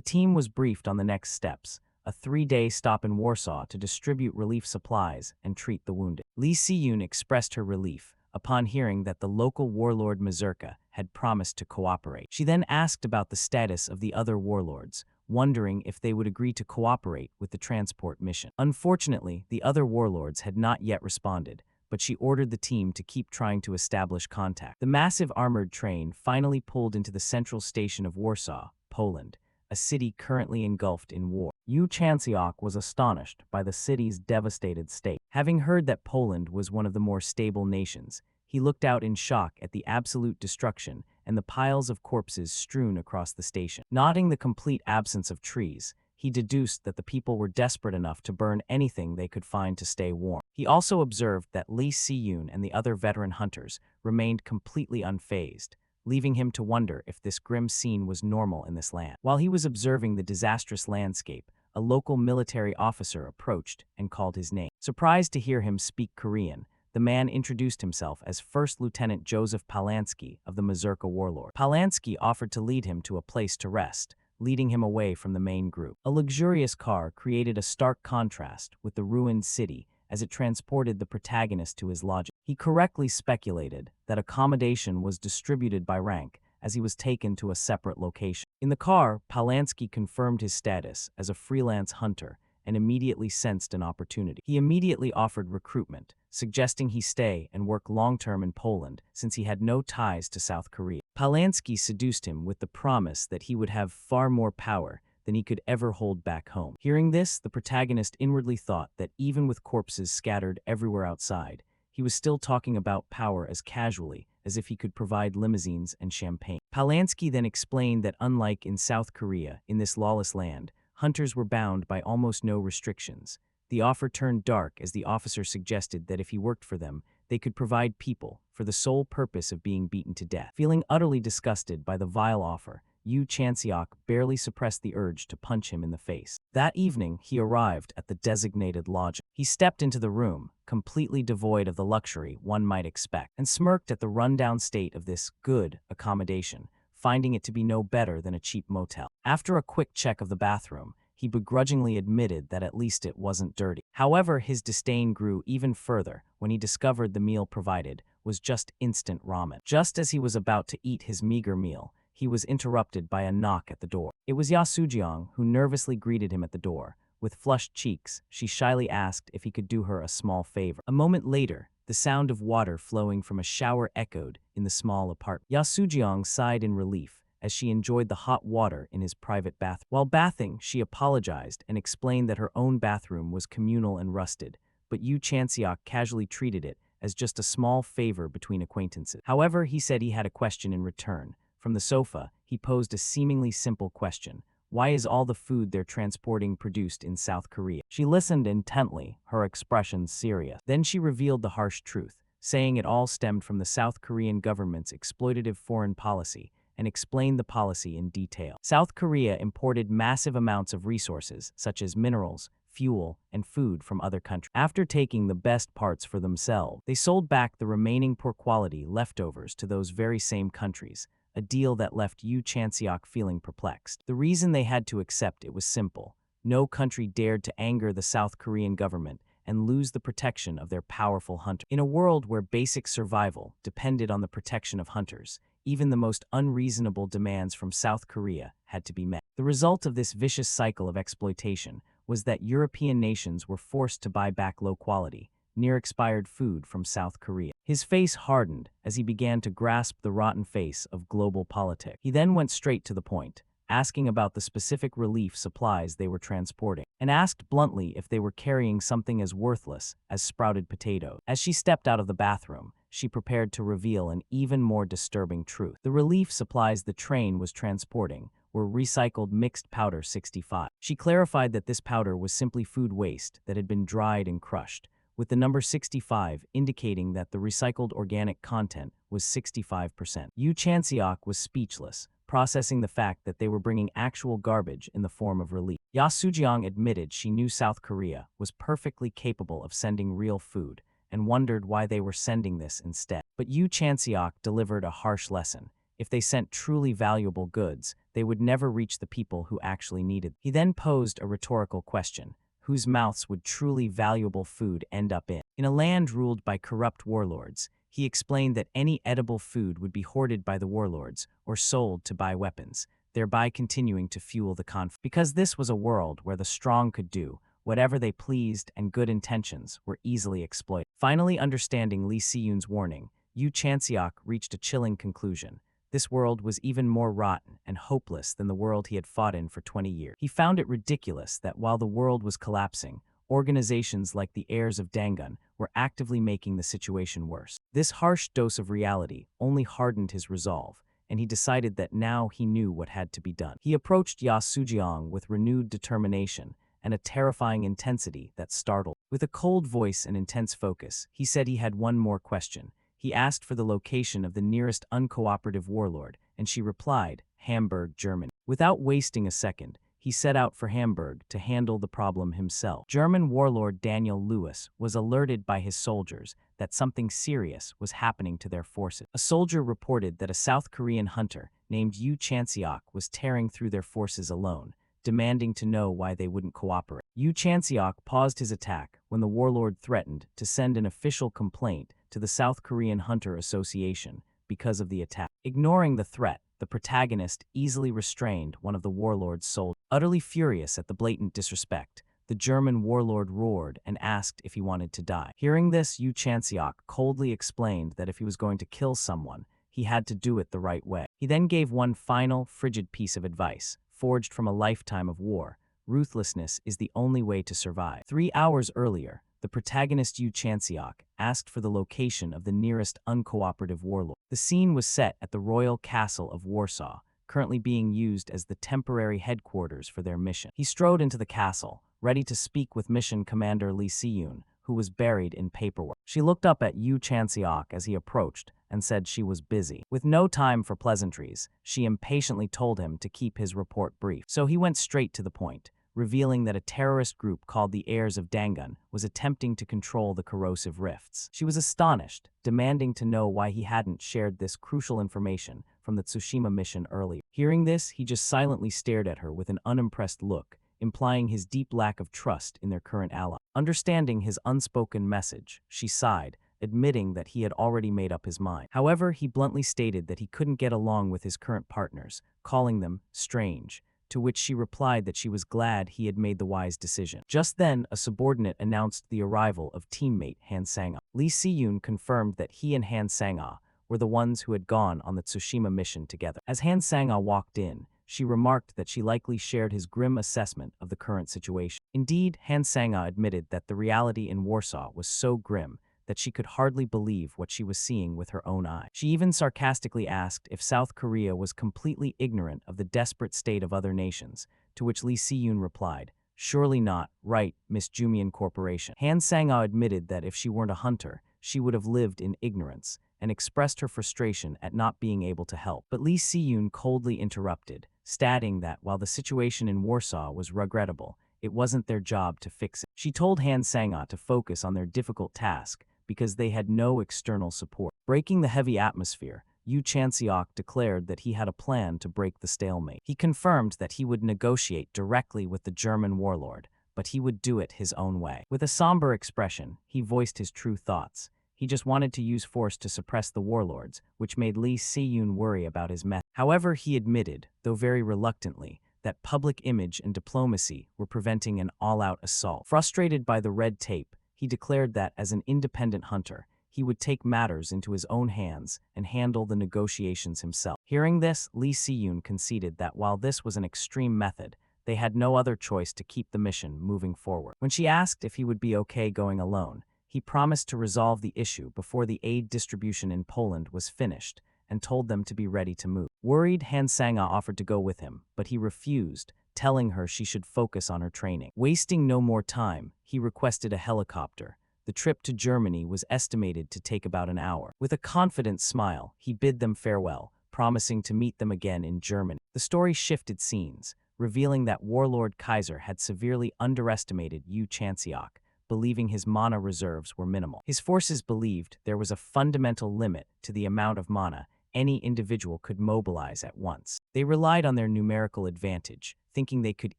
team was briefed on the next steps: a 3-day stop in Warsaw to distribute relief supplies and treat the wounded. Lee Si-yoon expressed her relief upon hearing that the local warlord Mazurka had promised to cooperate. She then asked about the status of the other warlords, wondering if they would agree to cooperate with the transport mission. Unfortunately, the other warlords had not yet responded, but she ordered the team to keep trying to establish contact. The massive armored train finally pulled into the central station of Warsaw, Poland, a city currently engulfed in war. Yu Chanseok was astonished by the city's devastated state. Having heard that Poland was one of the more stable nations, he looked out in shock at the absolute destruction and the piles of corpses strewn across the station. Noting the complete absence of trees, he deduced that the people were desperate enough to burn anything they could find to stay warm. He also observed that Lee Si-yoon and the other veteran hunters remained completely unfazed, leaving him to wonder if this grim scene was normal in this land. While he was observing the disastrous landscape, a local military officer approached and called his name. Surprised to hear him speak Korean, the man introduced himself as First Lieutenant Joseph Palansky of the Mazurka warlord. Palansky offered to lead him to a place to rest, leading him away from the main group. A luxurious car created a stark contrast with the ruined city as it transported the protagonist to his lodging. He correctly speculated that accommodation was distributed by rank, as he was taken to a separate location. In the car, Palansky confirmed his status as a freelance hunter and immediately sensed an opportunity. He immediately offered recruitment, suggesting he stay and work long-term in Poland since he had no ties to South Korea. Palansky seduced him with the promise that he would have far more power than he could ever hold back home. Hearing this, the protagonist inwardly thought that even with corpses scattered everywhere outside, he was still talking about power as casually as if he could provide limousines and champagne. Palansky then explained that unlike in South Korea, in this lawless land, hunters were bound by almost no restrictions. The offer turned dark as the officer suggested that if he worked for them, they could provide people for the sole purpose of being beaten to death. Feeling utterly disgusted by the vile offer, Yu Chanseok barely suppressed the urge to punch him in the face. That evening, he arrived at the designated lodging. He stepped into the room, completely devoid of the luxury one might expect, and smirked at the rundown state of this good accommodation, finding it to be no better than a cheap motel. After a quick check of the bathroom, he begrudgingly admitted that at least it wasn't dirty. However, his disdain grew even further when he discovered the meal provided was just instant ramen. Just as he was about to eat his meager meal, he was interrupted by a knock at the door. It was Yasujiang who nervously greeted him at the door. With flushed cheeks, she shyly asked if he could do her a small favor. A moment later, the sound of water flowing from a shower echoed in the small apartment. Yasujiang sighed in relief as she enjoyed the hot water in his private bathroom. While bathing, she apologized and explained that her own bathroom was communal and rusted, but Yu Chanseok casually treated it as just a small favor between acquaintances. However, he said he had a question in return. From the sofa, he posed a seemingly simple question: why is all the food they're transporting produced in South Korea? She listened intently, her expression serious. Then she revealed the harsh truth, saying it all stemmed from the South Korean government's exploitative foreign policy, and explained the policy in detail. South Korea imported massive amounts of resources, such as minerals, fuel, and food from other countries. After taking the best parts for themselves, they sold back the remaining poor-quality leftovers to those very same countries, a deal that left Yu Chanseok feeling perplexed. The reason they had to accept it was simple. No country dared to anger the South Korean government and lose the protection of their powerful hunters. In a world where basic survival depended on the protection of hunters, even the most unreasonable demands from South Korea had to be met. The result of this vicious cycle of exploitation was that European nations were forced to buy back low-quality, near-expired food from South Korea. His face hardened as he began to grasp the rotten face of global politics. He then went straight to the point, asking about the specific relief supplies they were transporting, and asked bluntly if they were carrying something as worthless as sprouted potatoes. As she stepped out of the bathroom, she prepared to reveal an even more disturbing truth. The relief supplies the train was transporting were recycled mixed powder 65. She clarified that this powder was simply food waste that had been dried and crushed, with the number 65 indicating that the recycled organic content was 65%. Yu Chanseok was speechless, processing the fact that they were bringing actual garbage in the form of relief. Ya Sujiang admitted she knew South Korea was perfectly capable of sending real food and wondered why they were sending this instead. But Yu Chanseok delivered a harsh lesson. If they sent truly valuable goods, they would never reach the people who actually needed. He then posed a rhetorical question: whose mouths would truly valuable food end up in? In a land ruled by corrupt warlords, he explained that any edible food would be hoarded by the warlords or sold to buy weapons, thereby continuing to fuel the conflict. Because this was a world where the strong could do whatever they pleased and good intentions were easily exploited. Finally understanding Lee Si-yoon's warning, Yu Chanseok reached a chilling conclusion. This world was even more rotten and hopeless than the world he had fought in for 20 years. He found it ridiculous that while the world was collapsing, organizations like the heirs of Dangun were actively making the situation worse. This harsh dose of reality only hardened his resolve, and he decided that now he knew what had to be done. He approached Ya Sujiang with renewed determination and a terrifying intensity that startled. With a cold voice and intense focus, he said he had one more question. He asked for the location of the nearest uncooperative warlord, and she replied, Hamburg, Germany. Without wasting a second, he set out for Hamburg to handle the problem himself. German warlord Daniel Lewis was alerted by his soldiers that something serious was happening to their forces. A soldier reported that a South Korean hunter named Yu Chanseok was tearing through their forces alone, demanding to know why they wouldn't cooperate. Yu Chanseok paused his attack when the warlord threatened to send an official complaint to the South Korean Hunter Association because of the attack. Ignoring the threat, the protagonist easily restrained one of the warlord's soldiers. Utterly furious at the blatant disrespect, the German warlord roared and asked if he wanted to die. Hearing this, Yu Chanseok coldly explained that if he was going to kill someone, he had to do it the right way. He then gave one final, frigid piece of advice, forged from a lifetime of war: ruthlessness is the only way to survive. 3 hours earlier, the protagonist Yu Chanseok asked for the location of the nearest uncooperative warlord. The scene was set at the Royal Castle of Warsaw, currently being used as the temporary headquarters for their mission. He strode into the castle, ready to speak with Mission Commander Lee Si-yoon, who was buried in paperwork. She looked up at Yu Chanseok as he approached and said she was busy. With no time for pleasantries, she impatiently told him to keep his report brief. So he went straight to the point, revealing that a terrorist group called the Heirs of Dangun was attempting to control the corrosive rifts. She was astonished, demanding to know why he hadn't shared this crucial information from the Tsushima mission earlier. Hearing this, he just silently stared at her with an unimpressed look, implying his deep lack of trust in their current ally. Understanding his unspoken message, she sighed, admitting that he had already made up his mind. However, he bluntly stated that he couldn't get along with his current partners, calling them strange, to which she replied that she was glad he had made the wise decision. Just then, a subordinate announced the arrival of teammate Han Sang-ah. Lee Si-yoon confirmed that he and Han Sang-ah were the ones who had gone on the Tsushima mission together. As Han Sang-ah walked in, she remarked that she likely shared his grim assessment of the current situation. Indeed, Han Sang-ah admitted that the reality in Warsaw was so grim that she could hardly believe what she was seeing with her own eyes. She even sarcastically asked if South Korea was completely ignorant of the desperate state of other nations, to which Lee Si-yoon replied, "Surely not, right, Miss Jumian Corporation." Han Sang-ah admitted that if she weren't a hunter, she would have lived in ignorance, and expressed her frustration at not being able to help. But Lee Si-yoon coldly interrupted, stating that while the situation in Warsaw was regrettable, it wasn't their job to fix it. She told Han Sang-ah to focus on their difficult task because they had no external support. Breaking the heavy atmosphere, Yu Chanseok declared that he had a plan to break the stalemate. He confirmed that he would negotiate directly with the German warlord, but he would do it his own way. With a somber expression, he voiced his true thoughts. He just wanted to use force to suppress the warlords, which made Lee Si-yoon worry about his method. However, he admitted, though very reluctantly, that public image and diplomacy were preventing an all-out assault. Frustrated by the red tape, he declared that as an independent hunter, he would take matters into his own hands and handle the negotiations himself. Hearing this, Lee Si-yoon conceded that while this was an extreme method, they had no other choice to keep the mission moving forward. When she asked if he would be okay going alone, he promised to resolve the issue before the aid distribution in Poland was finished and told them to be ready to move. Worried, Han Sang-ah offered to go with him, but he refused, telling her she should focus on her training. Wasting no more time, he requested a helicopter. The trip to Germany was estimated to take about an hour. With a confident smile, he bid them farewell, promising to meet them again in Germany. The story shifted scenes, revealing that warlord Kaiser had severely underestimated Yu Chanseok, believing his mana reserves were minimal. His forces believed there was a fundamental limit to the amount of mana any individual could mobilize at once. They relied on their numerical advantage, thinking they could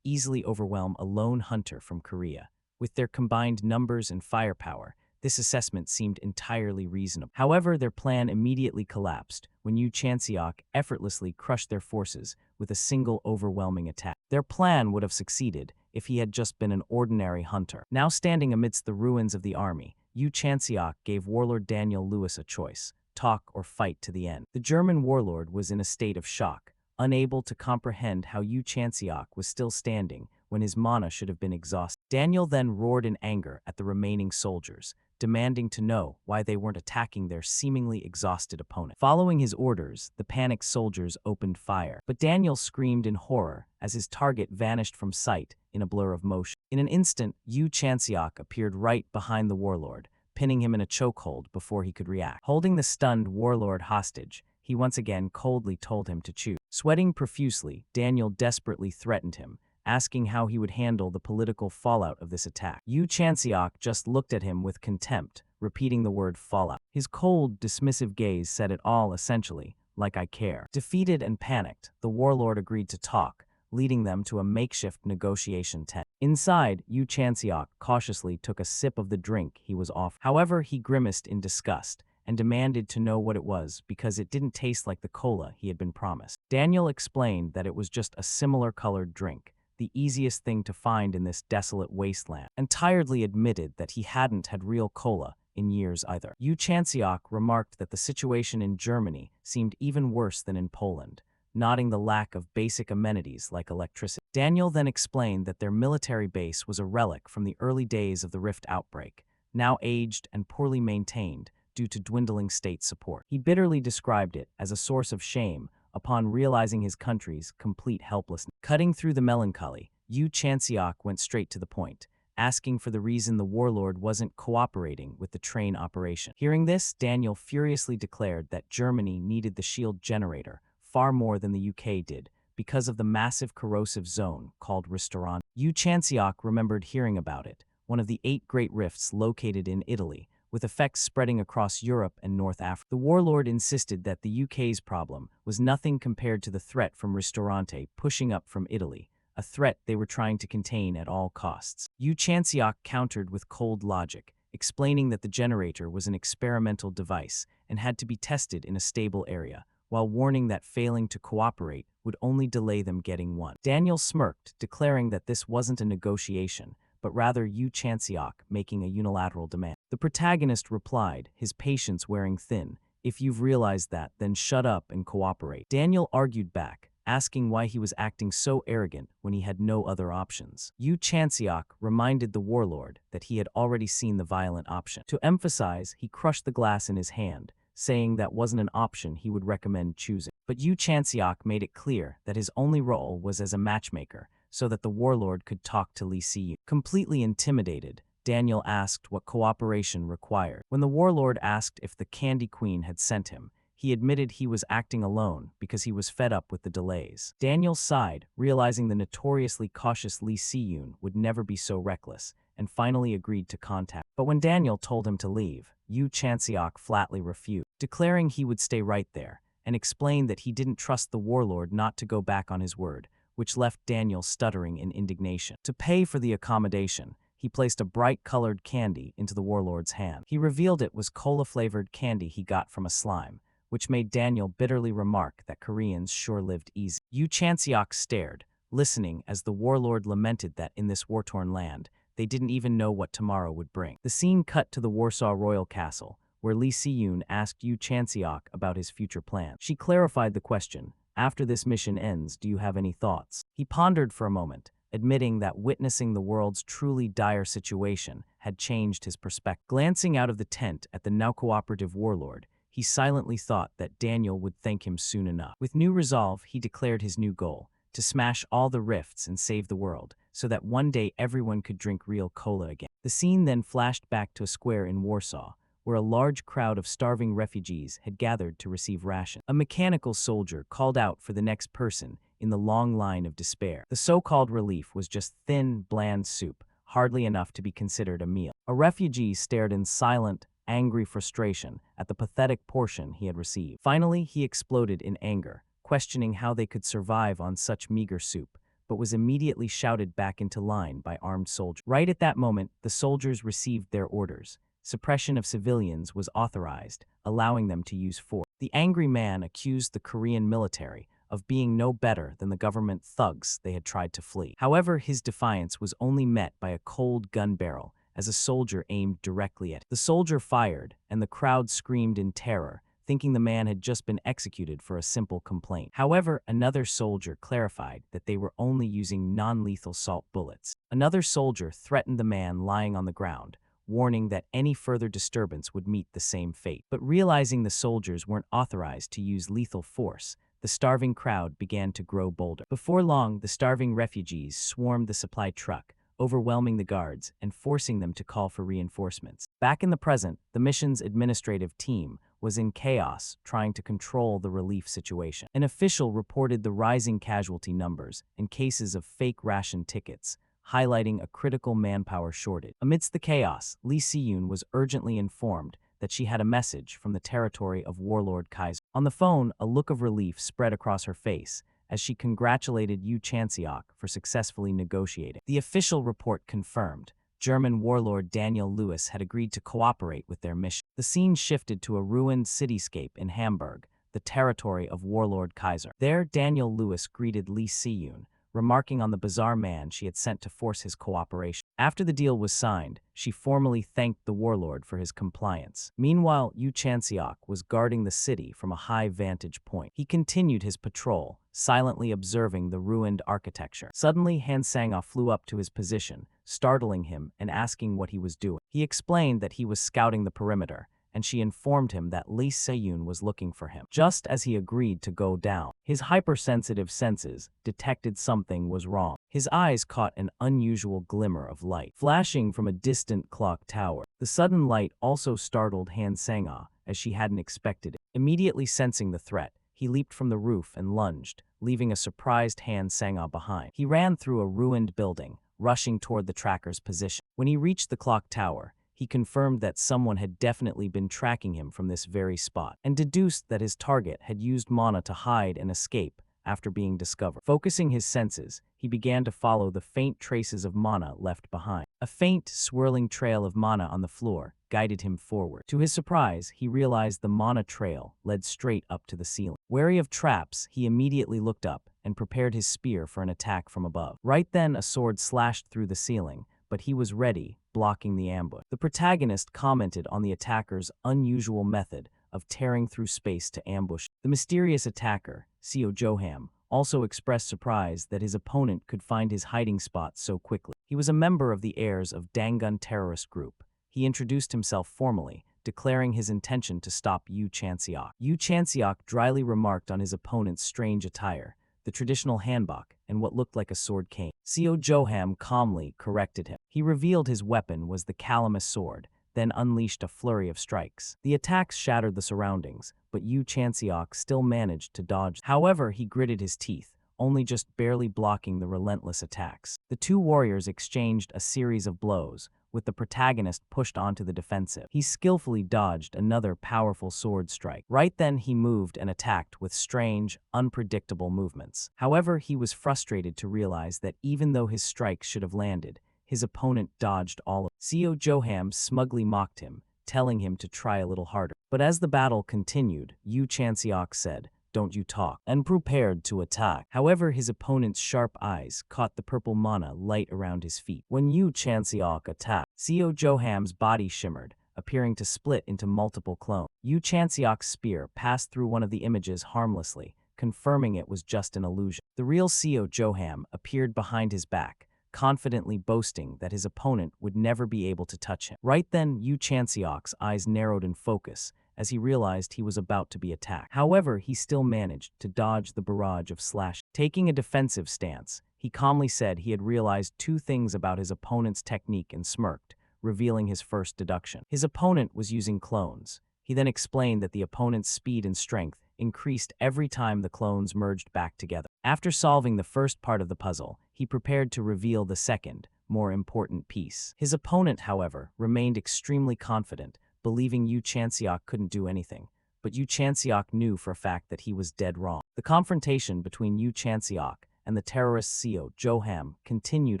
easily overwhelm a lone hunter from Korea. With their combined numbers and firepower, this assessment seemed entirely reasonable. However, their plan immediately collapsed when Yu Chanseok effortlessly crushed their forces with a single overwhelming attack. Their plan would have succeeded if he had just been an ordinary hunter. Now standing amidst the ruins of the army, Yu Chanseok gave warlord Daniel Lewis a choice: talk or fight to the end. The German warlord was in a state of shock, unable to comprehend how Yu Chanseok was still standing when his mana should have been exhausted. Daniel then roared in anger at the remaining soldiers, demanding to know why they weren't attacking their seemingly exhausted opponent. Following his orders, the panicked soldiers opened fire, but Daniel screamed in horror as his target vanished from sight in a blur of motion. In an instant, Yu Chanseok appeared right behind the warlord, pinning him in a chokehold before he could react. Holding the stunned warlord hostage, he once again coldly told him to choose. Sweating profusely, Daniel desperately threatened him, asking how he would handle the political fallout of this attack. Yu Chanseok just looked at him with contempt, repeating the word fallout. His cold, dismissive gaze said it all essentially, like I care. Defeated and panicked, the warlord agreed to talk, leading them to a makeshift negotiation tent. Inside, Yu Chanseok cautiously took a sip of the drink he was offered. However, he grimaced in disgust and demanded to know what it was because it didn't taste like the cola he had been promised. Daniel explained that it was just a similar colored drink, the easiest thing to find in this desolate wasteland, and tiredly admitted that he hadn't had real cola in years either. Yu Chanseok remarked that the situation in Germany seemed even worse than in Poland, noting the lack of basic amenities like electricity. Daniel then explained that their military base was a relic from the early days of the Rift outbreak, now aged and poorly maintained due to dwindling state support. He bitterly described it as a source of shame upon realizing his country's complete helplessness. Cutting through the melancholy, Yu Chanseok went straight to the point, asking for the reason the warlord wasn't cooperating with the train operation. Hearing this, Daniel furiously declared that Germany needed the shield generator far more than the UK did because of the massive corrosive zone called Ristorante. Yu Chanseok remembered hearing about it, one of the 8 great rifts located in Italy, with effects spreading across Europe and North Africa. The warlord insisted that the UK's problem was nothing compared to the threat from Ristorante pushing up from Italy, a threat they were trying to contain at all costs. Yu Chanseok countered with cold logic, explaining that the generator was an experimental device and had to be tested in a stable area, while warning that failing to cooperate would only delay them getting one. Daniel smirked, declaring that this wasn't a negotiation, but rather Yu Chanseok making a unilateral demand. The protagonist replied, his patience wearing thin, "If you've realized that, then shut up and cooperate." Daniel argued back, asking why he was acting so arrogant when he had no other options. Yu Chanseok reminded the warlord that he had already seen the violent option. To emphasize, he crushed the glass in his hand, saying that wasn't an option he would recommend choosing. But Yu Chanseok made it clear that his only role was as a matchmaker, so that the warlord could talk to Lee Si-yu. Completely intimidated, Daniel asked what cooperation required. When the warlord asked if the Candy Queen had sent him, he admitted he was acting alone because he was fed up with the delays. Daniel sighed, realizing the notoriously cautious Lee Si-yoon would never be so reckless, and finally agreed to contact. But when Daniel told him to leave, Yu Chanseok flatly refused, declaring he would stay right there, and explained that he didn't trust the warlord not to go back on his word, which left Daniel stuttering in indignation. To pay for the accommodation, he placed a bright-colored candy into the warlord's hand. He revealed it was cola-flavored candy he got from a slime, which made Daniel bitterly remark that Koreans sure lived easy. Yu Chanseok stared, listening as the warlord lamented that in this war-torn land, they didn't even know what tomorrow would bring. The scene cut to the Warsaw Royal Castle, where Lee Si-yoon asked Yu Chanseok about his future plan. She clarified the question, "After this mission ends, do you have any thoughts?" He pondered for a moment, admitting that witnessing the world's truly dire situation had changed his perspective. Glancing out of the tent at the now cooperative warlord, he silently thought that Daniel would thank him soon enough. With new resolve, he declared his new goal: to smash all the rifts and save the world, so that one day everyone could drink real cola again. The scene then flashed back to a square in Warsaw, where a large crowd of starving refugees had gathered to receive rations. A mechanical soldier called out for the next person in the long line of despair. The so-called relief was just thin, bland soup, hardly enough to be considered a meal. A refugee stared in silent, angry frustration at the pathetic portion he had received. Finally, he exploded in anger, questioning how they could survive on such meager soup, but was immediately shouted back into line by armed soldiers. Right at that moment, the soldiers received their orders. Suppression of civilians was authorized, allowing them to use force. The angry man accused the Korean military of being no better than the government thugs they had tried to flee. However, his defiance was only met by a cold gun barrel as a soldier aimed directly at him. The soldier fired, and the crowd screamed in terror, thinking the man had just been executed for a simple complaint. However, another soldier clarified that they were only using non-lethal salt bullets. Another soldier threatened the man lying on the ground, warning that any further disturbance would meet the same fate. But realizing the soldiers weren't authorized to use lethal force, the starving crowd began to grow bolder. Before long, the starving refugees swarmed the supply truck, overwhelming the guards and forcing them to call for reinforcements. Back in the present, the mission's administrative team was in chaos, trying to control the relief situation. An official reported the rising casualty numbers and cases of fake ration tickets, highlighting a critical manpower shortage. Amidst the chaos, Lee Si-yoon was urgently informed that she had a message from the territory of warlord Kaiser. On the phone, a look of relief spread across her face as she congratulated Yu Chanseok for successfully negotiating. The official report confirmed German warlord Daniel Lewis had agreed to cooperate with their mission. The scene shifted to a ruined cityscape in Hamburg, the territory of warlord Kaiser. There, Daniel Lewis greeted Lee Si-yoon, remarking on the bizarre man she had sent to force his cooperation. After the deal was signed, she formally thanked the warlord for his compliance. Meanwhile, Yu Chanseok was guarding the city from a high vantage point. He continued his patrol, silently observing the ruined architecture. Suddenly, Han Sang-ah flew up to his position, startling him and asking what he was doing. He explained that he was scouting the perimeter, and she informed him that Lee Se-yoon was looking for him. Just as he agreed to go down, his hypersensitive senses detected something was wrong. His eyes caught an unusual glimmer of light, flashing from a distant clock tower. The sudden light also startled Han Sang-ah, as she hadn't expected it. Immediately sensing the threat, he leaped from the roof and lunged, leaving a surprised Han Sang-ah behind. He ran through a ruined building, rushing toward the tracker's position. When he reached the clock tower, he confirmed that someone had definitely been tracking him from this very spot, and deduced that his target had used mana to hide and escape after being discovered. Focusing his senses, he began to follow the faint traces of mana left behind. A faint, swirling trail of mana on the floor guided him forward. To his surprise, he realized the mana trail led straight up to the ceiling. Wary of traps, he immediately looked up and prepared his spear for an attack from above. Right then, a sword slashed through the ceiling, but he was ready, blocking the ambush. The protagonist commented on the attacker's unusual method of tearing through space to ambush. The mysterious attacker, Seo Joham, also expressed surprise that his opponent could find his hiding spot so quickly. He was a member of the heirs of Dangun terrorist group. He introduced himself formally, declaring his intention to stop Yu Chanseok. Yu Chanseok dryly remarked on his opponent's strange attire, the traditional hanbok, and what looked like a sword cane. Seo Joham calmly corrected him. He revealed his weapon was the Calamus sword, then unleashed a flurry of strikes. The attacks shattered the surroundings, but Yu Chanseok still managed to dodge. However, he gritted his teeth, only just barely blocking the relentless attacks. The two warriors exchanged a series of blows, with the protagonist pushed onto the defensive. He skillfully dodged another powerful sword strike. Right then, he moved and attacked with strange, unpredictable movements. However, he was frustrated to realize that even though his strikes should have landed, his opponent dodged all of them. Seo Joham smugly mocked him, telling him to try a little harder. But as the battle continued, Yu Chanseok said, "Don't you talk," and prepared to attack. However, his opponent's sharp eyes caught the purple mana light around his feet. When Yu Chanseok attacked, Seo Joham's body shimmered, appearing to split into multiple clones. Yu Chanseok's spear passed through one of the images harmlessly, confirming it was just an illusion. The real Seo Joham appeared behind his back, confidently boasting that his opponent would never be able to touch him. Right then, Yu Chanseok's eyes narrowed in focus as he realized he was about to be attacked. However, he still managed to dodge the barrage of slash. Taking a defensive stance, he calmly said he had realized two things about his opponent's technique and smirked, revealing his first deduction. His opponent was using clones. He then explained that the opponent's speed and strength increased every time the clones merged back together. After solving the first part of the puzzle, he prepared to reveal the second, more important piece. His opponent, however, remained extremely confident, believing Yu Chanseok couldn't do anything. But Yu Chanseok knew for a fact that he was dead wrong. The confrontation between Yu Chanseok and the terrorist Seo Joham continued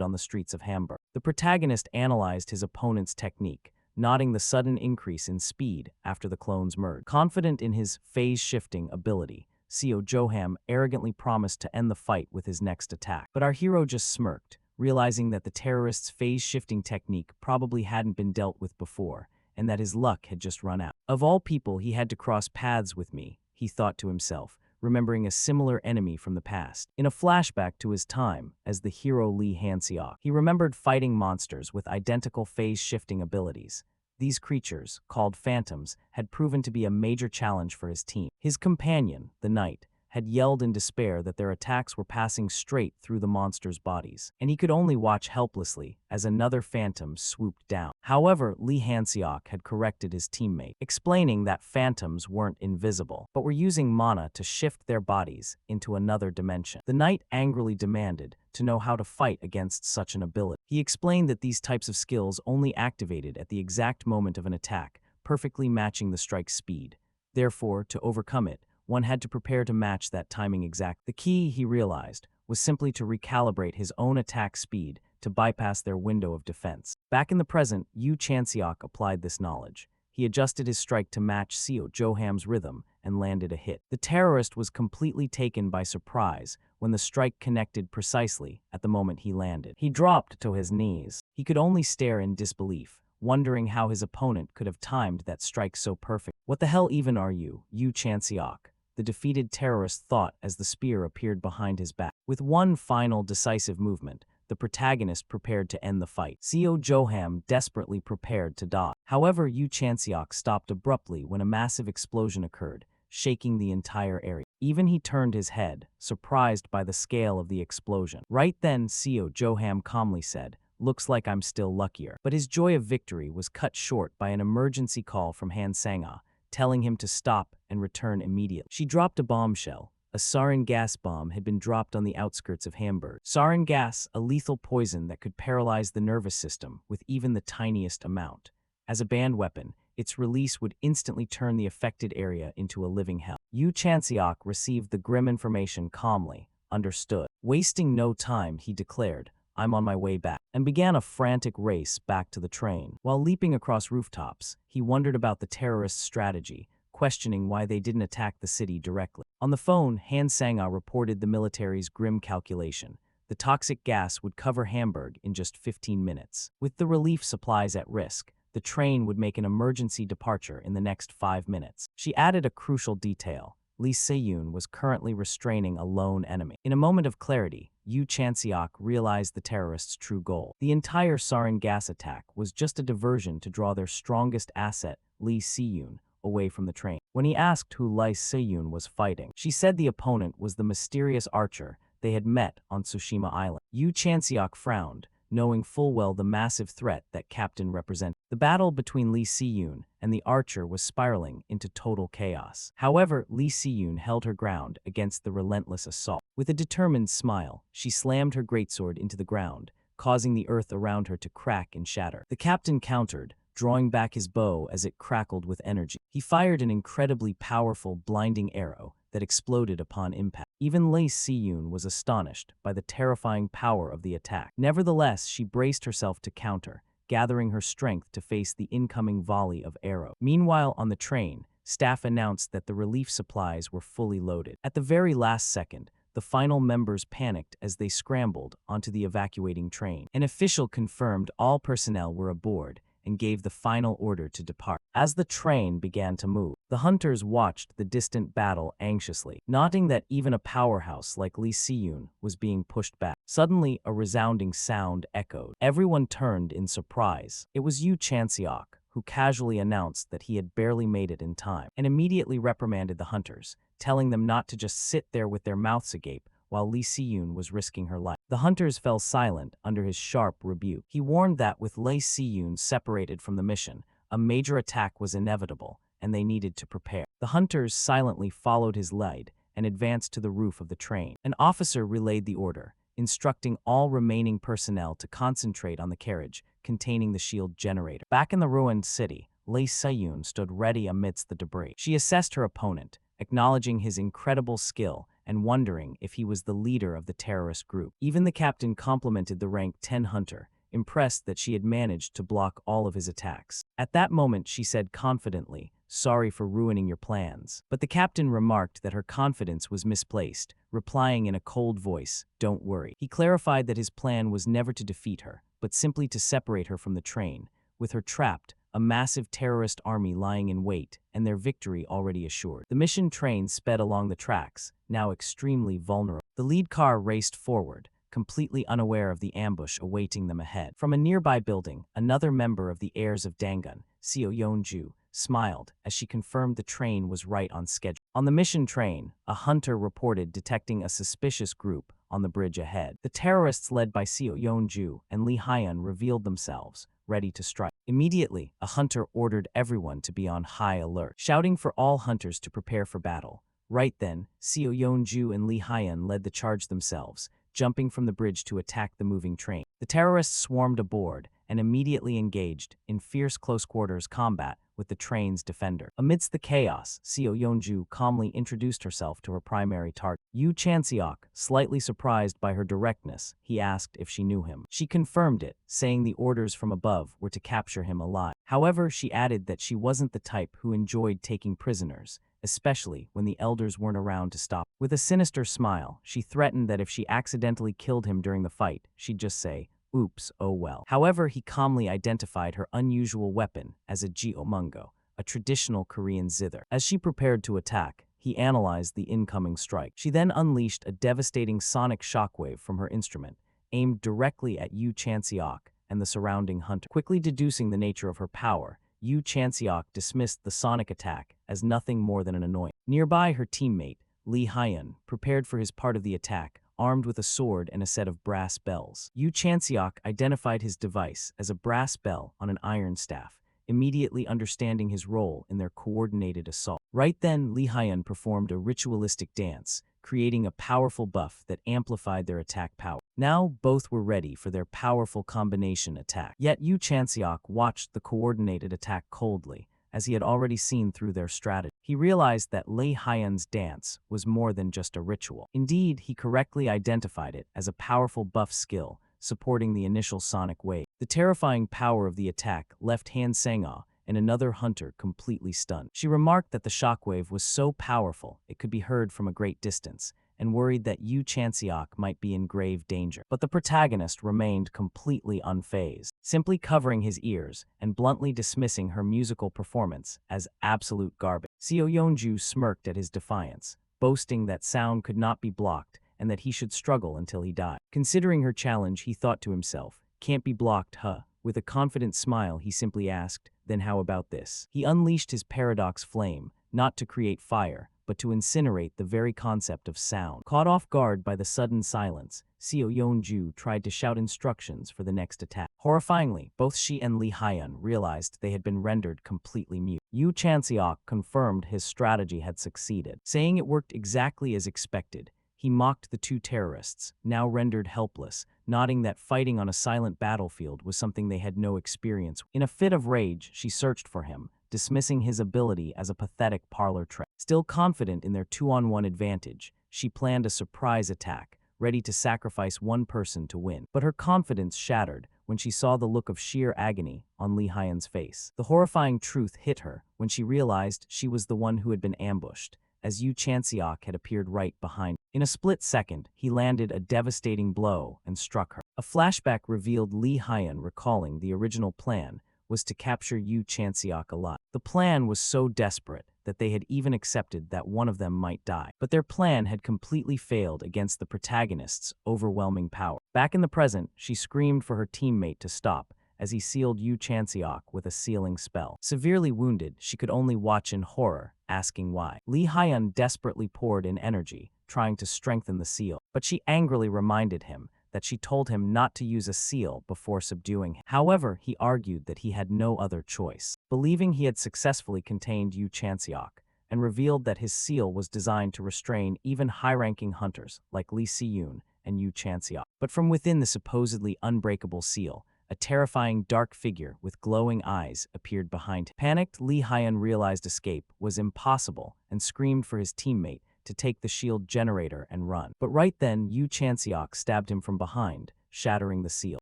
on the streets of Hamburg. The protagonist analyzed his opponent's technique, noting the sudden increase in speed after the clones merged. Confident in his phase-shifting ability, Seo Joham arrogantly promised to end the fight with his next attack. But our hero just smirked, realizing that the terrorist's phase-shifting technique probably hadn't been dealt with before, and that his luck had just run out. Of all people he had to cross paths with me, he thought to himself, remembering a similar enemy from the past. In a flashback to his time as the hero Lee Han-seok, he remembered fighting monsters with identical phase-shifting abilities. These creatures, called phantoms, had proven to be a major challenge for his team. His companion, the knight, had yelled in despair that their attacks were passing straight through the monsters' bodies, and he could only watch helplessly as another phantom swooped down. However, Lee Han-seok had corrected his teammate, explaining that phantoms weren't invisible, but were using mana to shift their bodies into another dimension. The knight angrily demanded to know how to fight against such an ability. He explained that these types of skills only activated at the exact moment of an attack, perfectly matching the strike's speed. Therefore, to overcome it, one had to prepare to match that timing exact. The key, he realized, was simply to recalibrate his own attack speed to bypass their window of defense. Back in the present, Yu Chanseok applied this knowledge. He adjusted his strike to match Seo Joham's rhythm and landed a hit. The terrorist was completely taken by surprise when the strike connected precisely at the moment he landed. He dropped to his knees. He could only stare in disbelief, wondering how his opponent could have timed that strike so perfect. "What the hell even are you, Yu Chanseok?" the defeated terrorist thought as the spear appeared behind his back. With one final decisive movement, the protagonist prepared to end the fight. Seo Joham desperately prepared to dodge. However, Yu Chanseok stopped abruptly when a massive explosion occurred, shaking the entire area. Even he turned his head, surprised by the scale of the explosion. Right then, Seo Joham calmly said, "Looks like I'm still luckier." But his joy of victory was cut short by an emergency call from Han Sang-ah, telling him to stop and return immediately. She dropped a bombshell. A sarin gas bomb had been dropped on the outskirts of Hamburg. Sarin gas, a lethal poison that could paralyze the nervous system with even the tiniest amount. As a banned weapon, its release would instantly turn the affected area into a living hell. Yu Chanseok received the grim information calmly, understood. Wasting no time, he declared, "I'm on my way back," and began a frantic race back to the train. While leaping across rooftops, he wondered about the terrorists' strategy, questioning why they didn't attack the city directly. On the phone, Han Sang-ah reported the military's grim calculation. The toxic gas would cover Hamburg in just 15 minutes. With the relief supplies at risk, the train would make an emergency departure in the next 5 minutes. She added a crucial detail. Lee Se-yoon was currently restraining a lone enemy. In a moment of clarity, Yu Chanseok realized the terrorists' true goal. The entire sarin gas attack was just a diversion to draw their strongest asset, Lee Se-yoon, away from the train. When he asked who Lee Se-yoon was fighting, she said the opponent was the mysterious archer they had met on Tsushima Island. Yu Chanseok frowned, knowing full well the massive threat that captain represented. The battle between Lee Se-yoon and the archer was spiraling into total chaos. However, Lee Se-yoon held her ground against the relentless assault. With a determined smile, she slammed her greatsword into the ground, causing the earth around her to crack and shatter. The captain countered, drawing back his bow as it crackled with energy. He fired an incredibly powerful, blinding arrow that exploded upon impact. Even Lee Se-yoon was astonished by the terrifying power of the attack. Nevertheless, she braced herself to counter, gathering her strength to face the incoming volley of arrows. Meanwhile, on the train, staff announced that the relief supplies were fully loaded. At the very last second, the final members panicked as they scrambled onto the evacuating train. An official confirmed all personnel were aboard and gave the final order to depart. As the train began to move, the hunters watched the distant battle anxiously, noting that even a powerhouse like Lee Se-yoon was being pushed back. Suddenly, a resounding sound echoed. Everyone turned in surprise. It was Yu Chanseok, who casually announced that he had barely made it in time, and immediately reprimanded the hunters, telling them not to just sit there with their mouths agape while Lee Si-yoon was risking her life. The hunters fell silent under his sharp rebuke. He warned that with Lee Si-yoon separated from the mission, a major attack was inevitable, and they needed to prepare. The hunters silently followed his lead and advanced to the roof of the train. An officer relayed the order, instructing all remaining personnel to concentrate on the carriage containing the shield generator. Back in the ruined city, Lee Si-yoon stood ready amidst the debris. She assessed her opponent, acknowledging his incredible skill and wondering if he was the leader of the terrorist group. Even the captain complimented the rank 10 hunter, impressed that she had managed to block all of his attacks. At that moment, she said confidently, "Sorry for ruining your plans." But the captain remarked that her confidence was misplaced, replying in a cold voice, "Don't worry." He clarified that his plan was never to defeat her, but simply to separate her from the train, with her trapped, a massive terrorist army lying in wait, and their victory already assured. The mission train sped along the tracks, now extremely vulnerable. The lead car raced forward, completely unaware of the ambush awaiting them ahead. From a nearby building, another member of the heirs of Dangun, Seo Yeonju, smiled as she confirmed the train was right on schedule. On the mission train, a hunter reported detecting a suspicious group on the bridge ahead. The terrorists led by Seo Yeonju and Lee Hyun revealed themselves, ready to strike. Immediately, a hunter ordered everyone to be on high alert, shouting for all hunters to prepare for battle. Right then, Seo Yeonju and Lee Hyun led the charge themselves, jumping from the bridge to attack the moving train. The terrorists swarmed aboard and immediately engaged in fierce close-quarters combat with the train's defender. Amidst the chaos, Seo Yeonju calmly introduced herself to her primary target. Yu Chanseok, slightly surprised by her directness, he asked if she knew him. She confirmed it, saying the orders from above were to capture him alive. However, she added that she wasn't the type who enjoyed taking prisoners, especially when the elders weren't around to stop. With a sinister smile, she threatened that if she accidentally killed him during the fight, she'd just say, "Oops, oh well." However, he calmly identified her unusual weapon as a Manga, a traditional Korean zither. As she prepared to attack, he analyzed the incoming strike. She then unleashed a devastating sonic shockwave from her instrument, aimed directly at Yu Chanseok and the surrounding hunter. Quickly deducing the nature of her power, Yu Chanseok dismissed the sonic attack as nothing more than an annoyance. Nearby, her teammate, Lee Hyun, prepared for his part of the attack, armed with a sword and a set of brass bells. Yu Chanseok identified his device as a brass bell on an iron staff, immediately understanding his role in their coordinated assault. Right then, Lee Hyun performed a ritualistic dance, creating a powerful buff that amplified their attack power. Now, both were ready for their powerful combination attack. Yet Yu Chanseok watched the coordinated attack coldly, as he had already seen through their strategy. He realized that Lee Hyun's dance was more than just a ritual. Indeed, he correctly identified it as a powerful buff skill, supporting the initial sonic wave. The terrifying power of the attack left Han Sang-ah and another hunter completely stunned. She remarked that the shockwave was so powerful it could be heard from a great distance, and worried that Yu Chanseok might be in grave danger. But the protagonist remained completely unfazed, simply covering his ears and bluntly dismissing her musical performance as absolute garbage. Seo Yeonju smirked at his defiance, boasting that sound could not be blocked and that he should struggle until he died. Considering her challenge, he thought to himself, "Can't be blocked, huh?" With a confident smile, he simply asked, "Then how about this?" He unleashed his paradox flame, not to create fire, but to incinerate the very concept of sound. Caught off guard by the sudden silence, Seo Yeonju tried to shout instructions for the next attack. Horrifyingly, both she and Lee Hyun realized they had been rendered completely mute. Yu Chanseok confirmed his strategy had succeeded, saying it worked exactly as expected. He mocked the two terrorists, now rendered helpless, nodding that fighting on a silent battlefield was something they had no experience with. In a fit of rage, she searched for him, dismissing his ability as a pathetic parlor trick. Still confident in their 2-on-1 advantage, she planned a surprise attack, ready to sacrifice one person to win. But her confidence shattered when she saw the look of sheer agony on Lee Hyun's face. The horrifying truth hit her when she realized she was the one who had been ambushed, as Yu Chanseok had appeared right behind. In a split second, he landed a devastating blow and struck her. A flashback revealed Lee Hyun recalling the original plan was to capture Yu Chanseok alive. The plan was so desperate that they had even accepted that one of them might die. But their plan had completely failed against the protagonist's overwhelming power. Back in the present, she screamed for her teammate to stop as he sealed Yu Chanseok with a sealing spell. Severely wounded, she could only watch in horror, asking why. Lee Hyun desperately poured in energy, trying to strengthen the seal. But she angrily reminded him that she told him not to use a seal before subduing him. However, he argued that he had no other choice, believing he had successfully contained Yu Chanseok, and revealed that his seal was designed to restrain even high-ranking hunters like Lee Si-yoon and Yu Chanseok. But from within the supposedly unbreakable seal, a terrifying dark figure with glowing eyes appeared behind him. Panicked, Lee Hyun realized escape was impossible and screamed for his teammate to take the shield generator and run. But right then, Yu Chanseok stabbed him from behind, shattering the seal.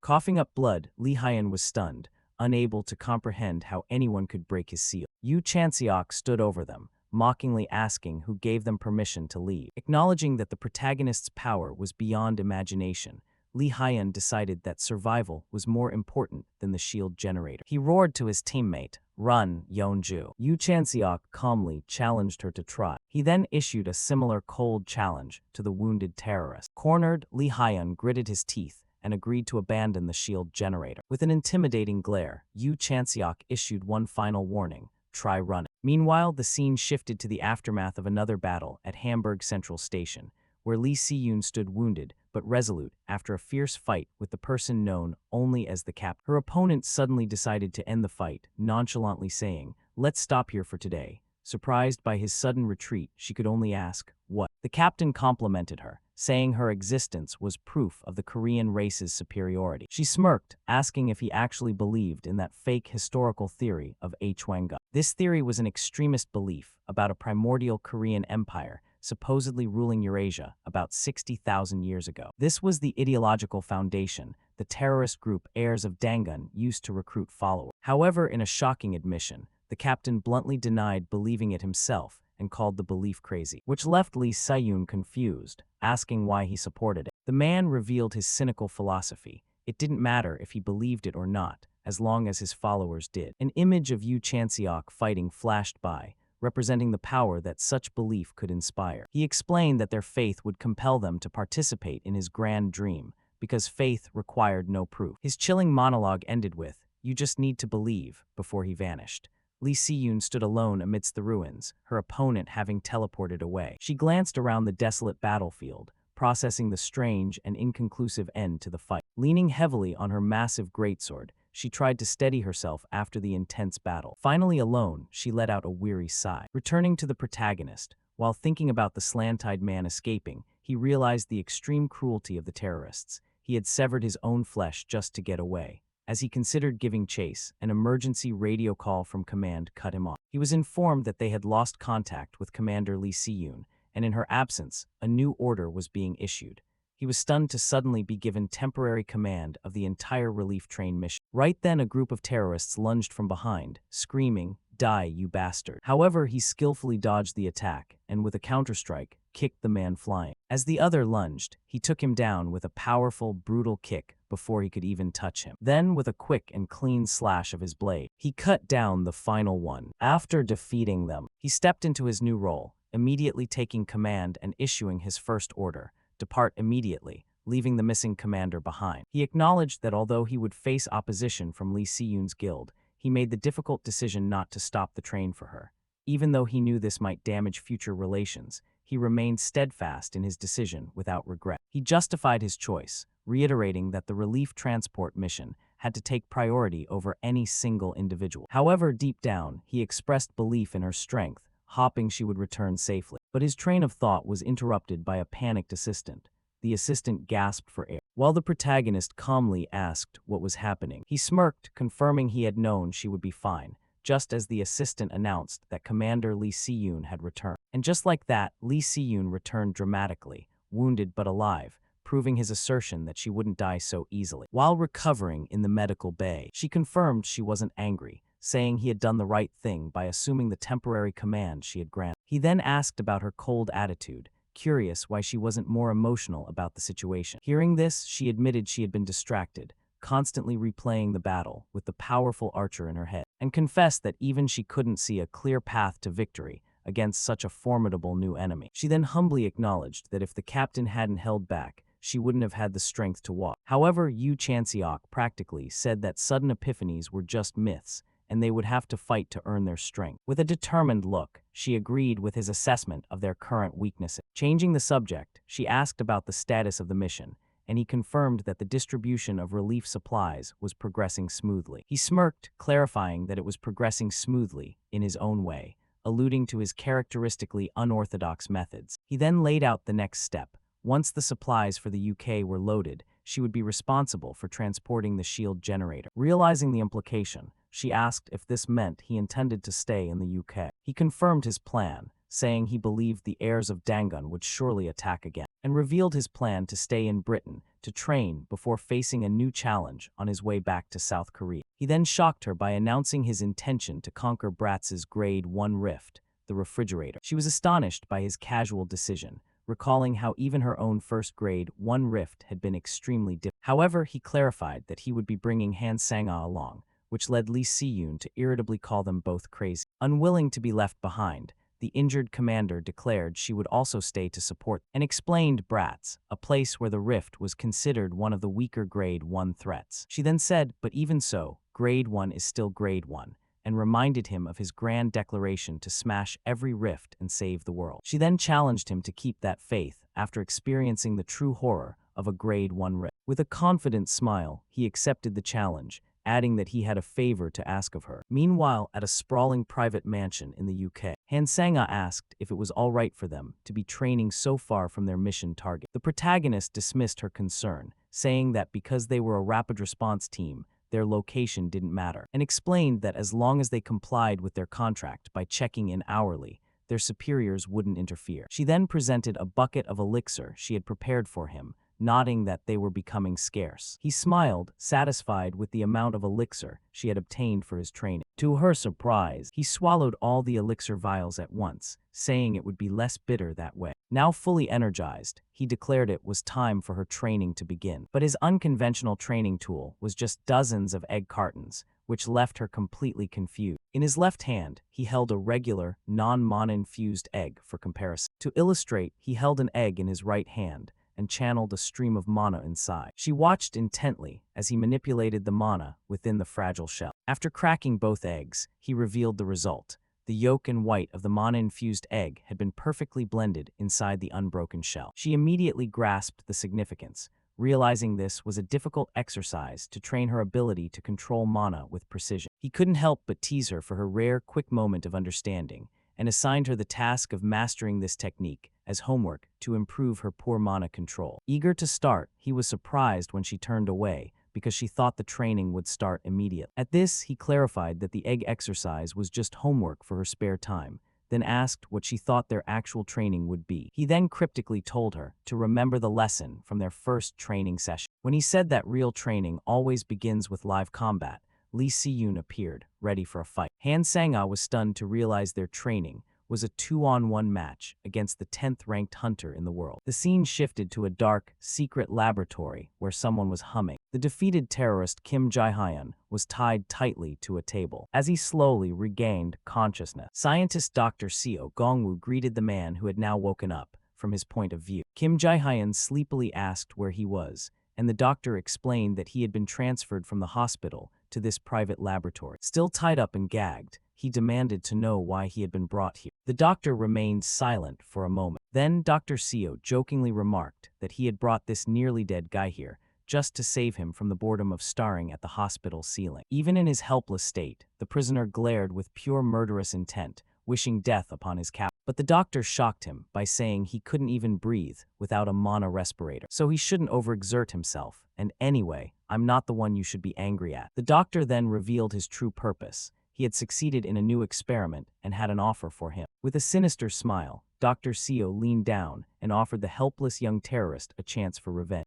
Coughing up blood, Lee Hyun was stunned, unable to comprehend how anyone could break his seal. Yu Chanseok stood over them, mockingly asking who gave them permission to leave. Acknowledging that the protagonist's power was beyond imagination, Lee Hyun decided that survival was more important than the shield generator. He roared to his teammate, "Run, Yeonju." Yu Chanseok calmly challenged her to try. He then issued a similar cold challenge to the wounded terrorist. Cornered, Lee Hyun gritted his teeth and agreed to abandon the shield generator. With an intimidating glare, Yu Chanseok issued one final warning: try running. Meanwhile, the scene shifted to the aftermath of another battle at Hamburg Central Station, where Lee Si-yoon stood wounded but resolute after a fierce fight with the person known only as the captain. Her opponent suddenly decided to end the fight, nonchalantly saying, "Let's stop here for today." Surprised by his sudden retreat, she could only ask, "What?" The captain complimented her, saying her existence was proof of the Korean race's superiority. She smirked, asking if he actually believed in that fake historical theory of Hwanga. This theory was an extremist belief about a primordial Korean empire supposedly ruling Eurasia about 60,000 years ago. This was the ideological foundation the terrorist group Heirs of Dangun used to recruit followers. However, in a shocking admission, the captain bluntly denied believing it himself and called the belief crazy, which left Lee Si-yoon confused, asking why he supported it. The man revealed his cynical philosophy. It didn't matter if he believed it or not, as long as his followers did. An image of Yu Chanseok fighting flashed by, representing the power that such belief could inspire. He explained that their faith would compel them to participate in his grand dream, because faith required no proof. His chilling monologue ended with, "You just need to believe," before he vanished. Lee Si-yoon stood alone amidst the ruins, her opponent having teleported away. She glanced around the desolate battlefield, processing the strange and inconclusive end to the fight. Leaning heavily on her massive greatsword, she tried to steady herself after the intense battle. Finally alone, she let out a weary sigh. Returning to the protagonist, while thinking about the slant-eyed man escaping, he realized the extreme cruelty of the terrorists. He had severed his own flesh just to get away. As he considered giving chase, an emergency radio call from command cut him off. He was informed that they had lost contact with Commander Lee Si-yoon, and in her absence, a new order was being issued. He was stunned to suddenly be given temporary command of the entire relief train mission. Right then, a group of terrorists lunged from behind, screaming, "Die, you bastard." However, he skillfully dodged the attack, and with a counterstrike, kicked the man flying. As the other lunged, he took him down with a powerful, brutal kick before he could even touch him. Then, with a quick and clean slash of his blade, he cut down the final one. After defeating them, he stepped into his new role, immediately taking command and issuing his first order: depart immediately, leaving the missing commander behind. He acknowledged that although he would face opposition from Lee Si-yoon's guild, he made the difficult decision not to stop the train for her. Even though he knew this might damage future relations, he remained steadfast in his decision without regret. He justified his choice, reiterating that the relief transport mission had to take priority over any single individual. However, deep down, he expressed belief in her strength, hoping she would return safely. But his train of thought was interrupted by a panicked assistant. The assistant gasped for air. While the protagonist calmly asked what was happening, he smirked, confirming he had known she would be fine, just as the assistant announced that Commander Lee Si-yoon had returned. And just like that, Lee Si-yoon returned dramatically, wounded but alive, proving his assertion that she wouldn't die so easily. While recovering in the medical bay, she confirmed she wasn't angry, saying he had done the right thing by assuming the temporary command she had granted. He then asked about her cold attitude, curious why she wasn't more emotional about the situation. Hearing this, she admitted she had been distracted, constantly replaying the battle with the powerful archer in her head, and confessed that even she couldn't see a clear path to victory against such a formidable new enemy. She then humbly acknowledged that if the captain hadn't held back, she wouldn't have had the strength to walk. However, Yu Chanseok practically said that sudden epiphanies were just myths, and they would have to fight to earn their strength. With a determined look, she agreed with his assessment of their current weaknesses. Changing the subject, she asked about the status of the mission, and he confirmed that the distribution of relief supplies was progressing smoothly. He smirked, clarifying that it was progressing smoothly in his own way, alluding to his characteristically unorthodox methods. He then laid out the next step. Once the supplies for the UK were loaded, she would be responsible for transporting the shield generator. Realizing the implication, she asked if this meant he intended to stay in the UK. He confirmed his plan, saying he believed the heirs of Dangun would surely attack again, and revealed his plan to stay in Britain to train before facing a new challenge on his way back to South Korea. He then shocked her by announcing his intention to conquer Bratz's Grade 1 rift, the refrigerator. She was astonished by his casual decision, recalling how even her own first Grade 1 rift had been extremely difficult. However, he clarified that he would be bringing Han Sang-ah along, which led Lee Si-yoon to irritably call them both crazy. Unwilling to be left behind, the injured commander declared she would also stay to support and explained Bratz, a place where the rift was considered one of the weaker Grade 1 threats. She then said, but even so, Grade 1 is still Grade 1, and reminded him of his grand declaration to smash every rift and save the world. She then challenged him to keep that faith after experiencing the true horror of a Grade 1 rift. With a confident smile, he accepted the challenge, adding that he had a favor to ask of her. Meanwhile, at a sprawling private mansion in the UK, Han Sang-ah asked if it was all right for them to be training so far from their mission target. The protagonist dismissed her concern, saying that because they were a rapid response team, their location didn't matter, and explained that as long as they complied with their contract by checking in hourly, their superiors wouldn't interfere. She then presented a bucket of elixir she had prepared for him, nodding that they were becoming scarce. He smiled, satisfied with the amount of elixir she had obtained for his training. To her surprise, he swallowed all the elixir vials at once, saying it would be less bitter that way. Now fully energized, he declared it was time for her training to begin. But his unconventional training tool was just dozens of egg cartons, which left her completely confused. In his left hand, he held a regular, non-mana-infused egg for comparison. To illustrate, he held an egg in his right hand and channeled a stream of mana inside. She watched intently as he manipulated the mana within the fragile shell. After cracking both eggs, he revealed the result. The yolk and white of the mana-infused egg had been perfectly blended inside the unbroken shell. She immediately grasped the significance, realizing this was a difficult exercise to train her ability to control mana with precision. He couldn't help but tease her for her rare, quick moment of understanding, and assigned her the task of mastering this technique as homework to improve her poor mana control. Eager to start, he was surprised when she turned away because she thought the training would start immediately. At this, he clarified that the egg exercise was just homework for her spare time, then asked what she thought their actual training would be. He then cryptically told her to remember the lesson from their first training session. When he said that real training always begins with live combat, Lee Si-yoon appeared, ready for a fight. Han Sang-ah was stunned to realize their training was a 2-on-1 match against the 10th-ranked hunter in the world. The scene shifted to a dark, secret laboratory where someone was humming. The defeated terrorist Kim Jae-hyun was tied tightly to a table. As he slowly regained consciousness, scientist Dr. Seo Gongwoo greeted the man who had now woken up from his point of view. Kim Jae-hyun sleepily asked where he was, and the doctor explained that he had been transferred from the hospital to this private laboratory. Still tied up and gagged, he demanded to know why he had been brought here. The doctor remained silent for a moment. Then Dr. Seo jokingly remarked that he had brought this nearly dead guy here just to save him from the boredom of staring at the hospital ceiling. Even in his helpless state, the prisoner glared with pure murderous intent, wishing death upon his captor. But the doctor shocked him by saying he couldn't even breathe without a mana respirator, so he shouldn't overexert himself, and anyway, I'm not the one you should be angry at. The doctor then revealed his true purpose. He had succeeded in a new experiment and had an offer for him. With a sinister smile, Dr. Seo leaned down and offered the helpless young terrorist a chance for revenge.